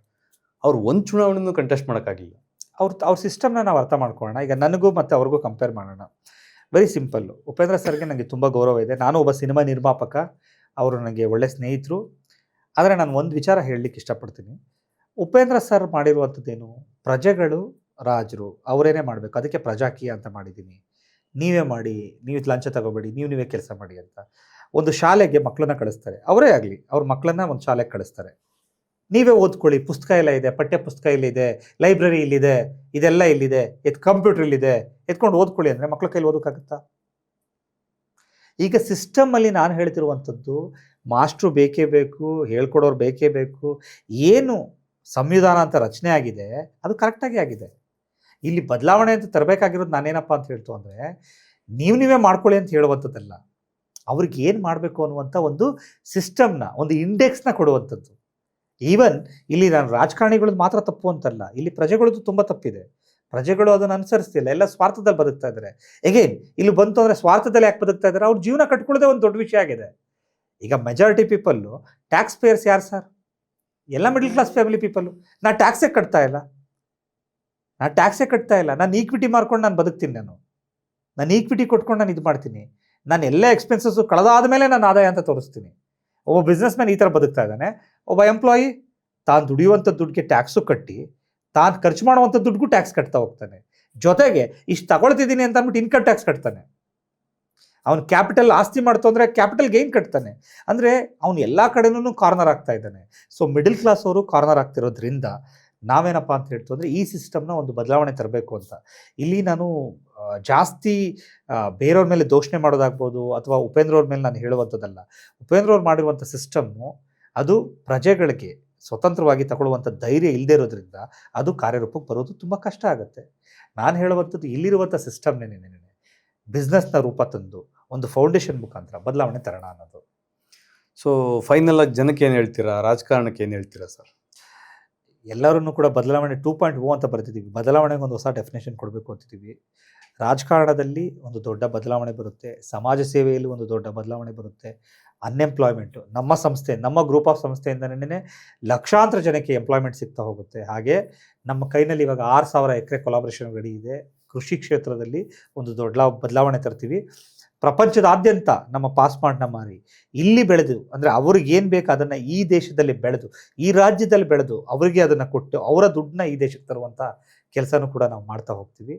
ಅವ್ರು ಒಂದು ಚುನಾವಣೆನೂ ಕಂಟೆಸ್ಟ್ ಮಾಡೋಕ್ಕಾಗಲಿಲ್ಲ. ಅವ್ರ ಸಿಸ್ಟಮ್ನ ನಾವು ಅರ್ಥ ಮಾಡ್ಕೊಳ್ಳೋಣ. ಈಗ ನನಗೂ ಮತ್ತು ಅವ್ರಿಗೂ ಕಂಪೇರ್ ಮಾಡೋಣ. Very simple. ಉಪೇಂದ್ರ ಸರ್ಗೆ ನನಗೆ ತುಂಬ ಗೌರವ ಇದೆ. ನಾನು ಒಬ್ಬ ಸಿನಿಮಾ ನಿರ್ಮಾಪಕ, ಅವರು ನನಗೆ ಒಳ್ಳೆ ಸ್ನೇಹಿತರು. ಆದರೆ ನಾನು ಒಂದು ವಿಚಾರ ಹೇಳಲಿಕ್ಕೆ ಇಷ್ಟಪಡ್ತೀನಿ. ಉಪೇಂದ್ರ ಸರ್ ಮಾಡಿರುವಂಥದ್ದೇನು, ಪ್ರಜೆಗಳು ರಾಜರು, ಅವರೇನೇ ಮಾಡಬೇಕು, ಅದಕ್ಕೆ ಪ್ರಜಾಕೀಯ ಅಂತ ಮಾಡಿದ್ದೀನಿ, ನೀವೇ ಮಾಡಿ, ನೀವು ಲಂಚ ತಗೋಬೇಡಿ, ನೀವೇ ಕೆಲಸ ಮಾಡಿ ಅಂತ. ಒಂದು ಶಾಲೆಗೆ ಮಕ್ಕಳನ್ನ ಕಳಿಸ್ತಾರೆ, ಅವರೇ ಆಗಲಿ ಅವ್ರ ಮಕ್ಕಳನ್ನ ಒಂದು ಶಾಲೆಗೆ ಕಳಿಸ್ತಾರೆ. ನೀವೇ ಓದ್ಕೊಳ್ಳಿ, ಪುಸ್ತಕ ಎಲ್ಲ ಇದೆ, ಪಠ್ಯ ಪುಸ್ತಕ ಇಲ್ಲಿದೆ, ಲೈಬ್ರರಿ ಇಲ್ಲಿದೆ, ಇದೆಲ್ಲ ಇಲ್ಲಿದೆ, ಕಂಪ್ಯೂಟರ್ ಇಲ್ಲಿದೆ, ಎತ್ಕೊಂಡು ಓದ್ಕೊಳ್ಳಿ ಅಂದರೆ ಮಕ್ಕಳ ಕೈಲಿ ಓದೋಕ್ಕಾಗುತ್ತಾ? ಈಗ ಸಿಸ್ಟಮಲ್ಲಿ ನಾನು ಹೇಳ್ತಿರುವಂಥದ್ದು, ಮಾಸ್ಟ್ರು ಬೇಕೇ ಬೇಕು, ಹೇಳ್ಕೊಡೋರು ಬೇಕೇ ಬೇಕು. ಏನು ಸಂವಿಧಾನ ಅಂತ ರಚನೆ ಆಗಿದೆ ಅದು ಕರೆಕ್ಟಾಗಿ ಆಗಿದೆ. ಇಲ್ಲಿ ಬದಲಾವಣೆ ಅಂತ ತರಬೇಕಾಗಿರೋದು ನಾನೇನಪ್ಪ ಅಂತ ಹೇಳ್ತು ಅಂದರೆ, ನೀವೇ ಮಾಡ್ಕೊಳ್ಳಿ ಅಂತ ಹೇಳುವಂಥದ್ದಲ್ಲ, ಅವ್ರಿಗೆ ಏನು ಮಾಡಬೇಕು ಅನ್ನುವಂಥ ಒಂದು ಸಿಸ್ಟಮ್ನ, ಒಂದು ಇಂಡೆಕ್ಸ್ನ ಕೊಡುವಂಥದ್ದು. ಈವನ್ ಇಲ್ಲಿ ನಾನು ರಾಜಕಾರಣಿಗಳದ್ದು ಮಾತ್ರ ತಪ್ಪು ಅಂತಲ್ಲ, ಇಲ್ಲಿ ಪ್ರಜೆಗಳದ್ದು ತುಂಬ ತಪ್ಪಿದೆ. ಪ್ರಜೆಗಳು ಅದನ್ನು ಅನುಸರಿಸ್ತಿಲ್ಲ, ಎಲ್ಲ ಸ್ವಾರ್ಥದಲ್ಲಿ ಬದುಕ್ತಾ ಇದ್ದಾರೆ. ಎಗೇನ್ ಇಲ್ಲಿ ಬಂತು ಅಂದರೆ ಸ್ವಾರ್ಥದಲ್ಲಿ ಯಾಕೆ ಬದುಕ್ತಾ ಇದ್ದಾರೆ, ಅವ್ರ ಜೀವನ ಕಟ್ಕೊಳ್ಳೋದೇ ಒಂದು ದೊಡ್ಡ ವಿಷಯ ಆಗಿದೆ. ಈಗ ಮೆಜಾರಿಟಿ ಪೀಪಲ್ಲು ಟ್ಯಾಕ್ಸ್ ಪೇಯರ್ಸ್ ಯಾರು ಸರ್? ಎಲ್ಲ ಮಿಡಲ್ ಕ್ಲಾಸ್ ಫ್ಯಾಮಿಲಿ ಪೀಪಲ್ಲು. ನಾನು ಟ್ಯಾಕ್ಸೇ ಕಟ್ತಾ ಇಲ್ಲ, ನಾನು ಈಕ್ವಿಟಿ ಮಾರ್ಕೊಂಡು ನಾನು ಬದುಕ್ತೀನಿ. ನಾನು ಈಕ್ವಿಟಿ ಕೊಟ್ಕೊಂಡು ನಾನು ಇದು ಮಾಡ್ತೀನಿ. ನಾನು ಎಲ್ಲ ಎಕ್ಸ್ಪೆನ್ಸಸ್ಸು ಕಳೆದಾದ ಮೇಲೆ ನಾನು ಆದಾಯ ಅಂತ ತೋರಿಸ್ತೀನಿ. ಒಬ್ಬ ಬಿಸ್ನೆಸ್ ಮ್ಯಾನ್ ಈ ಥರ ಬದುಕ್ತಾ ಇದ್ದಾನೆ. ಒಬ್ಬ ಎಂಪ್ಲಾಯಿ ತಾನು ದುಡಿಯುವಂಥ ದುಡ್ಡಿಗೆ ಟ್ಯಾಕ್ಸು ಕಟ್ಟಿ, ತಾನು ಖರ್ಚು ಮಾಡುವಂಥ ದುಡ್ಡಿಗೂ ಟ್ಯಾಕ್ಸ್ ಕಟ್ತಾ ಹೋಗ್ತಾನೆ. ಜೊತೆಗೆ ಇಷ್ಟು ತಗೊಳ್ತಿದ್ದೀನಿ ಅಂತ ಅಂದ್ಬಿಟ್ಟು ಇನ್ಕಮ್ ಟ್ಯಾಕ್ಸ್ ಕಟ್ತಾನೆ. ಅವನು ಕ್ಯಾಪಿಟಲ್ ಆಸ್ತಿ ಮಾಡ್ತು ಅಂದರೆ ಕ್ಯಾಪಿಟಲ್ ಗೈನ್ ಕಟ್ತಾನೆ. ಅಂದರೆ ಅವನು ಎಲ್ಲ ಕಡೆನೂ ಕಾರ್ನರ್ ಆಗ್ತಾ ಇದ್ದಾನೆ. ಸೊ ಮಿಡಲ್ ಕ್ಲಾಸ್ ಅವರು ಕಾರ್ನರ್ ಆಗ್ತಿರೋದ್ರಿಂದ ನಾವೇನಪ್ಪ ಅಂತ ಹೇಳ್ತು ಅಂದರೆ, ಈ ಸಿಸ್ಟಮ್ನ ಒಂದು ಬದಲಾವಣೆ ತರಬೇಕು ಅಂತ. ಇಲ್ಲಿ ನಾನು ಜಾಸ್ತಿ ಬೇರೆಯವ್ರ ಮೇಲೆ ದೋಷಣೆ ಮಾಡೋದಾಗ್ಬೋದು, ಅಥವಾ ಉಪೇಂದ್ರ ಅವ್ರ ಮೇಲೆ ನಾನು ಹೇಳುವಂಥದ್ದಲ್ಲ. ಉಪೇಂದ್ರ ಅವ್ರು ಮಾಡಿರುವಂಥ ಸಿಸ್ಟಮ್ಮು ಅದು ಪ್ರಜೆಗಳಿಗೆ ಸ್ವತಂತ್ರವಾಗಿ ತಗೊಳ್ಳುವಂಥ ಧೈರ್ಯ ಇಲ್ಲದೆ ಇರೋದ್ರಿಂದ ಅದು ಕಾರ್ಯರೂಪಕ್ಕೆ ಬರೋದು ತುಂಬ ಕಷ್ಟ ಆಗುತ್ತೆ. ನಾನು ಹೇಳುವಂಥದ್ದು, ಇಲ್ಲಿರುವಂಥ ಸಿಸ್ಟಮ್ನೇ ಬಿಸ್ನೆಸ್ನ ರೂಪ ತಂದು ಒಂದು ಫೌಂಡೇಶನ್ ಮುಖಾಂತರ ಬದಲಾವಣೆ ತರೋಣ ಅನ್ನೋದು. ಸೊ ಫೈನಲ್ ಆಗಿ ಜನಕ್ಕೆ ಏನು ಹೇಳ್ತೀರಾ, ರಾಜಕಾರಣಕ್ಕೆ ಏನು ಹೇಳ್ತೀರಾ ಸರ್? ಎಲ್ಲರೂ ಕೂಡ ಬದಲಾವಣೆ 2.0 ಅಂತ ಬರ್ತಿದ್ದೀವಿ. ಬದಲಾವಣೆಗೆ ಒಂದು ಹೊಸ ಡೆಫಿನೇಷನ್ ಕೊಡಬೇಕು ಅಂತಿದ್ದೀವಿ. ರಾಜಕಾರಣದಲ್ಲಿ ಒಂದು ದೊಡ್ಡ ಬದಲಾವಣೆ ಬರುತ್ತೆ, ಸಮಾಜ ಸೇವೆಯಲ್ಲಿ ಒಂದು ದೊಡ್ಡ ಬದಲಾವಣೆ ಬರುತ್ತೆ. ಅನ್ಎಂಪ್ಲಾಯ್ಮೆಂಟು, ನಮ್ಮ ಸಂಸ್ಥೆ, ನಮ್ಮ ಗ್ರೂಪ್ ಆಫ್ ಸಂಸ್ಥೆಯಿಂದನೇ ಲಕ್ಷಾಂತರ ಜನಕ್ಕೆ ಎಂಪ್ಲಾಯ್ಮೆಂಟ್ ಸಿಗ್ತಾ ಹೋಗುತ್ತೆ. ಹಾಗೆ ನಮ್ಮ ಕೈನಲ್ಲಿ ಇವಾಗ 6,000 ಎಕರೆ ಕೊಲಾಬ್ರೇಷನ್ ರೆಡಿ ಇದೆ. ಕೃಷಿ ಕ್ಷೇತ್ರದಲ್ಲಿ ಒಂದು ದೊಡ್ಡ ಬದಲಾವಣೆ ತರ್ತೀವಿ. ಪ್ರಪಂಚದಾದ್ಯಂತ ನಮ್ಮ ಪಾಸ್ಮಾರ್ಟ್ನ ಮಾರಿ ಇಲ್ಲಿ ಬೆಳೆದು, ಅಂದರೆ ಅವ್ರಿಗೆ ಏನು ಬೇಕು ಅದನ್ನು ಈ ದೇಶದಲ್ಲಿ ಬೆಳೆದು, ಈ ರಾಜ್ಯದಲ್ಲಿ ಬೆಳೆದು ಅವರಿಗೆ ಅದನ್ನು ಕೊಟ್ಟು ಅವರ ದುಡ್ಡನ್ನ ಈ ದೇಶಕ್ಕೆ ತರುವಂಥ ಕೆಲಸನೂ ಕೂಡ ನಾವು ಮಾಡ್ತಾ ಹೋಗ್ತೀವಿ.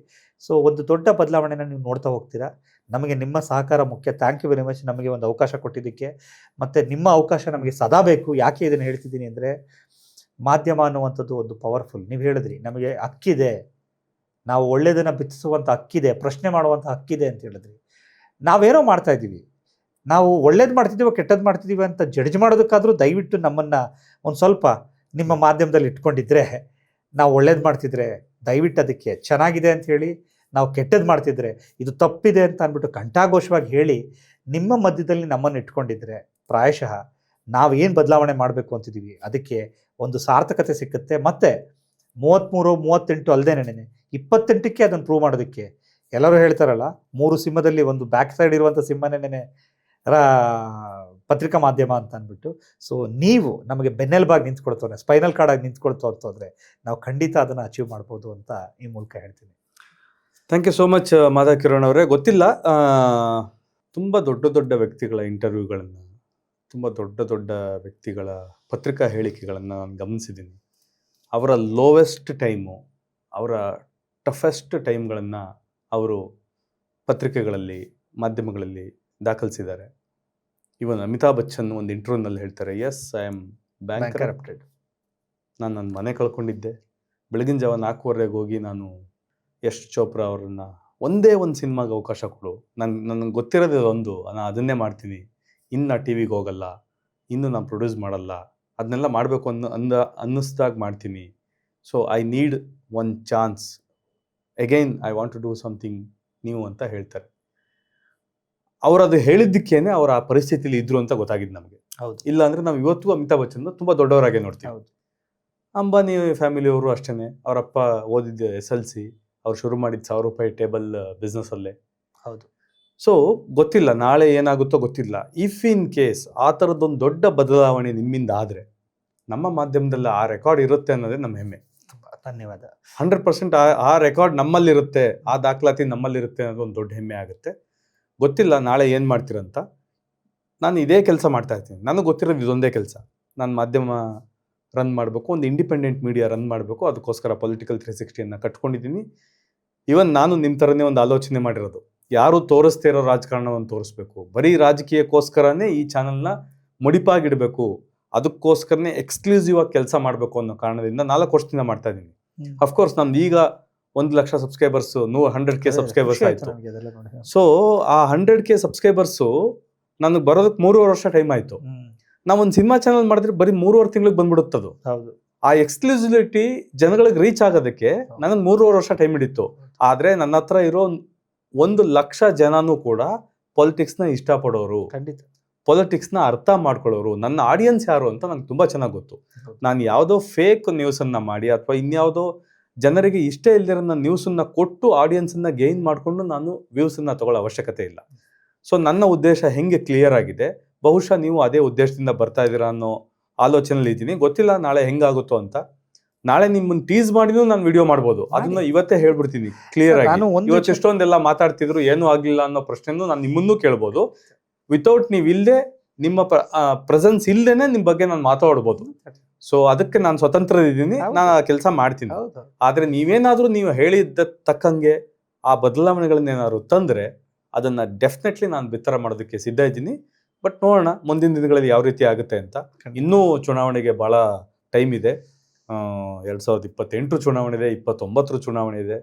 ಸೊ ಒಂದು ದೊಡ್ಡ ಬದಲಾವಣೆನ ನೀವು ನೋಡ್ತಾ ಹೋಗ್ತೀರಾ. ನಮಗೆ ನಿಮ್ಮ ಸಹಕಾರ ಮುಖ್ಯ. ಥ್ಯಾಂಕ್ ಯು ವೆರಿ ಮಚ್ ನಮಗೆ ಒಂದು ಅವಕಾಶ ಕೊಟ್ಟಿದ್ದಕ್ಕೆ. ಮತ್ತು ನಿಮ್ಮ ಅವಕಾಶ ನಮಗೆ ಸದಾ ಬೇಕು. ಯಾಕೆ ಇದನ್ನು ಹೇಳ್ತಿದ್ದೀನಿ ಅಂದರೆ, ಮಾಧ್ಯಮ ಅನ್ನುವಂಥದ್ದು ಒಂದು ಪವರ್ಫುಲ್. ನೀವು ಹೇಳಿದ್ರಿ ನಮಗೆ ಹಕ್ಕಿದೆ, ನಾವು ಒಳ್ಳೆಯದನ್ನು ಬಿತ್ತಿಸುವಂಥ ಹಕ್ಕಿದೆ, ಪ್ರಶ್ನೆ ಮಾಡುವಂಥ ಹಕ್ಕಿದೆ ಅಂತ ಹೇಳಿದ್ರಿ. ನಾವೇನೋ ಮಾಡ್ತಾ ಇದ್ದೀವಿ, ನಾವು ಒಳ್ಳೇದು ಮಾಡ್ತಿದ್ದೀವೋ ಕೆಟ್ಟದ್ದು ಮಾಡ್ತಿದ್ದೀವಿ ಅಂತ ಜಡ್ಜ್ ಮಾಡೋದಕ್ಕಾದರೂ ದಯವಿಟ್ಟು ನಮ್ಮನ್ನು ಒಂದು ಸ್ವಲ್ಪ ನಿಮ್ಮ ಮಾಧ್ಯಮದಲ್ಲಿ ಇಟ್ಕೊಂಡಿದ್ರೆ, ನಾವು ಒಳ್ಳೇದು ಮಾಡ್ತಿದ್ರೆ ದಯವಿಟ್ಟು ಅದಕ್ಕೆ ಚೆನ್ನಾಗಿದೆ ಅಂತ ಹೇಳಿ, ನಾವು ಕೆಟ್ಟದ್ದು ಮಾಡ್ತಿದ್ರೆ ಇದು ತಪ್ಪಿದೆ ಅಂತ ಅಂದ್ಬಿಟ್ಟು ಕಂಠಾಘೋಷವಾಗಿ ಹೇಳಿ ನಿಮ್ಮ ಮಧ್ಯದಲ್ಲಿ ನಮ್ಮನ್ನು ಇಟ್ಕೊಂಡಿದ್ರೆ ಪ್ರಾಯಶಃ ನಾವು ಏನು ಬದಲಾವಣೆ ಮಾಡಬೇಕು ಅಂತಿದ್ದೀವಿ ಅದಕ್ಕೆ ಒಂದು ಸಾರ್ಥಕತೆ ಸಿಕ್ಕುತ್ತೆ. ಮತ್ತು 33, 38 ಅಲ್ಲದೇನೆ 28ಕ್ಕೆ ಅದನ್ನು ಪ್ರೂವ್ ಮಾಡೋದಕ್ಕೆ ಎಲ್ಲರೂ ಹೇಳ್ತಾರಲ್ಲ, 3 ಸಿಂಹದಲ್ಲಿ ಒಂದು ಬ್ಯಾಕ್ ಸೈಡ್ ಇರುವಂಥ ಸಿಂಹನೇ ಪತ್ರಿಕಾ ಮಾಧ್ಯಮ ಅಂತ ಅಂದ್ಬಿಟ್ಟು. ಸೊ ನೀವು ನಮಗೆ ಬೆನ್ನೆಲುಬಾಗಿ ನಿಂತ್ಕೊಳ್ತವ್ರೆ, ಸ್ಪೈನಲ್ ಕಾರ್ಡಾಗಿ ನಿಂತ್ಕೊಳ್ತು ಅಂತಂದರೆ ನಾವು ಖಂಡಿತ ಅದನ್ನು ಅಚೀವ್ ಮಾಡ್ಬೋದು ಅಂತ ಈ ಮೂಲಕ ಹೇಳ್ತೀನಿ. Thank you so much Madhav Kiran ಅವರೇ. ಗೊತ್ತಿಲ್ಲ, ತುಂಬ ದೊಡ್ಡ ದೊಡ್ಡ ವ್ಯಕ್ತಿಗಳ ಇಂಟರ್ವ್ಯೂಗಳನ್ನು, ತುಂಬ ದೊಡ್ಡ ದೊಡ್ಡ ವ್ಯಕ್ತಿಗಳ ಪತ್ರಿಕಾ ಹೇಳಿಕೆಗಳನ್ನು ನಾನು ಗಮನಿಸಿದ್ದೀನಿ. ಅವರ ಲೋವೆಸ್ಟ್ ಟೈಮು, ಅವರ ಟಫೆಸ್ಟ್ ಟೈಮ್ಗಳನ್ನು ಅವರು ಪತ್ರಿಕೆಗಳಲ್ಲಿ, ಮಾಧ್ಯಮಗಳಲ್ಲಿ ದಾಖಲಿಸಿದ್ದಾರೆ. ಇವನ್ ಅಮಿತಾಬ್ ಬಚ್ಚನ್ ಒಂದು ಇಂಟರ್ವ್ಯೂನಲ್ಲಿ ಹೇಳ್ತಾರೆ, ಎಸ್ ಐ ಆಮ್ ಬ್ಯಾಂಕ್ರಪ್ಟೆಡ್. ನಾನು ನನ್ನ ಮನೆ ಕಳ್ಕೊಂಡಿದ್ದೆ. ಬೆಳಗಿನ ಜಾವ 4:15 ಹೋಗಿ ನಾನು ಯಶ್ ಚೋಪ್ರಾ ಅವರನ್ನು ಒಂದೇ ಒಂದು ಸಿನಿಮಾಗೆ ಅವಕಾಶ ಕೊಡು, ನನಗೆ ಗೊತ್ತಿರೋದೇ ಒಂದು, ನಾನು ಅದನ್ನೇ ಮಾಡ್ತೀನಿ, ಇನ್ನು ಟಿ ವಿಗೆ ಹೋಗಲ್ಲ, ಇನ್ನು ನಾನು ಪ್ರೊಡ್ಯೂಸ್ ಮಾಡಲ್ಲ, ಅದನ್ನೆಲ್ಲ ಮಾಡಬೇಕು ಅನ್ನಿಸ್ದಾಗ ಮಾಡ್ತೀನಿ. So I need one chance, again I want to do something new ಅಂತ ಹೇಳ್ತಾರೆ. ಅವರು ಅದು ಹೇಳಿದ್ದಕ್ಕೇನೆ ಅವ್ರು ಆ ಪರಿಸ್ಥಿತಿಲಿ ಇದ್ರು ಅಂತ ಗೊತ್ತಾಗಿದ್ದು ನಮಗೆ. ಹೌದು. ಇಲ್ಲ ಅಂದರೆ ನಾವು ಇವತ್ತು ಅಮಿತಾಬ್ ಬಚ್ಚನ್ ತುಂಬ ದೊಡ್ಡವರಾಗೆ ನೋಡ್ತೀವಿ. ಹೌದು. ಅಂಬಾನಿ ಫ್ಯಾಮಿಲಿಯವರು ಅಷ್ಟೇ. ಅವರಪ್ಪ ಓದಿದ್ದು SLC, ಅವ್ರು ಶುರು ಮಾಡಿದ್ದು ₹1,000 ಟೇಬಲ್ ಬಿಸ್ನೆಸ್ಸಲ್ಲೇ. ಹೌದು. ಸೊ ಗೊತ್ತಿಲ್ಲ ನಾಳೆ ಏನಾಗುತ್ತೋ ಗೊತ್ತಿಲ್ಲ. ಇಫ್ ಇನ್ ಕೇಸ್ ಆ ಥರದ್ದೊಂದು ದೊಡ್ಡ ಬದಲಾವಣೆ ನಿಮ್ಮಿಂದ ಆದರೆ ನಮ್ಮ ಮಾಧ್ಯಮದಲ್ಲಿ ಆ ರೆಕಾರ್ಡ್ ಇರುತ್ತೆ ಅನ್ನೋದೇ ನಮ್ಮ ಹೆಮ್ಮೆ. ಧನ್ಯವಾದ. 100% ಆ ರೆಕಾರ್ಡ್ ನಮ್ಮಲ್ಲಿರುತ್ತೆ, ಆ ದಾಖಲಾತಿ ನಮ್ಮಲ್ಲಿರುತ್ತೆ ಅನ್ನೋದು ಒಂದು ದೊಡ್ಡ ಹೆಮ್ಮೆ ಆಗುತ್ತೆ. ಗೊತ್ತಿಲ್ಲ ನಾಳೆ ಏನು ಮಾಡ್ತೀರಂತ. ನಾನು ಇದೇ ಕೆಲಸ ಮಾಡ್ತಾ ಇರ್ತೀನಿ. ನನಗೆ ಗೊತ್ತಿರೋದು ಇದೊಂದೇ ಕೆಲಸ. ನಾನು ಮಾಧ್ಯಮ ರನ್ ಮಾಡಬೇಕು, ಒಂದು ಇಂಡಿಪೆಂಡೆಂಟ್ ಮೀಡಿಯಾ ರನ್ ಮಾಡಬೇಕು. ಅದಕ್ಕೋಸ್ಕರ ಪೊಲಿಟಿಕಲ್ 360 ಕಟ್ಕೊಂಡಿದ್ದೀನಿ. ಇವನ್ ನಾನು ನಿಮ್ಮ ಥರನೇ ಒಂದು ಆಲೋಚನೆ ಮಾಡಿರೋದು, ಯಾರು ತೋರಿಸ್ತಾ ಇರೋ ರಾಜಕಾರಣವನ್ನು ತೋರಿಸ್ಬೇಕು, ಬರೀ ರಾಜಕೀಯಕ್ಕೋಸ್ಕರನೇ ಈ ಚಾನಲ್ನ ಮುಡಿಪಾಗಿಡಬೇಕು, ಅದಕ್ಕೋಸ್ಕರನೇ ಎಕ್ಸ್ಕ್ಲೂಸಿವ್ ಆಗಿ ಕೆಲಸ ಮಾಡಬೇಕು ಅನ್ನೋ ಕಾರಣದಿಂದ 4 ವರ್ಷದಿಂದ ಮಾಡ್ತಾ ಇದ್ದೀನಿ. ಅಫ್ಕೋರ್ಸ್ ನಮ್ದು ಈಗ 1,00,000 ಸಬ್ಸ್ಕ್ರೈಬರ್ಸ್, 100K ಸಬ್ಸ್ಕ್ರೈಬರ್ಸ್ ಆಯಿತು. ಸೊ ಆ 100K ಸಬ್ಸ್ಕ್ರೈಬರ್ಸು ನನಗೆ ಬರೋದಕ್ಕೆ 3.5 ವರ್ಷ ಟೈಮ್ ಆಯಿತು. ನಾವು ಒಂದು ಸಿನಿಮಾ ಚಾನಲ್ ಮಾಡಿದ್ರೆ ಬರೀ 3.5 ತಿಂಗಳಿಗೆ ಬಂದ್ಬಿಡುತ್ತದು. ಹೌದು. ಆ ಎಕ್ಸ್ಕ್ಲೂಸಿವಿಟಿ ಜನಗಳಿಗೆ ರೀಚ್ ಆಗೋದಕ್ಕೆ ನನಗೆ 3.5 ವರ್ಷ ಟೈಮ್ ಹಿಡಿತು. ಆದರೆ ನನ್ನ ಹತ್ರ ಇರೋ 1,00,000 ಜನನೂ ಕೂಡ ಪೊಲಿಟಿಕ್ಸ್ನ ಇಷ್ಟಪಡೋರು, ಖಂಡಿತ ಪೊಲಿಟಿಕ್ಸ್ನ ಅರ್ಥ ಮಾಡ್ಕೊಳ್ಳೋರು. ನನ್ನ ಆಡಿಯನ್ಸ್ ಯಾರು ಅಂತ ನಂಗೆ ತುಂಬ ಚೆನ್ನಾಗಿ ಗೊತ್ತು. ನಾನು ಯಾವುದೋ ಫೇಕ್ ನ್ಯೂಸನ್ನು ಮಾಡಿ ಅಥವಾ ಇನ್ಯಾವುದೋ ಜನರಿಗೆ ಇಷ್ಟ ಇಲ್ದಿರೋ ನ್ಯೂಸನ್ನು ಕೊಟ್ಟು ಆಡಿಯನ್ಸನ್ನು ಗೇನ್ ಮಾಡಿಕೊಂಡು ನಾನು ವ್ಯೂಸನ್ನು ತಗೊಳ್ಳೋ ಅವಶ್ಯಕತೆ ಇಲ್ಲ. ಸೊ ನನ್ನ ಉದ್ದೇಶ ಹೆಂಗೆ ಕ್ಲಿಯರ್ ಆಗಿದೆ, ಬಹುಶಃ ನೀವು ಅದೇ ಉದ್ದೇಶದಿಂದ ಬರ್ತಾ ಇದ್ದೀರಾ ಅನ್ನೋ ಆಲೋಚನೆಯಲ್ಲಿ ಇದ್ದೀನಿ. ಗೊತ್ತಿಲ್ಲ ನಾಳೆ ಹೆಂಗಾಗುತ್ತೋ ಅಂತ. ನಾಳೆ ನಿಮ್ಮನ್ನು ಟೀಸ್ ಮಾಡಿನೂ ನಾನು ವಿಡಿಯೋ ಮಾಡ್ಬೋದು. ಅದನ್ನ ಇವತ್ತೇ ಹೇಳ್ಬಿಡ್ತೀನಿ ಕ್ಲಿಯರ್ ಆಗಿ. ಇವತ್ತು ಎಷ್ಟೊಂದೆಲ್ಲ ಮಾತಾಡ್ತಿದ್ರು, ಏನೂ ಆಗಲಿಲ್ಲ ಅನ್ನೋ ಪ್ರಶ್ನೆನೂ ನಾನು ನಿಮ್ಮನ್ನೂ ಕೇಳ್ಬೋದು. ವಿತೌಟ್ ನೀವು ಇಲ್ಲದೆ, ನಿಮ್ಮ ಪ್ರೆಸೆನ್ಸ್ ಇಲ್ಲದೇನೆ ನಿಮ್ಮ ಬಗ್ಗೆ ನಾನು ಮಾತಾಡ್ಬೋದು. ಸೊ ಅದಕ್ಕೆ ನಾನು ಸ್ವತಂತ್ರ ಇದ್ದೀನಿ, ನಾನು ಆ ಕೆಲಸ ಮಾಡ್ತೀನಿ. ಆದರೆ ನೀವೇನಾದರೂ ನೀವು ಹೇಳಿದ್ದ ತಕ್ಕಂಗೆ ಆ ಬದಲಾವಣೆಗಳನ್ನೇನಾದ್ರು ತಂದರೆ ಅದನ್ನು ಡೆಫಿನೆಟ್ಲಿ ನಾನು ಬಿತ್ತರ ಮಾಡೋದಕ್ಕೆ ಸಿದ್ಧ ಇದ್ದೀನಿ. ಬಟ್ ನೋಡೋಣ ಮುಂದಿನ ದಿನಗಳಲ್ಲಿ ಯಾವ ರೀತಿ ಆಗುತ್ತೆ ಅಂತ. ಇನ್ನೂ ಚುನಾವಣೆಗೆ ಭಾಳ ಟೈಮ್ ಇದೆ. 2028 ಚುನಾವಣೆ ಇದೆ, 29 ಚುನಾವಣೆ ಇದೆ.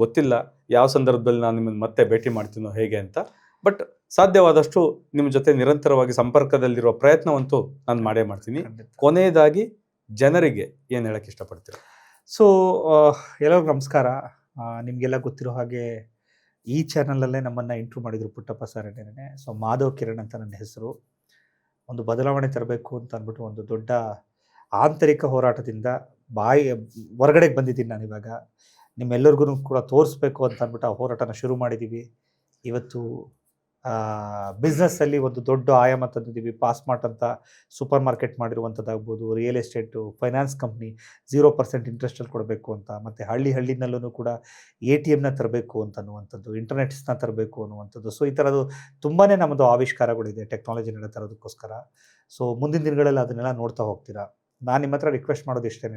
ಗೊತ್ತಿಲ್ಲ ಯಾವ ಸಂದರ್ಭದಲ್ಲಿ ನಾನು ನಿಮ್ಮನ್ನು ಮತ್ತೆ ಭೇಟಿ ಮಾಡ್ತೀನೋ ಹೇಗೆ ಅಂತ. ಬಟ್ ಸಾಧ್ಯವಾದಷ್ಟು ನಿಮ್ಮ ಜೊತೆ ನಿರಂತರವಾಗಿ ಸಂಪರ್ಕದಲ್ಲಿರೋ ಪ್ರಯತ್ನವಂತೂ ನಾನು ಮಾಡೇ ಮಾಡ್ತೀನಿ. ಕೊನೆಯದಾಗಿ ಜನರಿಗೆ ಏನು ಹೇಳಕ್ಕೆ ಇಷ್ಟಪಡ್ತೀರಾ? ಸೊ ಎಲ್ಲರಿಗೂ ನಮಸ್ಕಾರ. ನಿಮಗೆಲ್ಲ ಗೊತ್ತಿರೋ ಹಾಗೆ ಈ ಚಾನಲಲ್ಲೇ ನಮ್ಮನ್ನು ಇಂಟ್ರೂ ಮಾಡಿದರು ಪುಟ್ಟಪ್ಪ ಸರ್ ಏನೇನೆ. ಸೊ ಮಾಧವ್ ಕಿರಣ್ ಅಂತ ನನ್ನ ಹೆಸರು. ಒಂದು ಬದಲಾವಣೆ ತರಬೇಕು ಅಂತ ಅಂದ್ಬಿಟ್ಟು ಒಂದು ದೊಡ್ಡ ಆಂತರಿಕ ಹೋರಾಟದಿಂದ ಹೊರಗಡೆಗೆ ಬಂದಿದ್ದೀನಿ ನಾನು ಇವಾಗ. ನಿಮ್ಮೆಲ್ಲರಿಗೂ ಕೂಡ ತೋರಿಸ್ಬೇಕು ಅಂತ ಅಂದ್ಬಿಟ್ಟು ಆ ಹೋರಾಟನ ಶುರು ಮಾಡಿದ್ದೀವಿ. ಇವತ್ತು ಬಿಸ್ನೆಸ್ಸಲ್ಲಿ ಒಂದು ದೊಡ್ಡ ಆಯಾಮ ತಂದಿದ್ದೀವಿ. ಪಾಸ್ಮಾರ್ಟ್ ಅಂತ ಸೂಪರ್ ಮಾರ್ಕೆಟ್ ಮಾಡಿರುವಂಥದ್ದಾಗ್ಬೋದು, ರಿಯಲ್ ಎಸ್ಟೇಟು, ಫೈನಾನ್ಸ್ ಕಂಪ್ನಿ 0% ಇಂಟ್ರೆಸ್ಟಲ್ಲಿ ಕೊಡಬೇಕು ಅಂತ, ಮತ್ತು ಹಳ್ಳಿನಲ್ಲೂ ಕೂಡ ATMನ ತರಬೇಕು ಅಂತನ್ನುವಂಥದ್ದು, ಇಂಟರ್ನೆಟ್ಸ್ನ ತರಬೇಕು ಅನ್ನುವಂಥದ್ದು. ಸೊ ಈ ಥರದ್ದು ತುಂಬಾ ನಮ್ಮದು ಆವಿಷ್ಕಾರಗಳಿದೆ ಟೆಕ್ನಾಲಜಿನೆಲ್ಲ ತರೋದಕ್ಕೋಸ್ಕರ. ಸೊ ಮುಂದಿನ ದಿನಗಳಲ್ಲಿ ಅದನ್ನೆಲ್ಲ ನೋಡ್ತಾ ಹೋಗ್ತೀರಾ. ನಾನು ನಿಮ್ಮ ಹತ್ರ ರಿಕ್ವೆಸ್ಟ್ ಮಾಡೋದು ಇಷ್ಟೇ,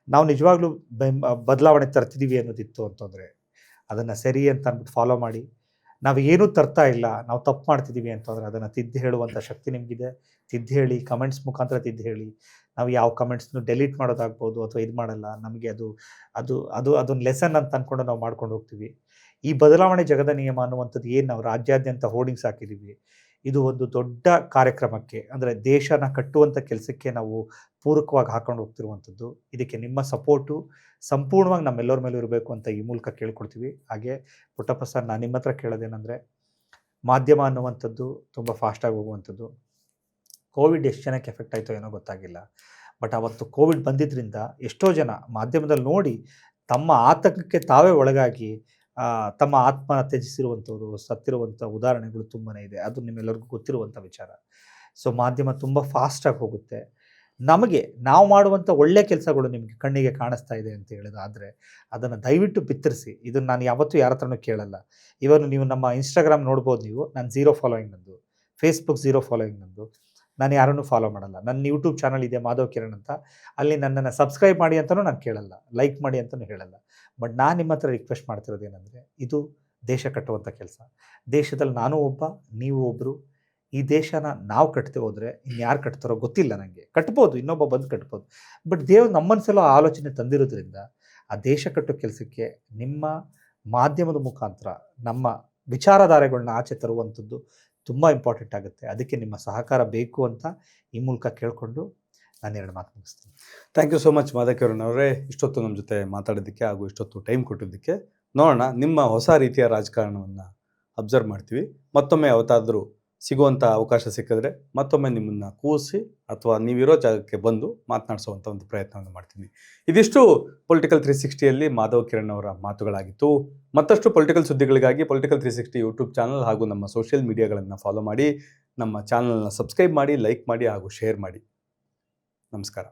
ನಾವು ನಿಜವಾಗ್ಲೂ ಬದಲಾವಣೆ ತರ್ತಿದ್ದೀವಿ ಅನ್ನೋದಿತ್ತು ಅಂತಂದರೆ ಅದನ್ನು ಸರಿ ಅಂತ ಅಂದ್ಬಿಟ್ಟು ಫಾಲೋ ಮಾಡಿ. ನಾವು ಏನೂ ತರ್ತಾ ಇಲ್ಲ, ನಾವು ತಪ್ಪು ಮಾಡ್ತಿದ್ದೀವಿ ಅಂತಂದರೆ ಅದನ್ನು ತಿದ್ದಿ ಹೇಳುವಂಥ ಶಕ್ತಿ ನಿಮಗಿದೆ. ತಿದ್ದಿ ಹೇಳಿ, ಕಮೆಂಟ್ಸ್ ಮುಖಾಂತರ ತಿದ್ದಿ ಹೇಳಿ. ನಾವು ಯಾವ ಕಮೆಂಟ್ಸ್ನು ಡೆಲೀಟ್ ಮಾಡೋದಾಗ್ಬೋದು ಅಥವಾ ಇದು ಮಾಡಲ್ಲ. ನಮಗೆ ಅದೊಂದು ಲೆಸನ್ ಅಂತ ಅಂದ್ಕೊಂಡು ನಾವು ಮಾಡ್ಕೊಂಡು ಹೋಗ್ತೀವಿ. ಈ ಬದಲಾವಣೆ ಜಗದ ನಿಯಮ ಅನ್ನುವಂಥದ್ದು ಏನು ನಾವು ರಾಜ್ಯಾದ್ಯಂತ ಹೋರ್ಡಿಂಗ್ಸ್ ಹಾಕಿದ್ದೀವಿ, ಇದು ಒಂದು ದೊಡ್ಡ ಕಾರ್ಯಕ್ರಮಕ್ಕೆ, ಅಂದರೆ ದೇಶನ ಕಟ್ಟುವಂಥ ಕೆಲಸಕ್ಕೆ ನಾವು ಪೂರಕವಾಗಿ ಹಾಕೊಂಡು ಹೋಗ್ತಿರುವಂಥದ್ದು. ಇದಕ್ಕೆ ನಿಮ್ಮ ಸಪೋರ್ಟು ಸಂಪೂರ್ಣವಾಗಿ ನಮ್ಮೆಲ್ಲರ ಮೇಲೂ ಇರಬೇಕು ಅಂತ ಈ ಮೂಲಕ ಕೇಳ್ಕೊಡ್ತೀವಿ. ಹಾಗೆ ಪುಟ್ಟಪ್ಪ ಸರ್, ನಾನು ನಿಮ್ಮ ಹತ್ರ ಕೇಳೋದೇನೆಂದರೆ, ಮಾಧ್ಯಮ ಅನ್ನುವಂಥದ್ದು ತುಂಬ ಫಾಸ್ಟಾಗಿ ಹೋಗುವಂಥದ್ದು. ಕೋವಿಡ್ ಎಷ್ಟು ಜನಕ್ಕೆ ಎಫೆಕ್ಟ್ ಆಯಿತೋ ಏನೋ ಗೊತ್ತಾಗಿಲ್ಲ. ಬಟ್ ಅವತ್ತು ಕೋವಿಡ್ ಬಂದಿದ್ದರಿಂದ ಎಷ್ಟೋ ಜನ ಮಾಧ್ಯಮದಲ್ಲಿ ನೋಡಿ ತಮ್ಮ ಆತಂಕಕ್ಕೆ ತಾವೇ ಒಳಗಾಗಿ ತಮ್ಮ ಆತ್ಮನ ತ್ಯಜಿಸಿರುವಂಥವ್ರು, ಸತ್ತಿರುವಂಥ ಉದಾಹರಣೆಗಳು ತುಂಬಾ ಇದೆ. ಅದು ನಿಮ್ಮೆಲ್ಲರಿಗೂ ಗೊತ್ತಿರುವಂಥ ವಿಚಾರ. ಸೊ ಮಾಧ್ಯಮ ತುಂಬ ಫಾಸ್ಟಾಗಿ ಹೋಗುತ್ತೆ. ನಾವು ಮಾಡುವಂಥ ಒಳ್ಳೆಯ ಕೆಲಸಗಳು ನಿಮಗೆ ಕಣ್ಣಿಗೆ ಕಾಣಿಸ್ತಾ ಇದೆ ಅಂತ ಹೇಳಿದಾದರೆ ಅದನ್ನು ದಯವಿಟ್ಟು ಬಿತ್ತರಿಸಿ. ಇದನ್ನು ನಾನು ಯಾವತ್ತೂ ಯಾರ ಹತ್ರನೂ ಕೇಳಲ್ಲ. ನೀವು ನಮ್ಮ ಇನ್ಸ್ಟಾಗ್ರಾಮ್ ನೋಡ್ಬೋದು, ನಾನು 0 ಫಾಲೋಯಿಂಗ್ ನಂದು, ಫೇಸ್ಬುಕ್ 0 ಫಾಲೋಯಿಂಗ್ ನಂದು. ನಾನು ಯಾರನ್ನೂ ಫಾಲೋ ಮಾಡಲ್ಲ. ನನ್ನ ಯೂಟ್ಯೂಬ್ ಚಾನಲ್ ಇದೆ ಮಾಧವ್ ಕಿರಣ್ ಅಂತ, ಅಲ್ಲಿ ನನ್ನನ್ನು ಸಬ್ಸ್ಕ್ರೈಬ್ ಮಾಡಿ ಅಂತಲೂ ನಾನು ಕೇಳಲ್ಲ, ಲೈಕ್ ಮಾಡಿ ಅಂತಲೂ ಹೇಳಲ್ಲ. ಬಟ್ ನಾನು ನಿಮ್ಮ ಹತ್ರ ರಿಕ್ವೆಸ್ಟ್ ಮಾಡ್ತಿರೋದೇನೆಂದರೆ, ಇದು ದೇಶ ಕಟ್ಟುವಂಥ ಕೆಲಸ. ದೇಶದಲ್ಲಿ ನಾನು ಒಬ್ಬ, ನೀವು ಒಬ್ಬರು. ಈ ದೇಶನ ನಾವು ಕಟ್ತೇ ಹೋದರೆ ಇನ್ಯಾರು ಕಟ್ತಾರೋ ಗೊತ್ತಿಲ್ಲ ನನಗೆ. ಕಟ್ಬೋದು, ಇನ್ನೊಬ್ಬ ಬಂದು ಕಟ್ಬೋದು. ಬಟ್ ದೇವ್ರು ನಮ್ಮ ಮನಸ್ಸಲ್ಲೂ ಆಲೋಚನೆ ತಂದಿರೋದ್ರಿಂದ ಆ ದೇಶ ಕಟ್ಟೋ ಕೆಲಸಕ್ಕೆ ನಿಮ್ಮ ಮಾಧ್ಯಮದ ಮುಖಾಂತರ ನಮ್ಮ ವಿಚಾರಧಾರೆಗಳನ್ನ ಆಚೆ ತರುವಂಥದ್ದು ತುಂಬ ಇಂಪಾರ್ಟೆಂಟ್ ಆಗುತ್ತೆ. ಅದಕ್ಕೆ ನಿಮ್ಮ ಸಹಕಾರ ಬೇಕು ಅಂತ ಈ ಮೂಲಕ ಕೇಳಿಕೊಂಡು ನಾನು 2 ಮಾತು ಮುಗಿಸ್ತೀನಿ. Thank you so much Madhav Kiran ಅವರೇ, ಇಷ್ಟೊತ್ತು ನಮ್ಮ ಜೊತೆ ಮಾತಾಡೋದಕ್ಕೆ ಹಾಗೂ ಇಷ್ಟೊತ್ತು ಟೈಮ್ ಕೊಟ್ಟಿದ್ದಕ್ಕೆ. ನೋಡೋಣ, ನಿಮ್ಮ ಹೊಸ ರೀತಿಯ ರಾಜಕಾರಣವನ್ನು ಅಬ್ಸರ್ವ್ ಮಾಡ್ತೀವಿ. ಮತ್ತೊಮ್ಮೆ ಯಾವತ್ತಾದರೂ ಸಿಗುವಂಥ ಅವಕಾಶ ಸಿಕ್ಕಿದ್ರೆ ಮತ್ತೊಮ್ಮೆ ನಿಮ್ಮನ್ನು ಕೂರಿಸಿ ಅಥವಾ ನೀವಿರೋ ಜಾಗಕ್ಕೆ ಬಂದು ಮಾತನಾಡಿಸುವಂಥ ಒಂದು ಪ್ರಯತ್ನವನ್ನು ಮಾಡ್ತೀನಿ. ಇದಿಷ್ಟು ಪೊಲಿಟಿಕಲ್ 360ಯಲ್ಲಿ ಮಾಧವ್ ಕಿರಣ್ ಅವರ ಮಾತುಗಳಾಗಿತ್ತು. ಮತ್ತಷ್ಟು ಪೊಲಿಟಿಕಲ್ ಸುದ್ದಿಗಳಿಗಾಗಿ ಪೊಲಿಟಿಕಲ್ 360 ಯೂಟ್ಯೂಬ್ ಚಾನಲ್ ಹಾಗೂ ನಮ್ಮ ಸೋಷಿಯಲ್ ಮೀಡಿಯಾಗಳನ್ನು ಫಾಲೋ ಮಾಡಿ, ನಮ್ಮ ಚಾನಲ್ನ ಸಬ್ಸ್ಕ್ರೈಬ್ ಮಾಡಿ, ಲೈಕ್ ಮಾಡಿ ಹಾಗೂ ಶೇರ್ ಮಾಡಿ. ನಮಸ್ಕಾರ.